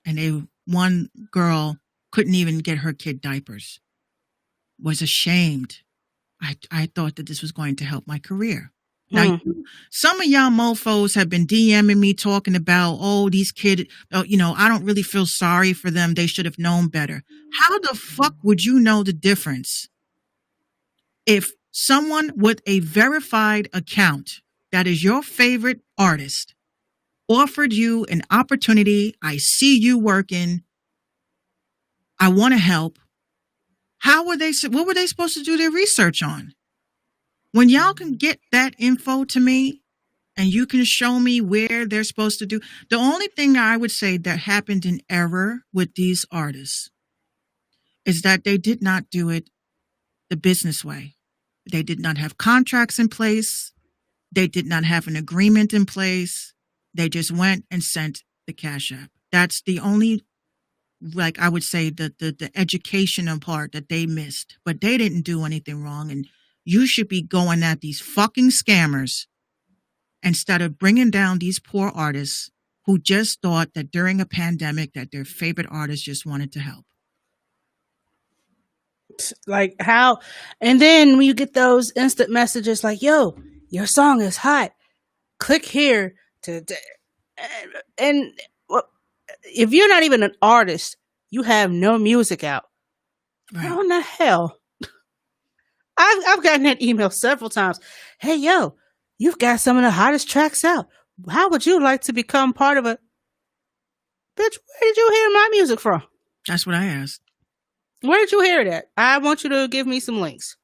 and one girl couldn't even get her kid diapers, was ashamed. I thought that this was going to help my career. Now, some of y'all mofos have been DMing me talking about, these kids, I don't really feel sorry for them. They should have known better. How the fuck would you know the difference if someone with a verified account that is your favorite artist offered you an opportunity? I see you working. I want to help. What were they supposed to do their research on? When y'all can get that info to me and you can show me where they're supposed to do, the only thing I would say that happened in error with these artists is that they did not do it the business way. They did not have contracts in place. They did not have an agreement in place. They just went and sent the Cash App. That's the only, I would say, the educational part that they missed. But they didn't do anything wrong. And you should be going at these fucking scammers instead of bringing down these poor artists who just thought that during a pandemic that their favorite artist just wanted to help. Like how, and then when you get those instant messages like, yo, your song is hot, click here and if you're not even an artist, you have no music out. Right. How in the hell? I've gotten that email several times. Hey, yo, you've got some of the hottest tracks out. How would you like to become part of a... Bitch, where did you hear my music from? That's what I asked. Where did you hear it at? I want you to give me some links.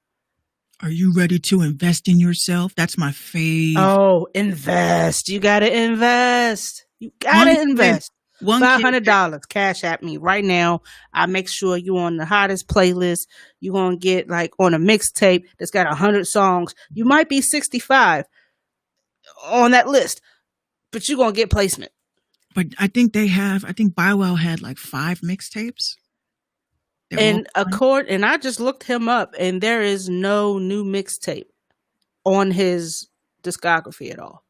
Are you ready to invest in yourself? That's my favorite. Oh, invest. You got to invest. You got to invest. $500 Cash at me right now. I make sure you on the hottest playlist. You're going to get on a mixtape that's got 100 songs. You might be 65 on that list, but you're going to get placement. But I think Bow Wow had 5 mixtapes. And I just looked him up, and there is no new mixtape on his discography at all.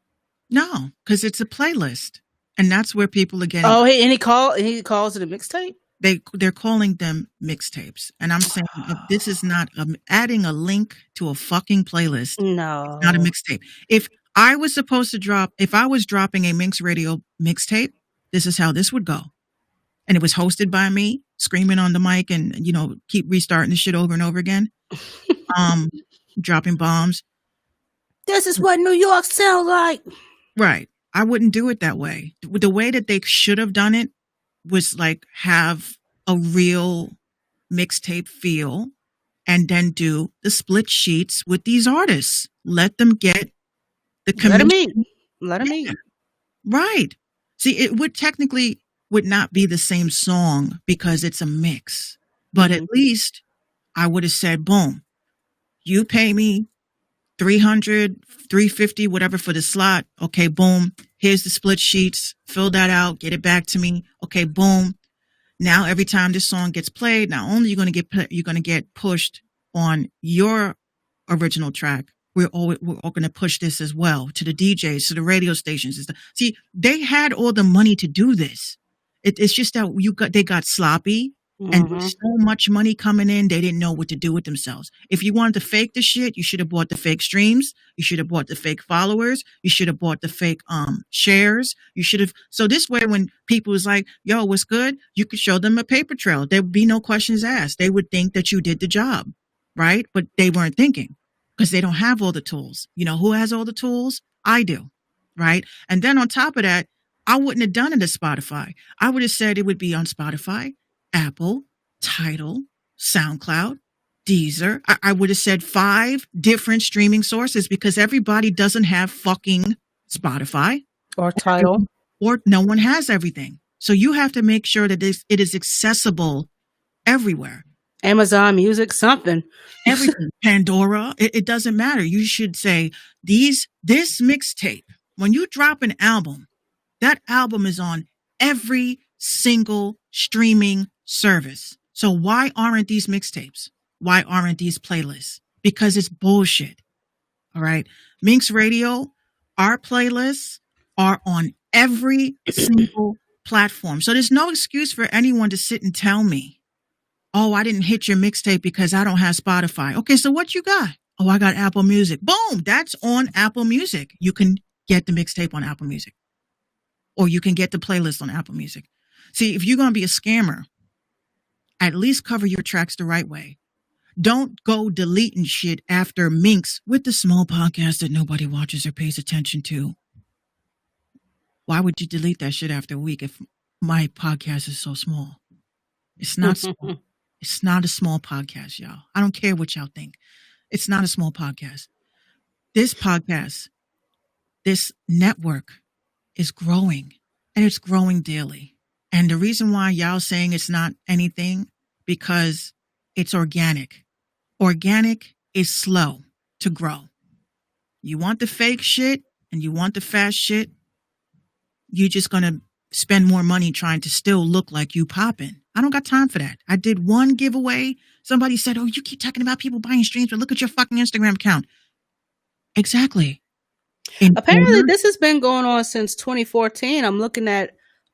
No, because it's a playlist. And that's where people are getting. Oh, hey, and he calls it a mixtape? They're calling them mixtapes. And I'm saying this is not adding a link to a fucking playlist. No. It's not a mixtape. If I was dropping a Minx Radio mixtape, this is how this would go. And it was hosted by me, screaming on the mic and, keep restarting the shit over and over again. Dropping bombs. This is what New York sounds like. Right. I wouldn't do it that way. The way that they should have done it was have a real mixtape feel and then do the split sheets with these artists. Let them get the commission. Let them eat. Right. See, it would not be the same song because it's a mix. But at least I would have said, boom, you pay me $300, $350, whatever for the slot. Okay, boom. Here's the split sheets. Fill that out. Get it back to me. Okay, boom. Now every time this song gets played, not only you're going to get pushed on your original track, we're all going to push this as well to the DJs, to the radio stations. See, they had all the money to do this. It's just that they got sloppy. And with so much money coming in, they didn't know what to do with themselves. If you wanted to fake the shit, you should have bought the fake streams. You should have bought the fake followers. You should have bought the fake shares. You should have. So this way, when people was like, yo, what's good? You could show them a paper trail. There would be no questions asked. They would think that you did the job, right? But they weren't thinking because they don't have all the tools. You know, who has all the tools? I do, right? And then on top of that, I wouldn't have done it as Spotify. I would have said it would be on Spotify, Apple, Tidal, SoundCloud, Deezer. I would have said 5 different streaming sources because everybody doesn't have fucking Spotify or Tidal, or no one has everything. So you have to make sure that it is accessible everywhere. Amazon Music, something, everything, Pandora. It doesn't matter. You should say this mixtape. When you drop an album, that album is on every single streaming service. So why aren't these mixtapes? Why aren't these playlists? Because it's bullshit. All right. Minx Radio, our playlists are on every single platform. So there's no excuse for anyone to sit and tell me, oh, I didn't hit your mixtape because I don't have Spotify. Okay, so what you got? Oh, I got Apple Music. Boom, that's on Apple Music. You can get the mixtape on Apple Music. Or you can get the playlist on Apple Music. See, if you're going to be a scammer, at least cover your tracks the right way. Don't go deleting shit after Minx with the small podcast that nobody watches or pays attention to. Why would you delete that shit after a week if my podcast is so small? It's not small. It's not a small podcast, y'all. I don't care what y'all think. It's not a small podcast. This podcast, this network is growing, and it's growing daily. And the reason why y'all saying it's not anything, because it's organic. Organic is slow to grow. You want the fake shit and you want the fast shit, you're just going to spend more money trying to still look like you popping. I don't got time for that. I did one giveaway. Somebody said, oh, you keep talking about people buying streams, but look at your fucking Instagram account. Exactly. Apparently, this has been going on since 2014. I'm looking at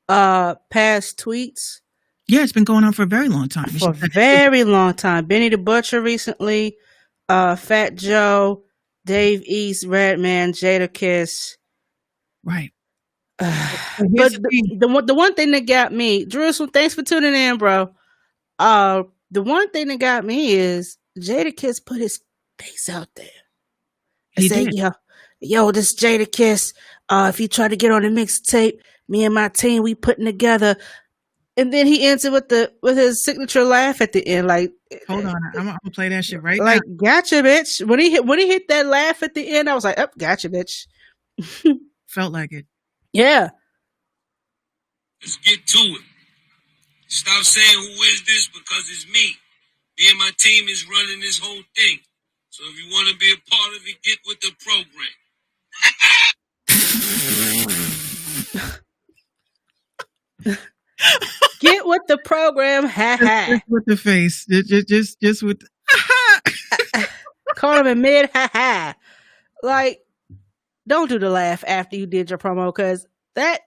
past tweets. Yeah, it's been going on for a very long time. For a very long time. Benny the Butcher recently, Fat Joe, Dave East, Redman, Jadakiss. Right. But the one thing that got me, Jerusalem, thanks for tuning in, bro. The one thing that got me is Jadakiss put his face out there. He said, yo, this Jadakiss. If you try to get on the mixtape, me and my team, we putting together. And then he answered with his signature laugh at the end. Like, hold on, I'm gonna play that shit right like, now. Gotcha, bitch. When he hit that laugh at the end, I was like, oh, gotcha, bitch. Felt like it. Yeah. Let's get to it. Stop saying who is this because it's me. Me and my team is running this whole thing. So if you want to be a part of it, get with the program. Get with the program, Just with the face, just with. Call him in mid, Like, don't do the laugh after you did your promo, because that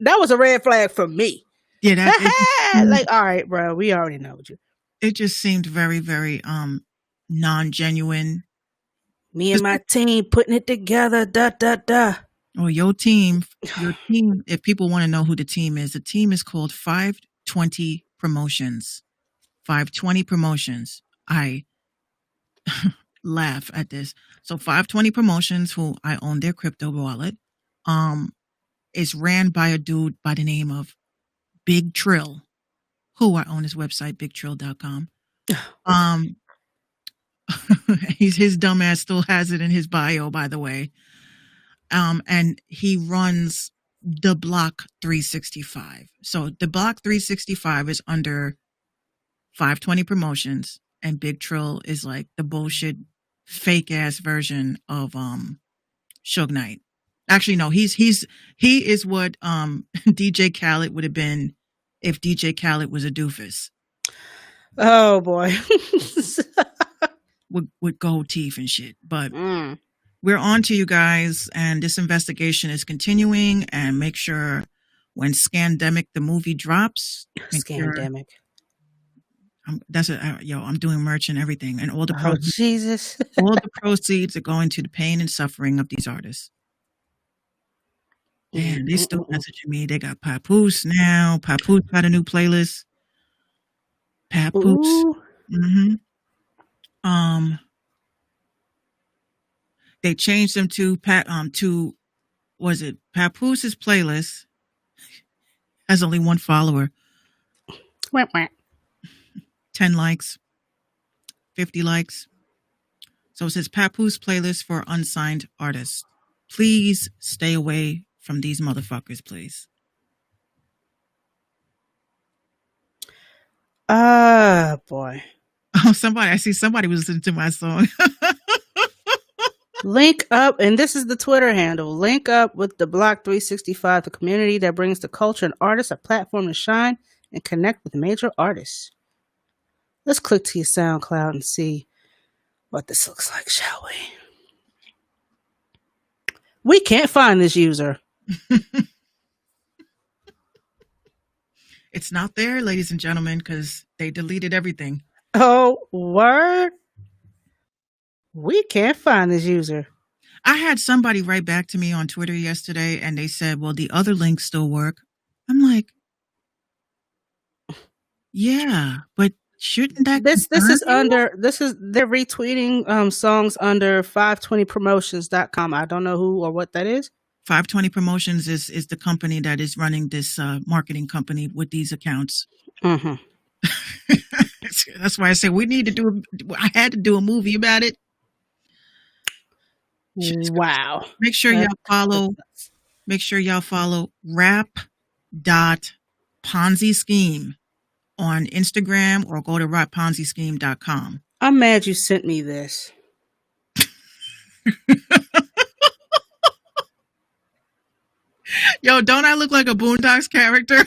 was a red flag for me. Yeah, that like, all right, bro, we already know you. It just seemed very, very non-genuine. Me and my team putting it together. Oh, your team. If people want to know who the team is called 520 Promotions. 520 Promotions. I laugh at this. So 520 Promotions, who I own their crypto wallet, is ran by a dude by the name of Big Trill, who I own his website, bigtrill.com. His dumbass still has it in his bio, by the way. And he runs the Block 365. So the Block 365 is under 520 Promotions, and Big Trill is like the bullshit fake ass version of Suge Knight. Actually, no, he is what DJ Khaled would have been if DJ Khaled was a doofus Oh boy. with gold teeth and shit. But Mm. we're on to you guys, and this investigation is continuing. And make sure when Scandemic the movie drops, make sure Scandemic. I'm doing merch and everything, and all the Oh Jesus. all the proceeds are going to the pain and suffering of these artists. And they still messaging me. They got Papoose now. Papoose got a new playlist. Papoose. Ooh. They changed them to was it Papoose's playlist has only one follower, Wah, wah. 10 likes, 50 likes. So it says Papoose playlist for unsigned artists. Please stay away from these motherfuckers, please. Boy. Oh, I see somebody was listening to my song. Link up, and this is the Twitter handle. Link up with the Block 365, the community that brings the culture and artists a platform to shine and connect with major artists. Let's click to your SoundCloud and see what this looks like, shall we? We can't find this user. It's not there, ladies and gentlemen, because they deleted everything. Oh, word? We can't find this user. I had somebody write back to me on Twitter yesterday, and they said, well, the other links still work. I'm like, yeah, but shouldn't that This is concern you? they're retweeting songs under 520promotions.com. I don't know who or what that is. 520 Promotions is the company that is running this marketing company with these accounts. Mm-hmm. That's why I said I had to do a movie about it. Wow. Make sure y'all follow rap.ponzi scheme on Instagram, or go to rapponzischeme.com. I'm mad you sent me this. Yo, don't I look like a Boondocks character?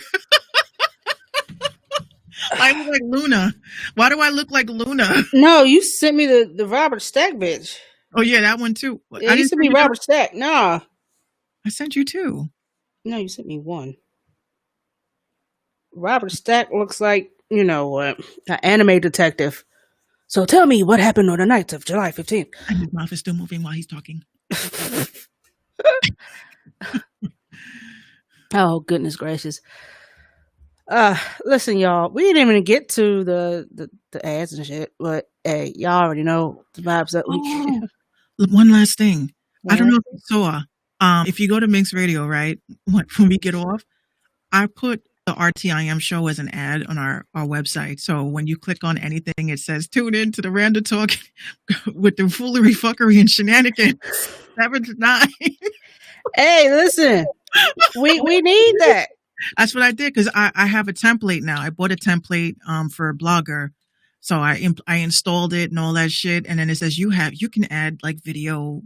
I look like Luna. Why do I look like Luna? No, you sent me the Robert Stack bitch. Oh yeah, that one too. Yeah, you sent me Robert Stack. Nah. I sent you two. No, you sent me one. Robert Stack looks like, you know what, an anime detective. So tell me what happened on the night of July 15th. And his mouth is still moving while he's talking. Oh, goodness gracious. Listen, y'all, we didn't even get to the ads and shit, but hey, y'all already know the vibes that we One last thing. Yeah. I don't know if you saw. If you go to Minx Radio, right, when we get off, I put the RTIM show as an ad on our website. So when you click on anything, it says tune in to the Random Talk with the foolery, fuckery, and shenanigans 7 to 9. Hey, listen, we need that. That's what I did, because I have a template now. I bought a template for Blogger. So I installed it and all that shit. And then it says you can add like video,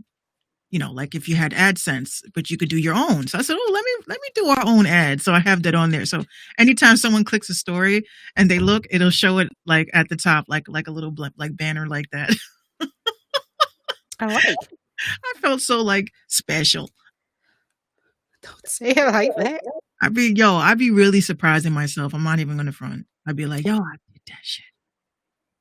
you know, like if you had AdSense, but you could do your own. So I said, oh, let me do our own ad. So I have that on there. So anytime someone clicks a story and they look, it'll show it like at the top, like a little like banner like that. I like. I felt so like special. Don't say it like that. I'd be really surprising myself. I'm not even gonna front. I'd be like, yo, I did that shit.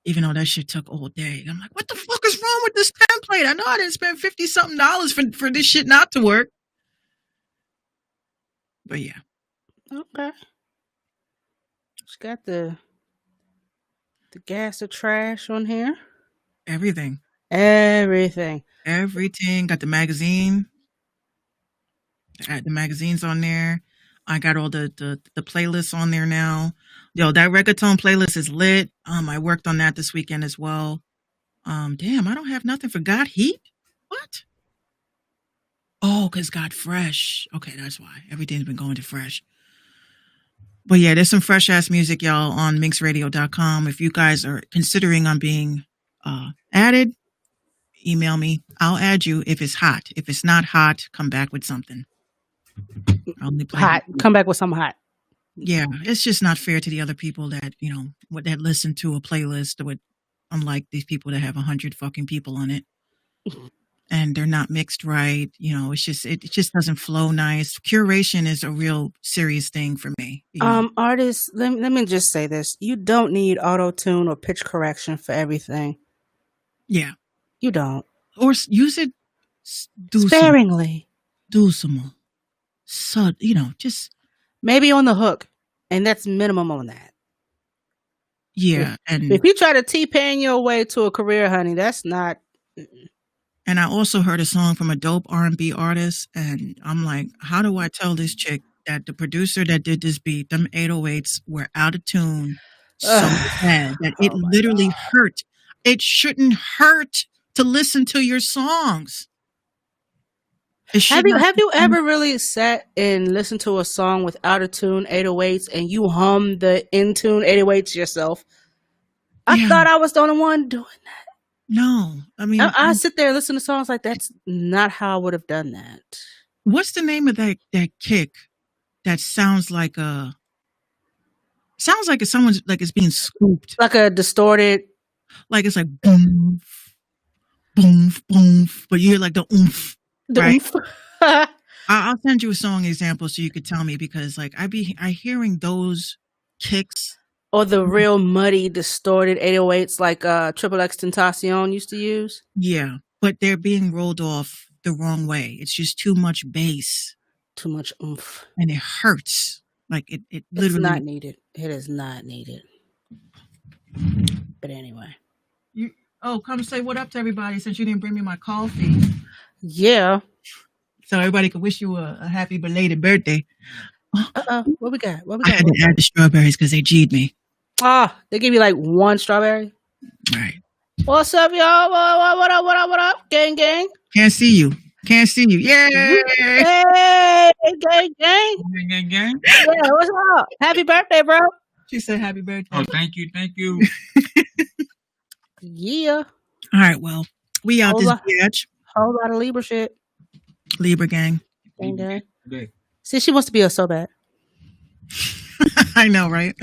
Even though that shit took all day. I'm like, what the fuck is wrong with this template? I know I didn't spend $50-something for this shit not to work. But yeah. Okay. It's got the gas or trash on here. Everything. Everything. Got the magazine. The magazine's on there. I got all the playlists on there now. Yo, that reggaeton playlist is lit. I worked on that this weekend as well. Damn, I don't have nothing for Got Heat? What? Oh, because Got Fresh. Okay, that's why. Everything's been going to Fresh. But yeah, there's some fresh ass music, y'all, on minxradio.com. If you guys are considering on being added, email me. I'll add you if it's hot. If it's not hot, come back with something. I'll only play Hot. Come back with something hot. Yeah, it's just not fair to the other people that, that listen to a playlist with, unlike these people that have 100 fucking people on it. And they're not mixed right. It just doesn't flow nice. Curation is a real serious thing for me. Artists, let me just say this. You don't need auto-tune or pitch correction for everything. Yeah. You don't. Or use it sparingly. Do some. So, just. Maybe on the hook. And that's minimum on that. Yeah. And if you try to T-Pain your way to a career, honey, that's not. And I also heard a song from a dope R&B artist, and I'm like, how do I tell this chick that the producer that did this beat, them 808s were out of tune so bad that it literally hurt. It shouldn't hurt to listen to your songs. Have you ever really sat and listened to a song with out of tune 808s and you hum the in tune 808s yourself? I thought I was the only one doing that. No, I mean, I sit there and listen to songs like that's not how I would have done that. What's the name of that kick that sounds like it's someone's like it's being scooped, like a distorted, like it's like boom, boom, boom, but you hear like the oomph, right? I'll send you a song example so you could tell me, because like I hearing those kicks. Or the real muddy, distorted 808s like Triple X Tentacion used to use. Yeah, but they're being rolled off the wrong way. It's just too much bass. Too much oomph. And it hurts. Like it literally. It's not needed. It is not needed. But anyway. Come say what up to everybody since you didn't bring me my coffee. Yeah. So everybody can wish you a happy belated birthday. What we got? I had to add the strawberries because they G'd me. They give you like one strawberry? Right. What's up, y'all? What up? Gang. Can't see you. Yay! Hey, gang. Gang. Yeah, what's up? Happy birthday, bro. She said happy birthday. Oh, thank you. Yeah. All right, well, we out this bitch. Whole lot of Libra shit. Libra gang. Gang. See, she wants to be us so bad. I know, right?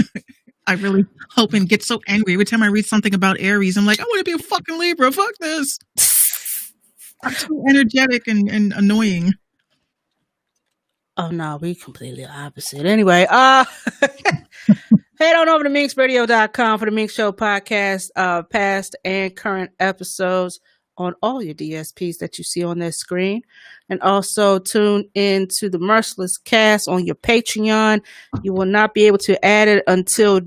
I really hope and get so angry every time I read something about Aries. I'm like, I want to be a fucking Libra. Fuck this. I'm too energetic and annoying. Oh no, we completely opposite. Anyway, head on over to minxradio.com for the Minx Show podcast, past and current episodes on all your DSPs that you see on this screen. And also tune in to the Merciless Cast on your Patreon. You will not be able to add it until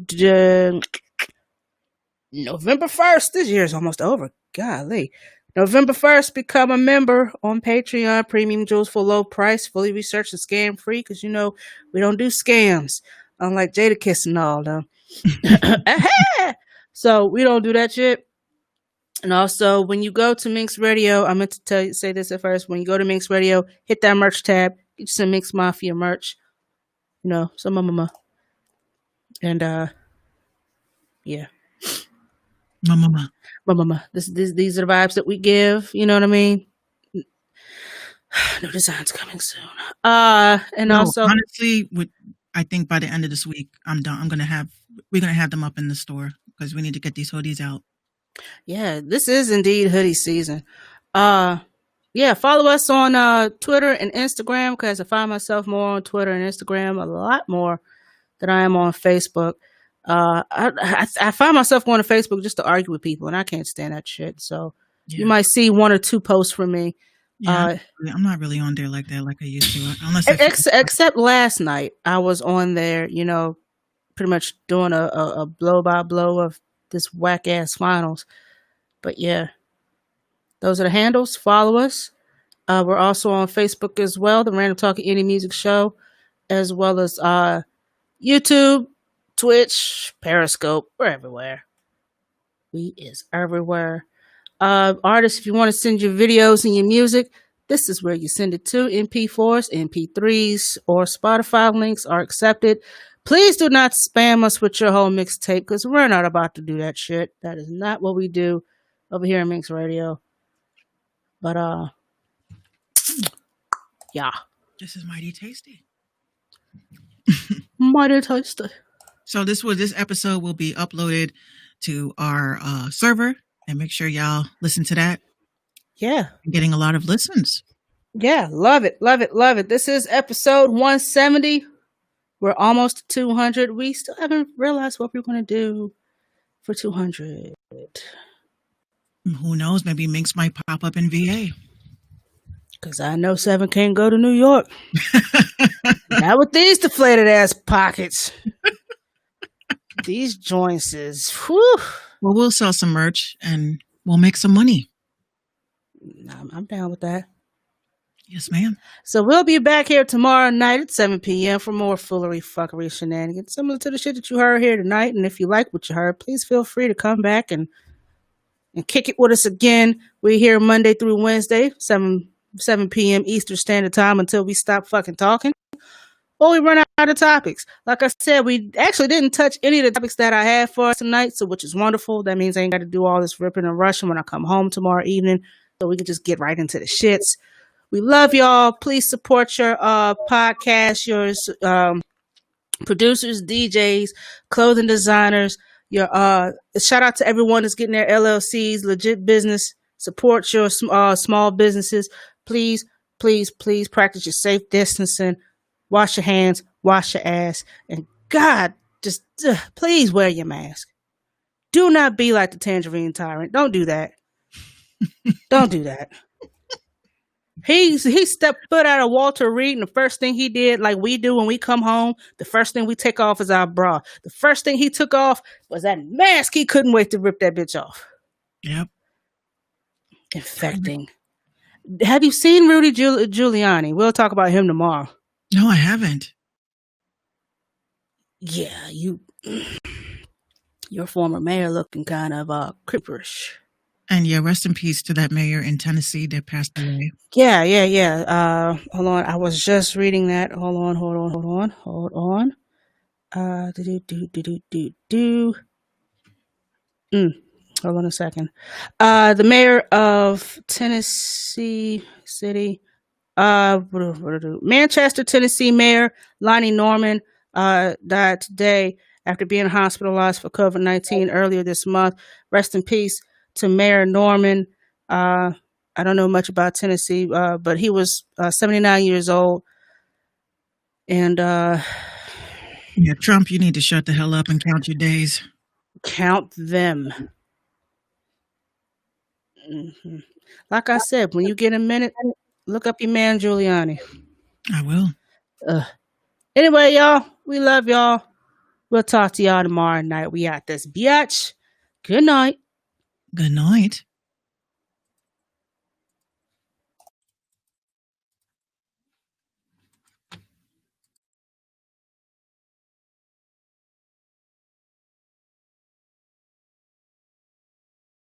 November 1st. This year is almost over. Golly. November 1st, become a member on Patreon. Premium jewels for low price, fully researched and scam free, because we don't do scams, unlike Jadakiss and all them. So we don't do that shit. And also, when you go to Minx Radio, I meant to say this at first. When you go to Minx Radio, hit that merch tab. Get you some Minx Mafia merch. Some mama. And yeah. Mama. These are the vibes that we give. You know what I mean? No designs coming soon. Also, honestly, I think by the end of this week, I'm done. We're gonna have them up in the store because we need to get these hoodies out. Yeah, this is indeed hoodie season. Follow us on Twitter and Instagram, because I find myself more on Twitter and Instagram a lot more than I am on Facebook. I find myself going to Facebook just to argue with people, and I can't stand that shit. So you might see one or two posts from me. Yeah, I'm not really on there like that, like I used to. Except last night, I was on there, pretty much doing a blow by blow of this whack ass finals. But yeah, those are the handles. Follow us. We're also on Facebook as well, the Random Talking Indie Music Show, as well as YouTube, Twitch, Periscope. We're everywhere. We is everywhere. Artists, if you want to send your videos and your music, this is where you send it to. MP4s, MP3s, or Spotify links are accepted. Please do not spam us with your whole mixtape, because we're not about to do that shit. That is not what we do over here in Minx Radio. But yeah, This is mighty tasty. mighty tasty. So this episode will be uploaded to our server, and make sure y'all listen to that. Yeah. I'm getting a lot of listens. Yeah, love it, love it, love it. This is episode 170. We're almost to 200. We still haven't realized what we're going to do for 200. Who knows? Maybe Minx might pop up in VA. Because I know Seven can't go to New York. Not with these deflated ass pockets. These joints is, whew. Well, we'll sell some merch and we'll make some money. I'm down with that. Yes, ma'am. So we'll be back here tomorrow night at 7 p.m. for more foolery, fuckery, shenanigans, similar to the shit that you heard here tonight. And if you like what you heard, please feel free to come back and kick it with us again. We're here Monday through Wednesday, 7 p.m. Eastern Standard Time until we stop fucking talking or we run out of topics. Like I said, we actually didn't touch any of the topics that I had for us tonight, so which is wonderful. That means I ain't got to do all this ripping and rushing when I come home tomorrow evening, so we can just get right into the shits. We love y'all. Please support your podcast, your producers, DJs, clothing designers. Your shout out to everyone that's getting their LLCs, legit business. Support your small businesses. Please, please, please practice your safe distancing. Wash your hands, wash your ass, and God, just please wear your mask. Do not be like the Tangerine Tyrant. Don't do that. Don't do that. He stepped foot out of Walter Reed, and the first thing he did, like we do when we come home, the first thing we take off is our bra. The first thing he took off was that mask. He couldn't wait to rip that bitch off. Yep. Infecting. Have you seen Rudy Giuliani? We'll talk about him tomorrow. No, I haven't. Yeah, your former mayor looking kind of creeperish. And yeah, rest in peace to that mayor in Tennessee that passed away. Yeah. Hold on. I was just reading that. Hold on. Hold on. Hold on a second. The mayor of Tennessee City, Manchester, Tennessee Mayor Lonnie Norman died today after being hospitalized for COVID-19 earlier this month. Rest in peace to Mayor Norman. I don't know much about Tennessee, but he was 79 years old. And yeah, Trump, you need to shut the hell up and count your days. Count them. Mm-hmm. Like I said, when you get a minute, look up your man Giuliani. I will. Anyway, y'all, we love y'all. We'll talk to y'all tomorrow night. We out this biatch. Good night. Good night.